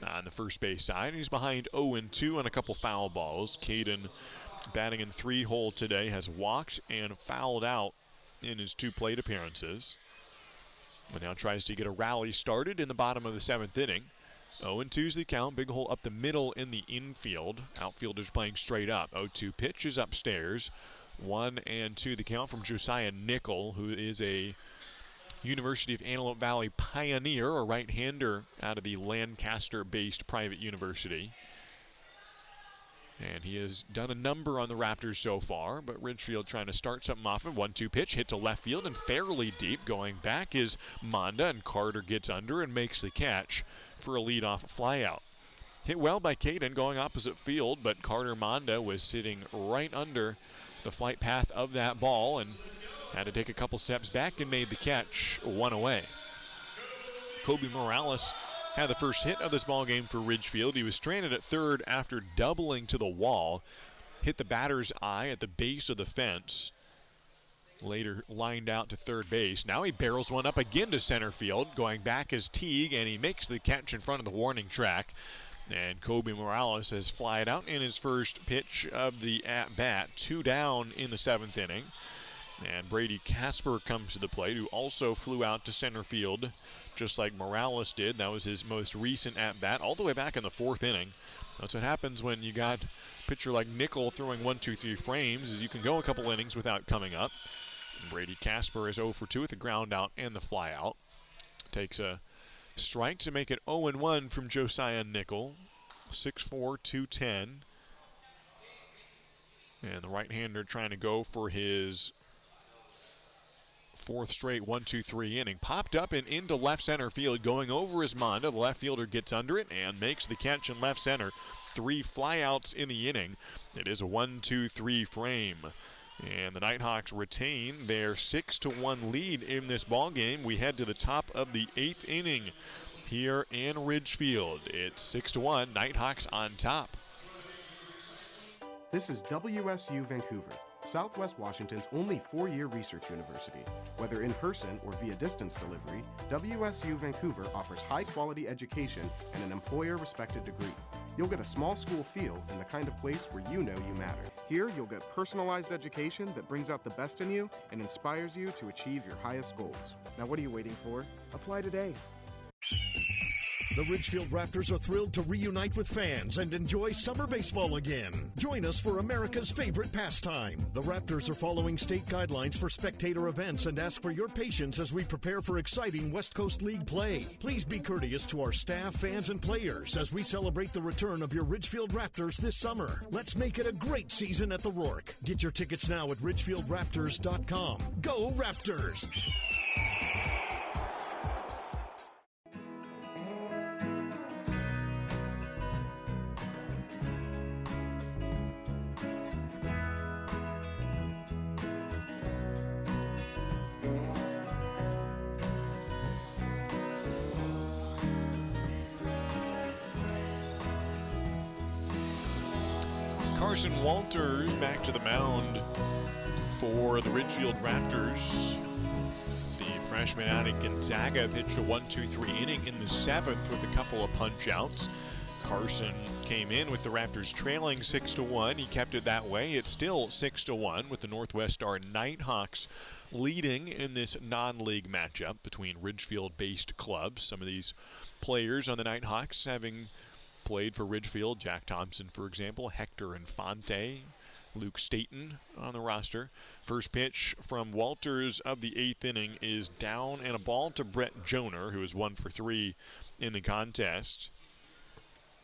[SPEAKER 4] on the first base side. He's behind 0-2 on a couple foul balls. Caden, batting in 3-hole today, has walked and fouled out in his 2 plate appearances. But now tries to get a rally started in the bottom of the 7th inning. 0-2's the count. Big hole up the middle in the infield. Outfielders playing straight up. 0-2 pitch is upstairs. 1-2 the count from Josiah Nickel, who is a University of Antelope Valley pioneer, a right-hander out of the Lancaster-based private university. And he has done a number on the Raptors so far, but Ridgefield trying to start something off. 1-2 pitch hit to left field and fairly deep. Going back is Monda, and Carter gets under and makes the catch for a leadoff flyout. Hit well by Caden going opposite field, but Carter Monda was sitting right under the flight path of that ball and had to take a couple steps back and made the catch 1 away. Kobe Morales had the first hit of this ball game for Ridgefield. He was stranded at third after doubling to the wall. Hit the batter's eye at the base of the fence. Later lined out to third base. Now he barrels one up again to center field. Going back is Teague, and he makes the catch in front of the warning track. And Kobe Morales has flied out in his first pitch of the at-bat. 2 down in the 7th inning. And Brady Casper comes to the plate, who also flew out to center field, just like Morales did. That was his most recent at-bat, all the way back in the 4th inning. That's what happens when you got a pitcher like Nickel throwing 1, 2, 3 frames, is you can go a couple innings without coming up. And Brady Casper is 0 for 2 with the ground out and the fly out. Takes a strike to make it 0-1 from Josiah Nickel. 6'4", 210. And the right-hander trying to go for his 4th straight 1, 2, 3 inning. Popped up and into left center field, going over his Monda. The left fielder gets under it and makes the catch in left center. 3 flyouts in the inning. It is a 1, 2, 3 frame. And the Nighthawks retain their 6-1 lead in this ball game. We head to the top of the 8th inning here in Ridgefield. It's 6-1, Nighthawks on top.
[SPEAKER 8] This is WSU Vancouver, Southwest Washington's only 4-year research university. Whether in person or via distance delivery, WSU Vancouver offers high-quality education and an employer-respected degree. You'll get a small school feel and the kind of place where you know you matter. Here, you'll get personalized education that brings out the best in you and inspires you to achieve your highest goals. Now what are you waiting for? Apply today.
[SPEAKER 3] The Ridgefield Raptors are thrilled to reunite with fans and enjoy summer baseball again. Join us for America's favorite pastime. The Raptors are following state guidelines for spectator events and ask for your patience as we prepare for exciting West Coast League play. Please be courteous to our staff, fans, and players as we celebrate the return of your Ridgefield Raptors this summer. Let's make it a great season at the Rourke. Get your tickets now at ridgefieldraptors.com. Go Raptors!
[SPEAKER 4] Carson Walters back to the mound for the Ridgefield Raptors. The freshman out of Gonzaga pitched a 1-2-3 inning in the 7th with a couple of punch-outs. Carson came in with the Raptors trailing 6-1. He kept it that way. It's still 6-1 with the Northwest Star Nighthawks leading in this non-league matchup between Ridgefield-based clubs. Some of these players on the Nighthawks having played for Ridgefield. Jack Thompson, for example, Hector Infante, Luke Staten on the roster. First pitch from Walters of the 8th inning is down and a ball to Brett Joner, who is 1 for 3 in the contest.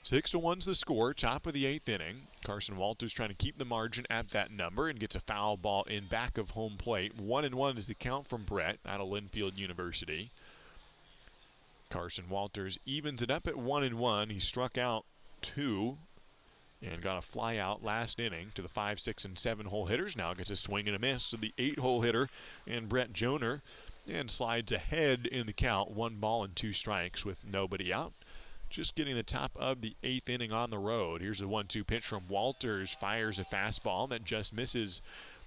[SPEAKER 4] 6-1's the score, top of the 8th inning. Carson Walters trying to keep the margin at that number and gets a foul ball in back of home plate. 1-1 is the count from Brett out of Linfield University. Carson Walters evens it up at 1-1. He struck out 2 and got a fly out last inning to the 5, 6, and 7 hole hitters. Now gets a swing and a miss to the 8 hole hitter and Brett Joner, and slides ahead in the count. 1 ball and 2 strikes with nobody out. Just getting the top of the 8th inning on the road. Here's a 1-2 pitch from Walters. Fires a fastball that just misses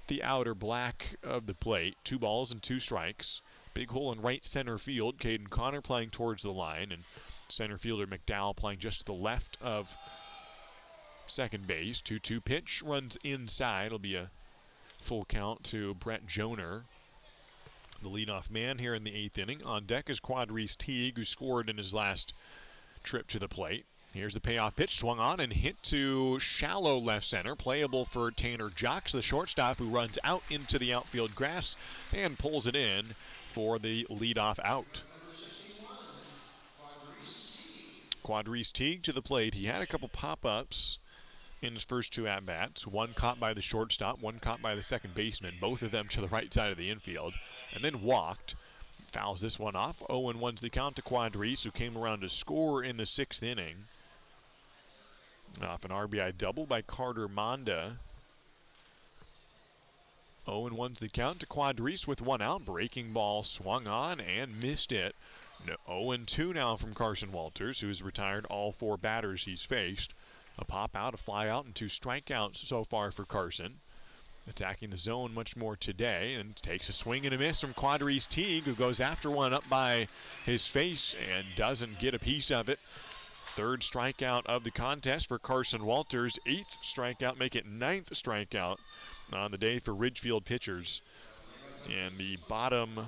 [SPEAKER 4] the outer black of the plate. 2 balls and 2 strikes. Big hole in right center field. Caden Connor playing towards the line, and center fielder McDowell playing just to the left of second base. 2-2 pitch runs inside. It'll be a full count to Brett Joner, the leadoff man here in the 8th inning. On deck is Quadrice Teague, who scored in his last trip to the plate. Here's the payoff pitch, swung on and hit to shallow left center. Playable for Tanner Jocks, the shortstop, who runs out into the outfield grass and pulls it in for the leadoff out. Quadrice Teague to the plate. He had a couple pop-ups in his first 2 at-bats. 1 caught by the shortstop, 1 caught by the second baseman, both of them to the right side of the infield, and then walked. Fouls this one off. 0-1's the count to Quadrice, who came around to score in the 6th inning off an RBI double by Carter Monda. 0-1's the count to Quadrice with 1 out. Breaking ball swung on and missed it. 0-2 now from Carson Walters, who has retired all 4 batters he's faced. A pop out, a fly out, and 2 strikeouts so far for Carson. Attacking the zone much more today, and takes a swing and a miss from Quadrice Teague, who goes after one up by his face and doesn't get a piece of it. 3rd strikeout of the contest for Carson Walters. 8th strikeout, make it 9th strikeout on the day for Ridgefield pitchers. And the bottom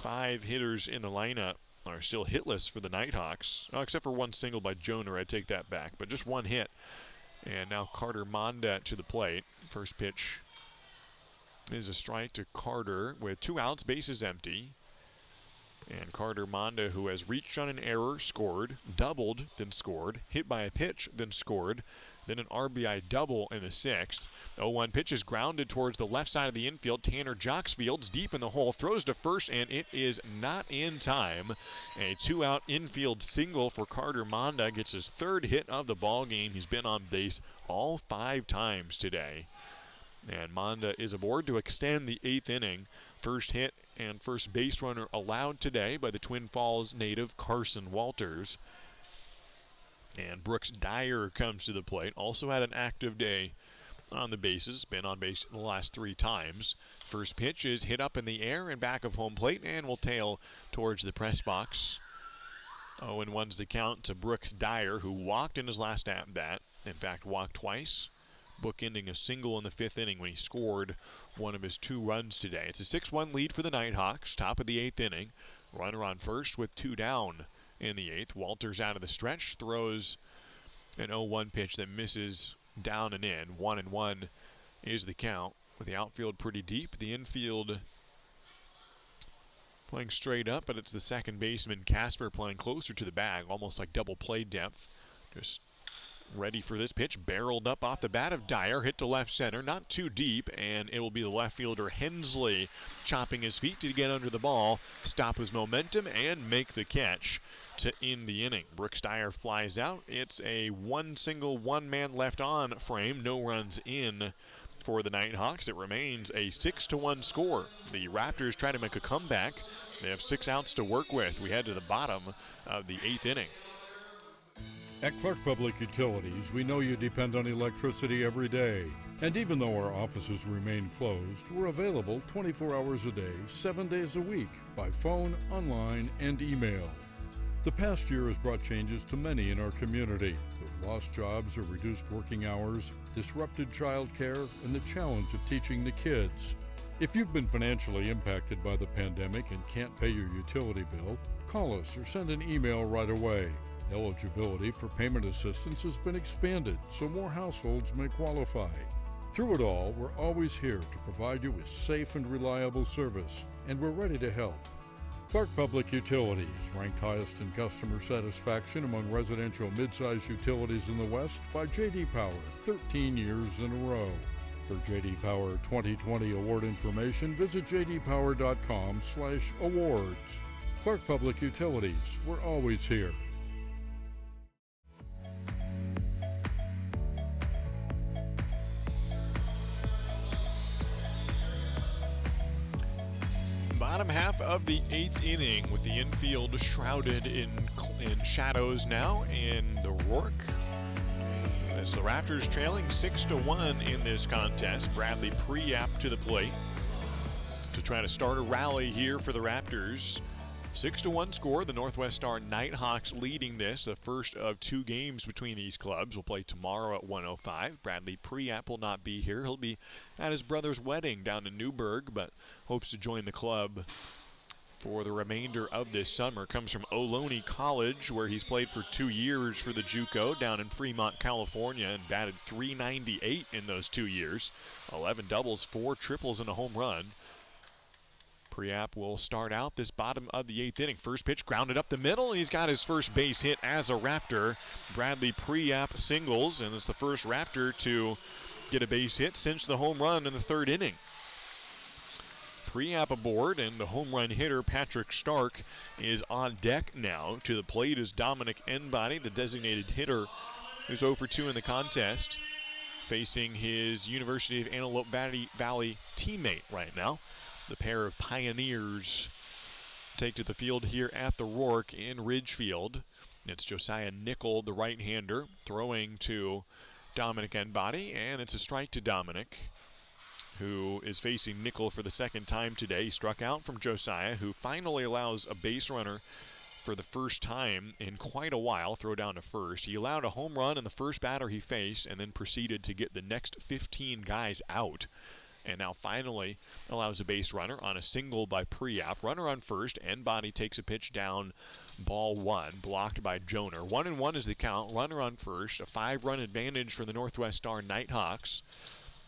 [SPEAKER 4] 5 hitters in the lineup are still hitless for the Nighthawks, except for 1 single by Joner. I take that back, but just 1 hit. And now Carter Monda to the plate. First pitch is a strike to Carter with 2 outs, bases empty. And Carter Monda, who has reached on an error, scored, doubled, then scored, hit by a pitch, then scored, then an RBI double in the 6th. 0-1 pitch is grounded towards the left side of the infield. Tanner Jocks fields deep in the hole, throws to first, and it is not in time. A 2-out infield single for Carter Monda. Gets his 3rd hit of the ball game. He's been on base all 5 times today. And Monda is aboard to extend the 8th inning. First hit and first base runner allowed today by the Twin Falls native Carson Walters. And Brooks Dyer comes to the plate. Also had an active day on the bases, been on base the last 3 times. First pitch is hit up in the air and back of home plate and will tail towards the press box. 0-1's the count to Brooks Dyer, who walked in his last at-bat. In fact, walked twice, bookending a single in the 5th inning when he scored one of his 2 runs today. It's a 6-1 lead for the Nighthawks, top of the 8th inning. Runner on first with 2 down in the 8th. Walters out of the stretch, throws an 0-1 pitch that misses down and in. 1-1 is the count, with the outfield pretty deep. The infield playing straight up, but it's the second baseman, Casper, playing closer to the bag, almost like double play depth. Just ready for this pitch, barreled up off the bat of Dyer, hit to left center, not too deep, and it will be the left fielder Hensley chopping his feet to get under the ball, stop his momentum, and make the catch to end the inning. Brooks Dyer flies out. It's a one-man left on frame, no runs in for the Nighthawks. It remains a 6-1 score. The Raptors try to make a comeback. They have 6 outs to work with. We head to the bottom of the 8th inning.
[SPEAKER 9] At Clark Public Utilities, we know you depend on electricity every day. And even though our offices remain closed, we're available 24 hours a day, 7 days a week, by phone, online, and email. The past year has brought changes to many in our community, with lost jobs or reduced working hours, disrupted childcare, and the challenge of teaching the kids. If you've been financially impacted by the pandemic and can't pay your utility bill, call us or send an email right away. Eligibility for payment assistance has been expanded so more households may qualify. Through it all, we're always here to provide you with safe and reliable service, and we're ready to help. Clark Public Utilities, ranked highest in customer satisfaction among residential mid-size utilities in the West by J.D. Power, 13 years in a row. For J.D. Power 2020 award information, visit jdpower.com/awards. Clark Public Utilities, we're always here.
[SPEAKER 4] Bottom half of the 8th inning, with the infield shrouded in shadows now, and the Rourke. As the Raptors trailing 6-1 in this contest. Bradley Preap to the plate to try to start a rally here for the Raptors. 6-1 score. The Northwest Star Nighthawks leading this, the first of 2 games between these clubs. Will play tomorrow at 1:05. Bradley Preap will not be here. He'll be at his brother's wedding down in Newburgh, but hopes to join the club for the remainder of this summer. Comes from Ohlone College, where he's played for 2 years for the JUCO down in Fremont, California, and batted .398 in those 2 years. 11 doubles, 4 triples, and a home run. Preap will start out this bottom of the 8th inning. First pitch grounded up the middle. He's got his first base hit as a Raptor. Bradley Preap singles, and it's the first Raptor to get a base hit since the home run in the 3rd inning. Preap aboard, and the home run hitter Patrick Stark is on deck now. To the plate is Dominic Enbody, the designated hitter, who's 0 for 2 in the contest, facing his University of Antelope Valley teammate right now. The pair of Pioneers take to the field here at the Rourke in Ridgefield. It's Josiah Nickel, the right-hander, throwing to Dominic Enbody, and it's a strike to Dominic, who is facing Nickel for the 2nd time today. He struck out from Josiah, who finally allows a base runner for the first time in quite a while throw down to first. He allowed a home run in the first batter he faced, and then proceeded to get the next 15 guys out. And now finally allows a base runner on a single by Preap. Runner on first. Enbody takes a pitch down, ball 1, blocked by Joner. 1-1 is the count. Runner on first. A 5-run advantage for the Northwest Star Nighthawks.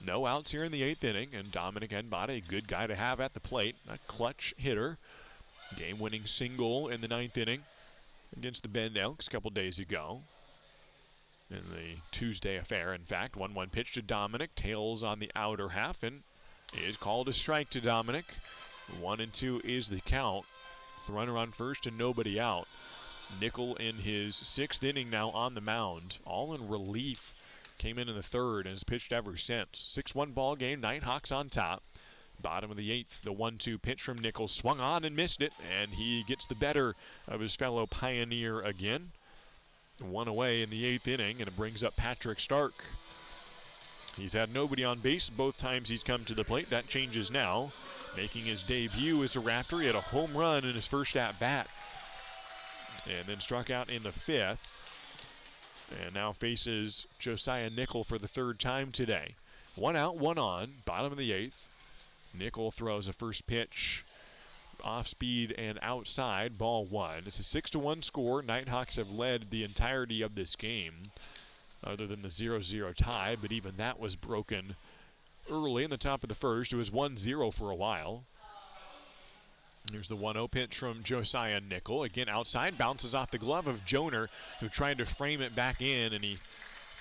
[SPEAKER 4] No outs here in the 8th inning, and Dominic Enbody, a good guy to have at the plate. A clutch hitter. Game-winning single in the 9th inning against the Bend Elks a couple days ago. In the Tuesday affair, in fact. 1-1 pitch to Dominic, tails on the outer half, and is called a strike to Dominic. 1-2 is the count. The runner on first and nobody out. Nickel in his 6th inning now on the mound, all in relief. Came in the 3rd and has pitched ever since. 6-1 ball game, Nighthawks on top. Bottom of the 8th, the 1-2 pitch from Nickel, swung on and missed it, and he gets the better of his fellow Pioneer again. 1 away in the 8th inning, and it brings up Patrick Stark. He's had nobody on base both times he's come to the plate. That changes now. Making his debut as a Raptor, he had a home run in his first at-bat. And then struck out in the 5th. And now faces Josiah Nickel for the 3rd time today. 1 out, 1 on, bottom of the 8th. Nickel throws a first pitch off speed and outside, ball 1. It's a 6-1 score. Nighthawks have led the entirety of this game, other than the 0-0 tie, but even that was broken early in the top of the 1st. It was 1-0 for a while. Here's the 1-0 pitch from Josiah Nickel. Again, outside, bounces off the glove of Joner, who tried to frame it back in, and he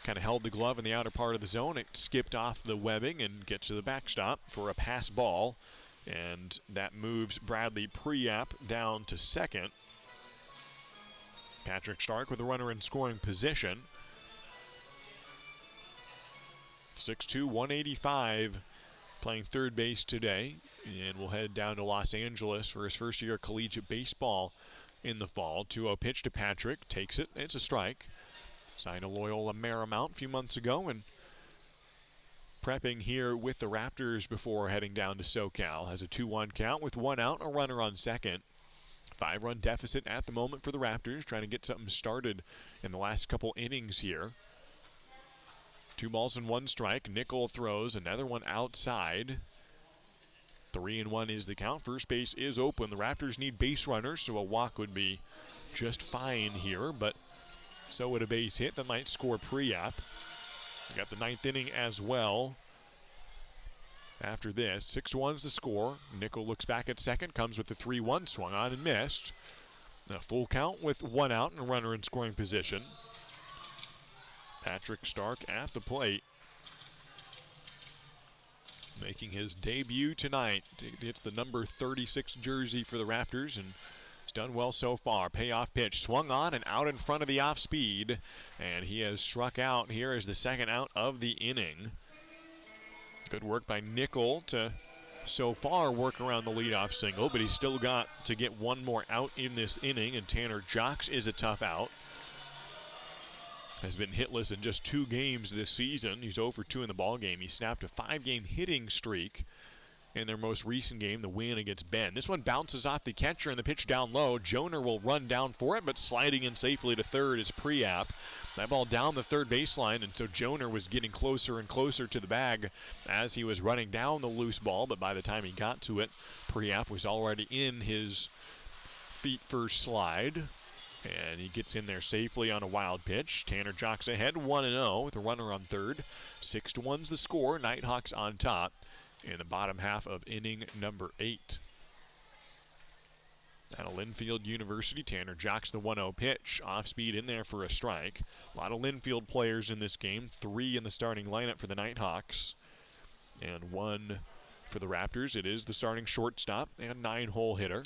[SPEAKER 4] kind of held the glove in the outer part of the zone. It skipped off the webbing and gets to the backstop for a pass ball, and that moves Bradley Priap down to second. Patrick Stark with a runner in scoring position. 6'2", 185, playing third base today, and will head down to Los Angeles for his first year of collegiate baseball in the fall. 2-0 pitch to Patrick, takes it, it's a strike. Signed a Loyola Marymount a few months ago and prepping here with the Raptors before heading down to SoCal. Has a 2-1 count with 1 out, a runner on second. 5-run deficit at the moment for the Raptors, trying to get something started in the last couple innings here. 2 balls and 1 strike. Nickel throws another one outside. 3-1 is the count. First base is open. The Raptors need base runners, so a walk would be just fine here, but so would a base hit that might score Priap. We got the 9th inning as well. After this, 6-1's the score. Nickel looks back at second, comes with the 3-1, swung on and missed. A full count with 1 out and a runner in scoring position. Patrick Stark at the plate, making his debut tonight. It's the number 36 jersey for the Raptors, and he's done well so far. Payoff pitch, swung on and out in front of the off speed, and he has struck out here as the 2nd out of the inning. Good work by Nickel to so far work around the leadoff single, but he's still got to get 1 more out in this inning, and Tanner Jocks is a tough out. Has been hitless in just 2 games this season. He's 0 for 2 in the ball game. He snapped a 5-game hitting streak in their most recent game, the win against Bend. This one bounces off the catcher and the pitch down low. Joner will run down for it, but sliding in safely to third is Priap. That ball down the third baseline, and so Joner was getting closer and closer to the bag as he was running down the loose ball, but by the time he got to it, Priap was already in his feet first slide. And he gets in there safely on a wild pitch. Tanner Jocks ahead, 1-0 with a runner on third. 6-1's the score. Nighthawks on top in the bottom half of inning number 8. Out of Linfield University, Tanner Jocks the 1-0 pitch. Off speed in there for a strike. A lot of Linfield players in this game. 3 in the starting lineup for the Nighthawks. And 1 for the Raptors. It is the starting shortstop and 9-hole hitter.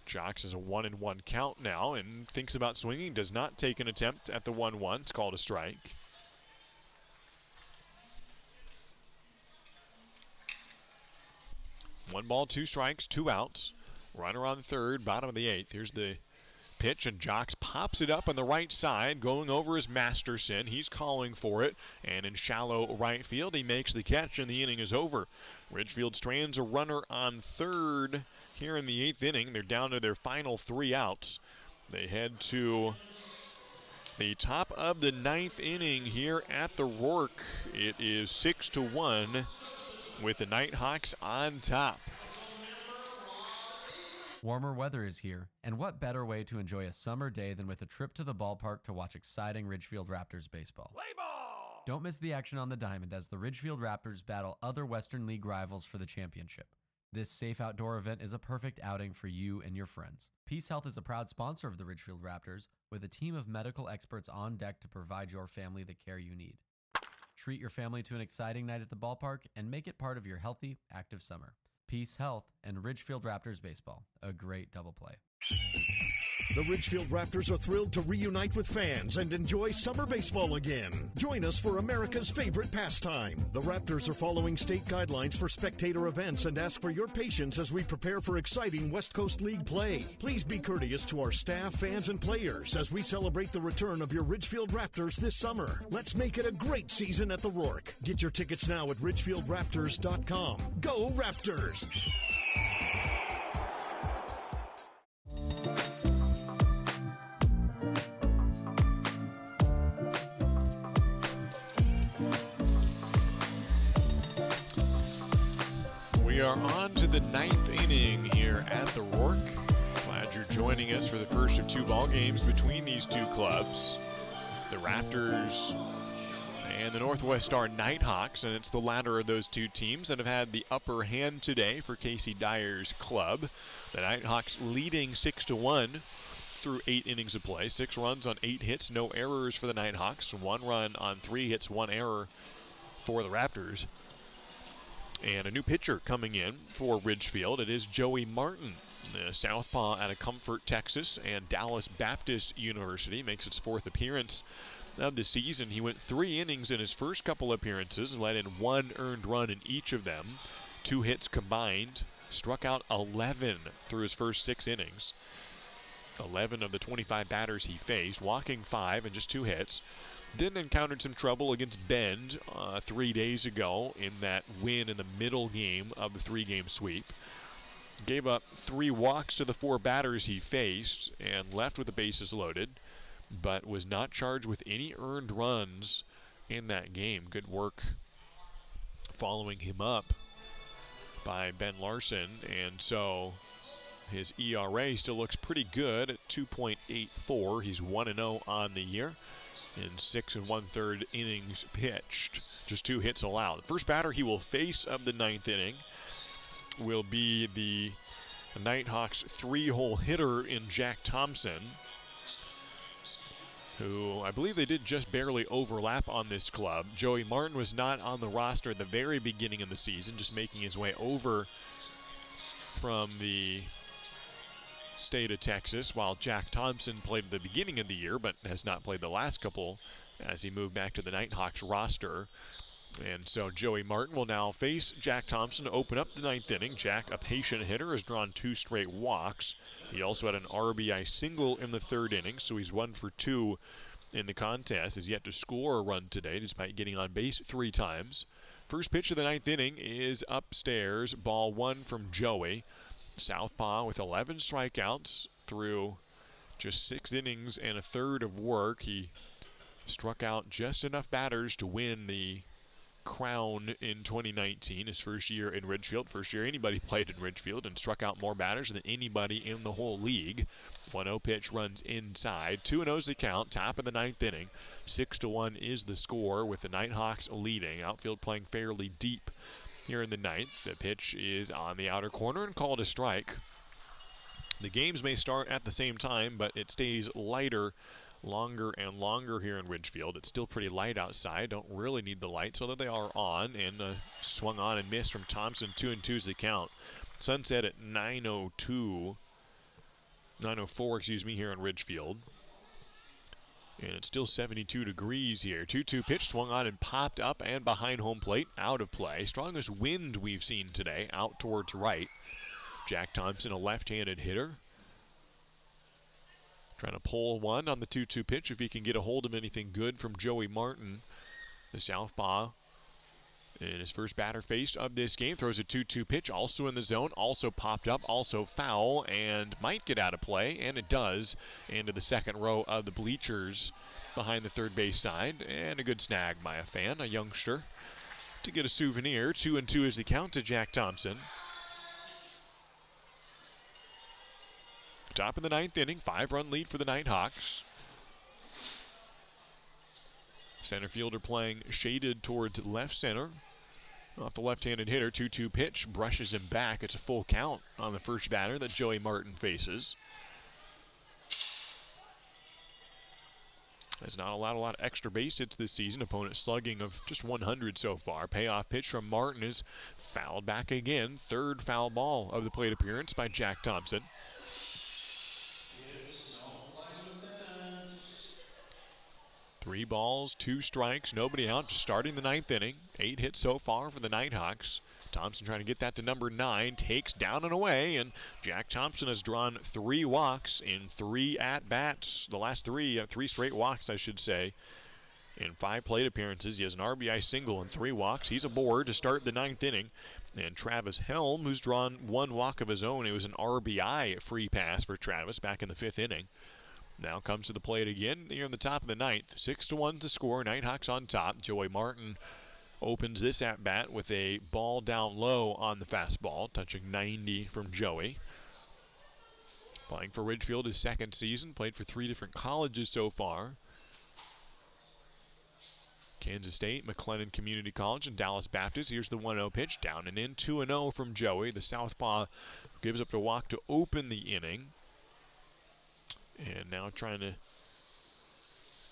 [SPEAKER 4] Jocks has a 1-1 count now and thinks about swinging. Does not take an attempt at the 1-1. It's called a strike. One ball, 2 strikes, 2 outs. Runner on third, bottom of the 8th. Here's the pitch, and Jocks pops it up on the right side, going over is Masterson. He's calling for it, and in shallow right field, he makes the catch, and the inning is over. Ridgefield strands a runner on third here in the 8th inning. They're down to their final 3 outs. They head to the top of the 9th inning here at the Rourke. It is 6-1 with the Nighthawks on top.
[SPEAKER 6] Warmer weather is here, and what better way to enjoy a summer day than with a trip to the ballpark to watch exciting Ridgefield Raptors baseball. Play ball! Don't miss the action on the diamond as the Ridgefield Raptors battle other Western League rivals for the championship. This safe outdoor event is a perfect outing for you and your friends. Peace Health is a proud sponsor of the Ridgefield Raptors, with a team of medical experts on deck to provide your family the care you need. Treat your family to an exciting night at the ballpark and make it part of your healthy, active summer. Peace Health and Ridgefield Raptors baseball, a great double play.
[SPEAKER 3] The Ridgefield Raptors are thrilled to reunite with fans and enjoy summer baseball again. Join us for America's favorite pastime. The Raptors are following state guidelines for spectator events and ask for your patience as we prepare for exciting West Coast League play. Please be courteous to our staff, fans, and players as we celebrate the return of your Ridgefield Raptors this summer. Let's make it a great season at the Rourke. Get your tickets now at ridgefieldraptors.com. Go Raptors!
[SPEAKER 4] We are on to the ninth inning here at the Rourke. Glad you're joining us for the first of two ball games between these two clubs, the Raptors and the Northwest Star Nighthawks, and it's the latter of those two teams that have had the upper hand today for Casey Dyer's club. The Nighthawks leading 6-1 through 8 innings of play. 6 runs on 8 hits, no errors for the Nighthawks. 1 run on 3 hits, 1 error for the Raptors. And a new pitcher coming in for Ridgefield. It is Joey Martin, the southpaw out of Comfort, Texas, and Dallas Baptist University. Makes its 4th appearance of the season. He went 3 innings in his first couple appearances, let in 1 earned run in each of them. 2 hits combined. Struck out 11 through his first 6 innings. 11 of the 25 batters he faced, walking 5 and just 2 hits. Then encountered some trouble against Bend 3 days ago in that win in the middle game of the 3-game sweep. Gave up 3 walks to the 4 batters he faced and left with the bases loaded, but was not charged with any earned runs in that game. Good work following him up by Ben Larson, and so his ERA still looks pretty good at 2.84. He's 1-0 on the year in 6 1/3 innings pitched. Just 2 hits allowed. The first batter he will face of the 9th inning will be the Nighthawks 3-hole hitter in Jack Thompson, who I believe they did just barely overlap on this club. Joey Martin was not on the roster at the very beginning of the season, just making his way over from the state of Texas, while Jack Thompson played at the beginning of the year but has not played the last couple as he moved back to the Nighthawks roster. And so Joey Martin will now face Jack Thompson to open up the 9th inning. Jack, a patient hitter, has drawn 2 straight walks. He also had an RBI single in the 3rd inning, so he's 1 for 2 in the contest. Has yet to score a run today despite getting on base 3 times. First pitch of the 9th inning is upstairs, ball 1 from Joey. Southpaw with 11 strikeouts through just 6 innings and a 1/3 of work. He struck out just enough batters to win the crown in 2019, his first year in Ridgefield. First year anybody played in Ridgefield, and struck out more batters than anybody in the whole league. 1-0 pitch runs inside. 2-0's the count, top of the 9th inning. 6-1 is the score with the Nighthawks leading. Outfield playing fairly deep here in the 9th. The pitch is on the outer corner and called a strike. The games may start at the same time, but it stays lighter longer and longer here in Ridgefield. It's still pretty light outside. Don't really need the light, so that they are on. And swung on and missed from Thompson. 2-2 is the count. Sunset at 9:04, excuse me, here in Ridgefield. And it's still 72 degrees here. 2-2 pitch swung on and popped up and behind home plate, out of play. Strongest wind we've seen today, out towards right. Jack Thompson, a left-handed hitter, trying to pull one on the 2-2 pitch if he can get a hold of anything good from Joey Martin. The southpaw in his first batter face of this game throws a 2-2 pitch, also in the zone, also popped up, also foul, and might get out of play, and it does, into the second row of the bleachers behind the third base side, and a good snag by a fan, a youngster, to get a souvenir. 2-2 is the count to Jack Thompson. Top of the 9th inning, 5-run lead for the Nighthawks. Center fielder playing shaded towards left center. Off the left-handed hitter, 2-2 pitch, brushes him back. It's a full count on the first batter that Joey Martin faces. Has not allowed a lot of extra base hits this season. Opponent slugging of just 100 so far. Payoff pitch from Martin is fouled back again. 3rd foul ball of the plate appearance by Jack Thompson. 3 balls, 2 strikes, nobody out, just starting the 9th inning. 8 hits so far for the Nighthawks. Thompson trying to get that to number 9, takes down and away, and Jack Thompson has drawn 3 walks in 3 at-bats. The last 3 straight walks, I should say. In 5 plate appearances, he has an RBI single and 3 walks. He's aboard to start the 9th inning. And Travis Helm, who's drawn 1 walk of his own. It was an RBI free pass for Travis back in the 5th inning. Now comes to the plate again here in the top of the 9th. 6-1 to score. Nighthawks on top. Joey Martin opens this at-bat with a ball down low on the fastball, touching 90 from Joey. Playing for Ridgefield his 2nd season. Played for 3 different colleges so far. Kansas State, McLennan Community College, and Dallas Baptist. Here's the 1-0 pitch, down and in, 2-0 from Joey. The southpaw gives up the walk to open the inning. And now trying to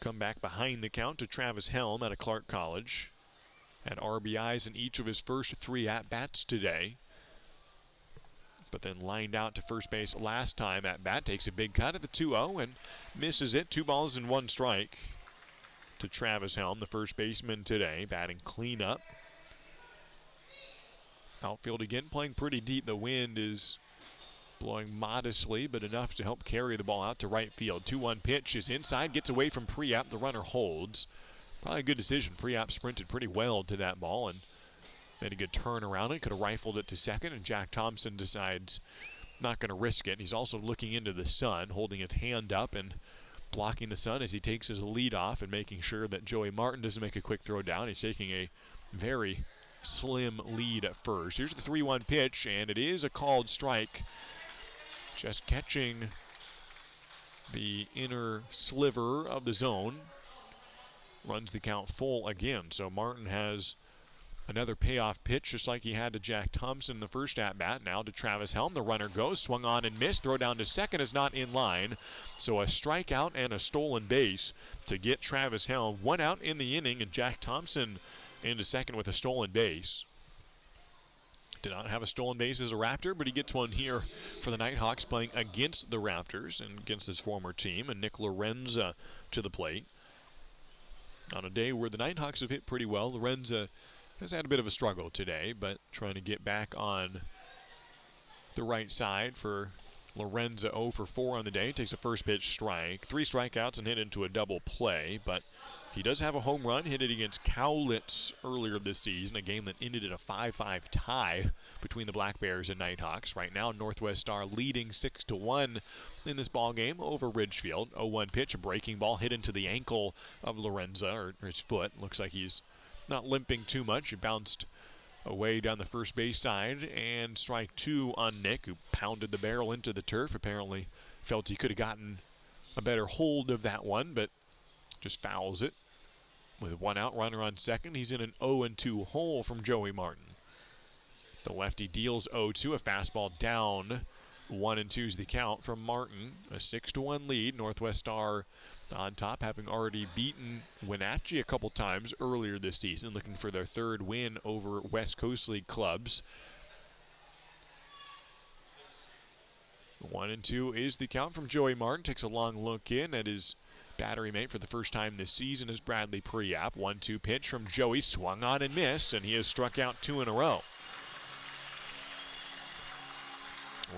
[SPEAKER 4] come back behind the count to Travis Helm out of Clark College. Had RBIs in each of his first 3 at-bats today. But then lined out to first base last time at bat. Takes a big cut at the 2-0 and misses it. 2 balls and 1 strike to Travis Helm, the first baseman today, batting cleanup. Outfield again playing pretty deep. The wind is blowing modestly, but enough to help carry the ball out to right field. 2-1 pitch is inside, gets away from Priap. The runner holds. Probably a good decision. Priap sprinted pretty well to that ball and made a good turn around it. Could have rifled it to second, and Jack Thompson decides not going to risk it. He's also looking into the sun, holding his hand up and blocking the sun as he takes his lead off and making sure that Joey Martin doesn't make a quick throw down. He's taking a very slim lead at first. Here's the 3-1 pitch, and it is a called strike. Just catching the inner sliver of the zone. Runs the count full again. So Martin has another payoff pitch, just like he had to Jack Thompson in the first at-bat. Now to Travis Helm. The runner goes, swung on and missed. Throw down to second is not in line. So a strikeout and a stolen base to get Travis Helm. 1 out in the inning, and Jack Thompson into second with a stolen base. Did not have a stolen base as a Raptor, but he gets one here for the Nighthawks playing against the Raptors and against his former team. And Nick Lorenza to the plate. On a day where the Nighthawks have hit pretty well, Lorenza has had a bit of a struggle today, but trying to get back on the right side for Lorenza. 0 for 4 on the day. Takes a first pitch strike. 3 strikeouts and hit into a double play, but he does have a home run. Hit it against Cowlitz earlier this season, a game that ended in a 5-5 tie between the Black Bears and Nighthawks. Right now, Northwest Star leading 6-1 in this ball game over Ridgefield. 0-1 pitch, a breaking ball hit into the ankle of Lorenza, or his foot. Looks like he's not limping too much. He bounced away down the first base side, and strike 2 on Nick, who pounded the barrel into the turf. Apparently felt he could have gotten a better hold of that one, but just fouls it. With 1 out, runner on second, he's in an 0-2 hole from Joey Martin. The lefty deals 0-2, a fastball down. 1-2 is the count from Martin. A 6-1 lead. Northwest Star on top, having already beaten Wenatchee a couple times earlier this season, looking for their 3rd win over West Coast League clubs. 1-2 is the count from Joey Martin. Takes a long look in at his battery mate for the first time this season is Bradley Priap. 1-2 pitch from Joey, swung on and missed, and he has struck out 2 in a row.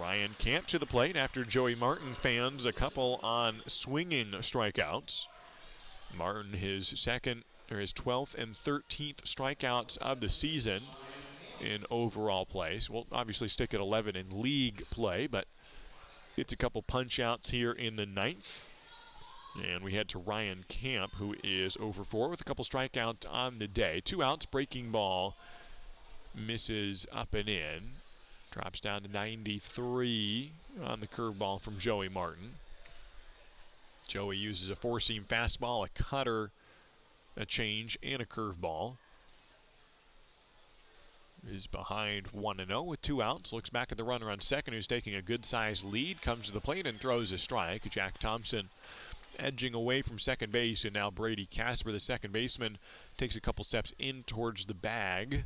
[SPEAKER 4] Ryan Camp to the plate after Joey Martin fans a couple on swinging strikeouts. Martin his 12th and 13th strikeouts of the season in overall play. So we'll obviously stick at 11 in league play, but gets a couple punch outs here in the 9th. And we head to Ryan Camp, who is 0 for 4 with a couple strikeouts on the day. 2 outs, breaking ball misses up and in. Drops down to 93 on the curveball from Joey Martin. Joey uses a 4-seam fastball, a cutter, a change, and a curveball. Is behind 1-0 with 2 outs. Looks back at the runner on second, who's taking a good-sized lead. Comes to the plate and throws a strike. Jack Thompson edging away from second base, and now Brady Casper, the second baseman, takes a couple steps in towards the bag,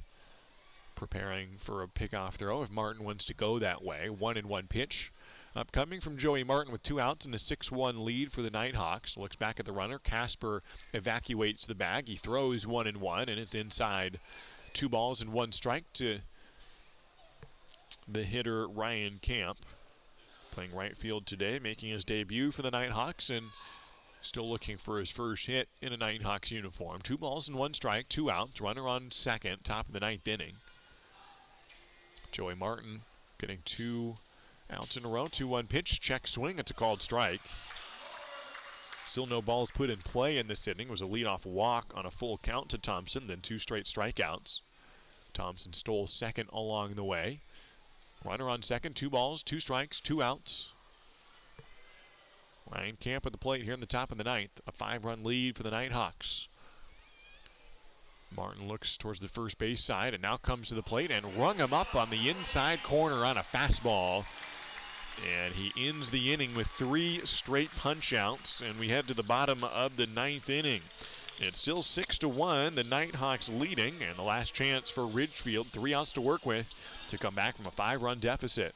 [SPEAKER 4] preparing for a pickoff throw if Martin wants to go that way. 1-1 pitch Upcoming from Joey Martin with 2 outs and a 6-1 lead for the Nighthawks. Looks back at the runner. Casper evacuates the bag. He throws 1-1, and it's inside. 2 balls and 1 strike to the hitter Ryan Camp. Playing right field today, making his debut for the Nighthawks, and still looking for his first hit in a Nighthawks uniform. 2 balls and 1 strike, 2 outs. Runner on second, top of the 9th inning. Joey Martin getting 2 outs in a row. 2-1 pitch, check swing. It's a called strike. Still no balls put in play in this inning. It was a leadoff walk on a full count to Thompson, then 2 straight strikeouts. Thompson stole second along the way. Runner on second, 2 balls, 2 strikes, 2 outs. Ryan Camp at the plate here in the top of the 9th. A 5-run lead for the Nighthawks. Martin looks towards the first base side and now comes to the plate and rung him up on the inside corner on a fastball. And he ends the inning with 3 straight punch-outs, and we head to the bottom of the 9th inning. It's still 6-1, the Nighthawks leading, and the last chance for Ridgefield, 3 outs to work with, to come back from a 5-run deficit.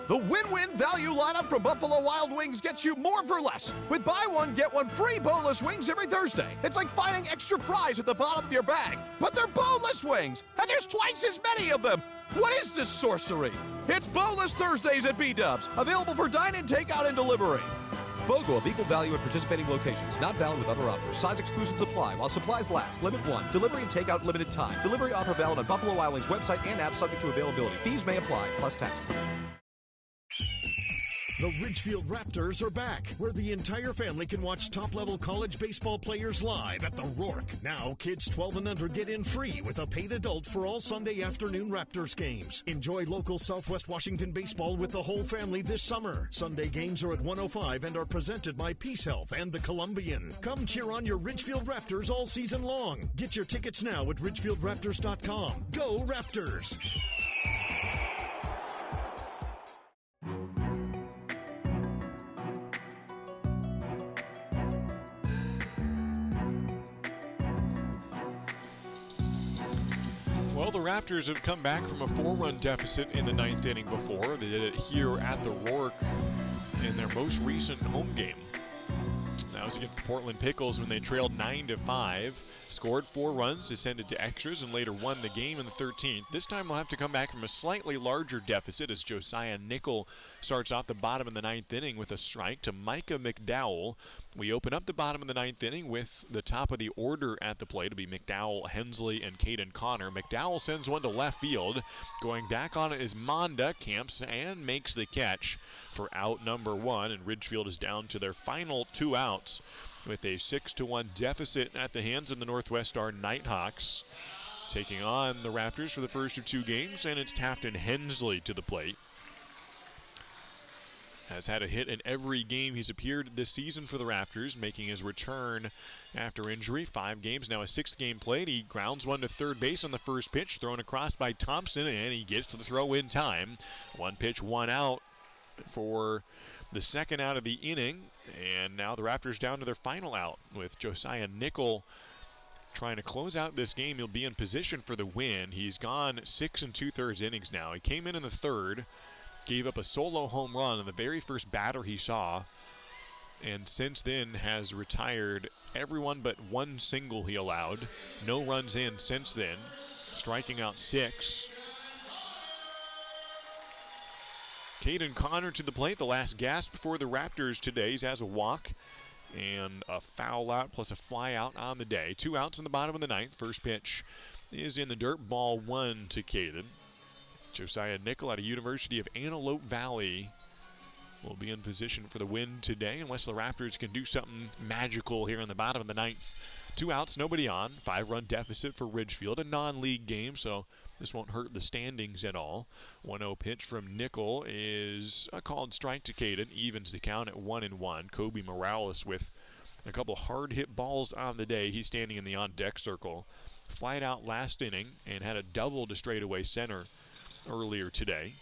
[SPEAKER 7] The win-win value lineup from Buffalo Wild Wings gets you more for less. With buy one, get one free boneless wings every Thursday. It's like finding extra fries at the bottom of your bag, but they're boneless wings, and there's twice as many of them. What is this sorcery? It's Boneless Thursdays at B-Dubs, available for dine-in, takeout, and delivery. BOGO of equal value at participating locations. Not valid with other offers. Size exclusions apply while supplies last. Limit 1. Delivery and takeout limited time. Delivery offer valid on Buffalo Wild Wings website and app, subject to availability. Fees may apply, plus taxes.
[SPEAKER 3] The Ridgefield Raptors are back, where the entire family can watch top-level college baseball players live at the Rourke. Now, kids 12 and under get in free with a paid adult for all Sunday afternoon Raptors games. Enjoy local Southwest Washington baseball with the whole family this summer. Sunday games are at 105 and are presented by Peace Health and the Columbian. Come cheer on your Ridgefield Raptors all season long. Get your tickets now at ridgefieldraptors.com. Go Raptors!
[SPEAKER 4] Well, the Raptors have come back from a 4-run deficit in the 9th inning before. They did it here at the Rourke in their most recent home game. That was against the Portland Pickles when they trailed 9-5, scored 4 runs, descended to extras, and later won the game in the 13th. This time we'll have to come back from a slightly larger deficit as Josiah Nickel starts off the bottom of the 9th inning with a strike to Micah McDowell. We open up the bottom of the 9th inning with the top of the order at the plate. It'll be McDowell, Hensley, and Caden Connor. McDowell sends one to left field. Going back on it is Monda, camps and makes the catch for out number 1, and Ridgefield is down to their final 2 outs with a 6-1 deficit at the hands of the Northwest Star Nighthawks. Taking on the Raptors for the first of 2 games, and it's Tafton Hensley to the plate. Has had a hit in every game he's appeared this season for the Raptors, making his return after injury. 5 games, now a 6th game played. He grounds one to third base on the first pitch, thrown across by Thompson, and he gets to the throw in time. 1 pitch, 1 out for the second out of the inning, and now the Raptors down to their final out with Josiah Nickel trying to close out this game. He'll be in position for the win. He's gone 6 2/3 innings now. He came in the 3rd, gave up a solo home run on the very first batter he saw, and since then has retired everyone but 1 single he allowed. No runs in since then, striking out 6. Caden Connor to the plate, the last gasp for the Raptors today. He has a walk and a foul out plus a fly out on the day. 2 outs in the bottom of the 9th. First pitch is in the dirt, ball 1 to Caden. Josiah Nickel out of University of Antelope Valley will be in position for the win today unless the Raptors can do something magical here in the bottom of the 9th. 2 outs, nobody on. 5-run deficit for Ridgefield, a non-league game, so this won't hurt the standings at all. 1-0 pitch from Nickel is a called strike to Caden. Evens the count at 1-1. Kobe Morales with a couple hard hit balls on the day. He's standing in the on-deck circle. Flied out last inning and had a double to straightaway center earlier today.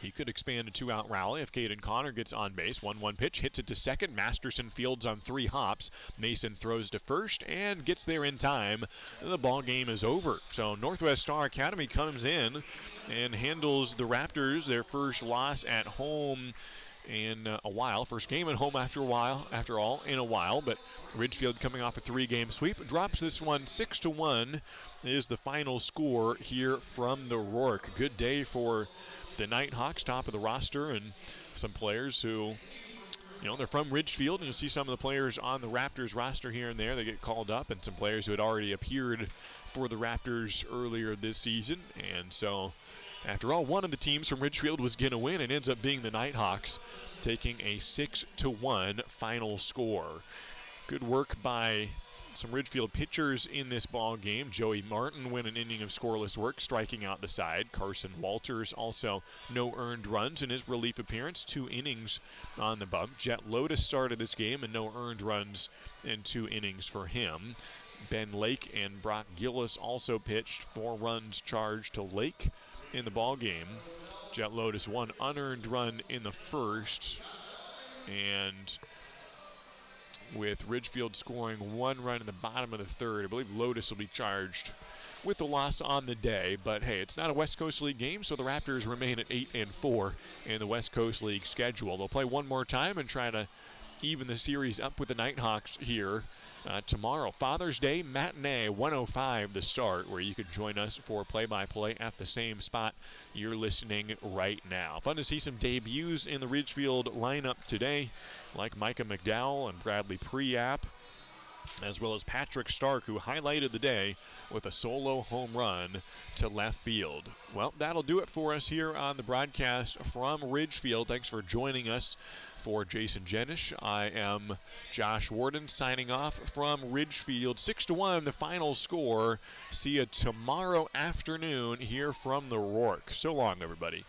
[SPEAKER 4] He could expand a two-out rally if Caden Connor gets on base. 1-1 pitch, hits it to second. Masterson fields on 3 hops. Mason throws to first and gets there in time. The ball game is over. So Northwest Star Academy comes in and handles the Raptors, their first loss at home in a while. First game at home after all, in a while. But Ridgefield, coming off a 3-game sweep, drops this one 6-1 is the final score here from the Rourke. Good day for the Nighthawks, top of the roster, and some players who, they're from Ridgefield, and you'll see some of the players on the Raptors roster here and there. They get called up, and some players who had already appeared for the Raptors earlier this season. And so, after all, one of the teams from Ridgefield was going to win, and ends up being the Nighthawks, taking a 6-1 final score. Good work by some Ridgefield pitchers in this ball game. Joey Martin went an inning of scoreless work, striking out the side. Carson Walters also no earned runs in his relief appearance, 2 innings on the bump. Jet Lotus started this game and no earned runs in 2 innings for him. Ben Lake and Brock Gillis also pitched, 4 runs charged to Lake in the ball game. Jet Lotus 1 unearned run in the first, and with Ridgefield scoring 1 run in the bottom of the third, I believe Lotus will be charged with the loss on the day. But hey, it's not a West Coast League game, so the Raptors remain at 8-4 in the West Coast League schedule. They'll play one more time and try to even the series up with the Nighthawks here tomorrow. Father's Day matinee, 1:05 the start, where you can join us for play-by-play at the same spot you're listening right now. Fun to see some debuts in the Ridgefield lineup today, like Micah McDowell and Bradley Priap, as well as Patrick Stark, who highlighted the day with a solo home run to left field. Well, that'll do it for us here on the broadcast from Ridgefield. Thanks for joining us. For Jason Jenish, I am Josh Warden signing off from Ridgefield. 6-1 the final score. See you tomorrow afternoon here from the Rourke. So long, everybody.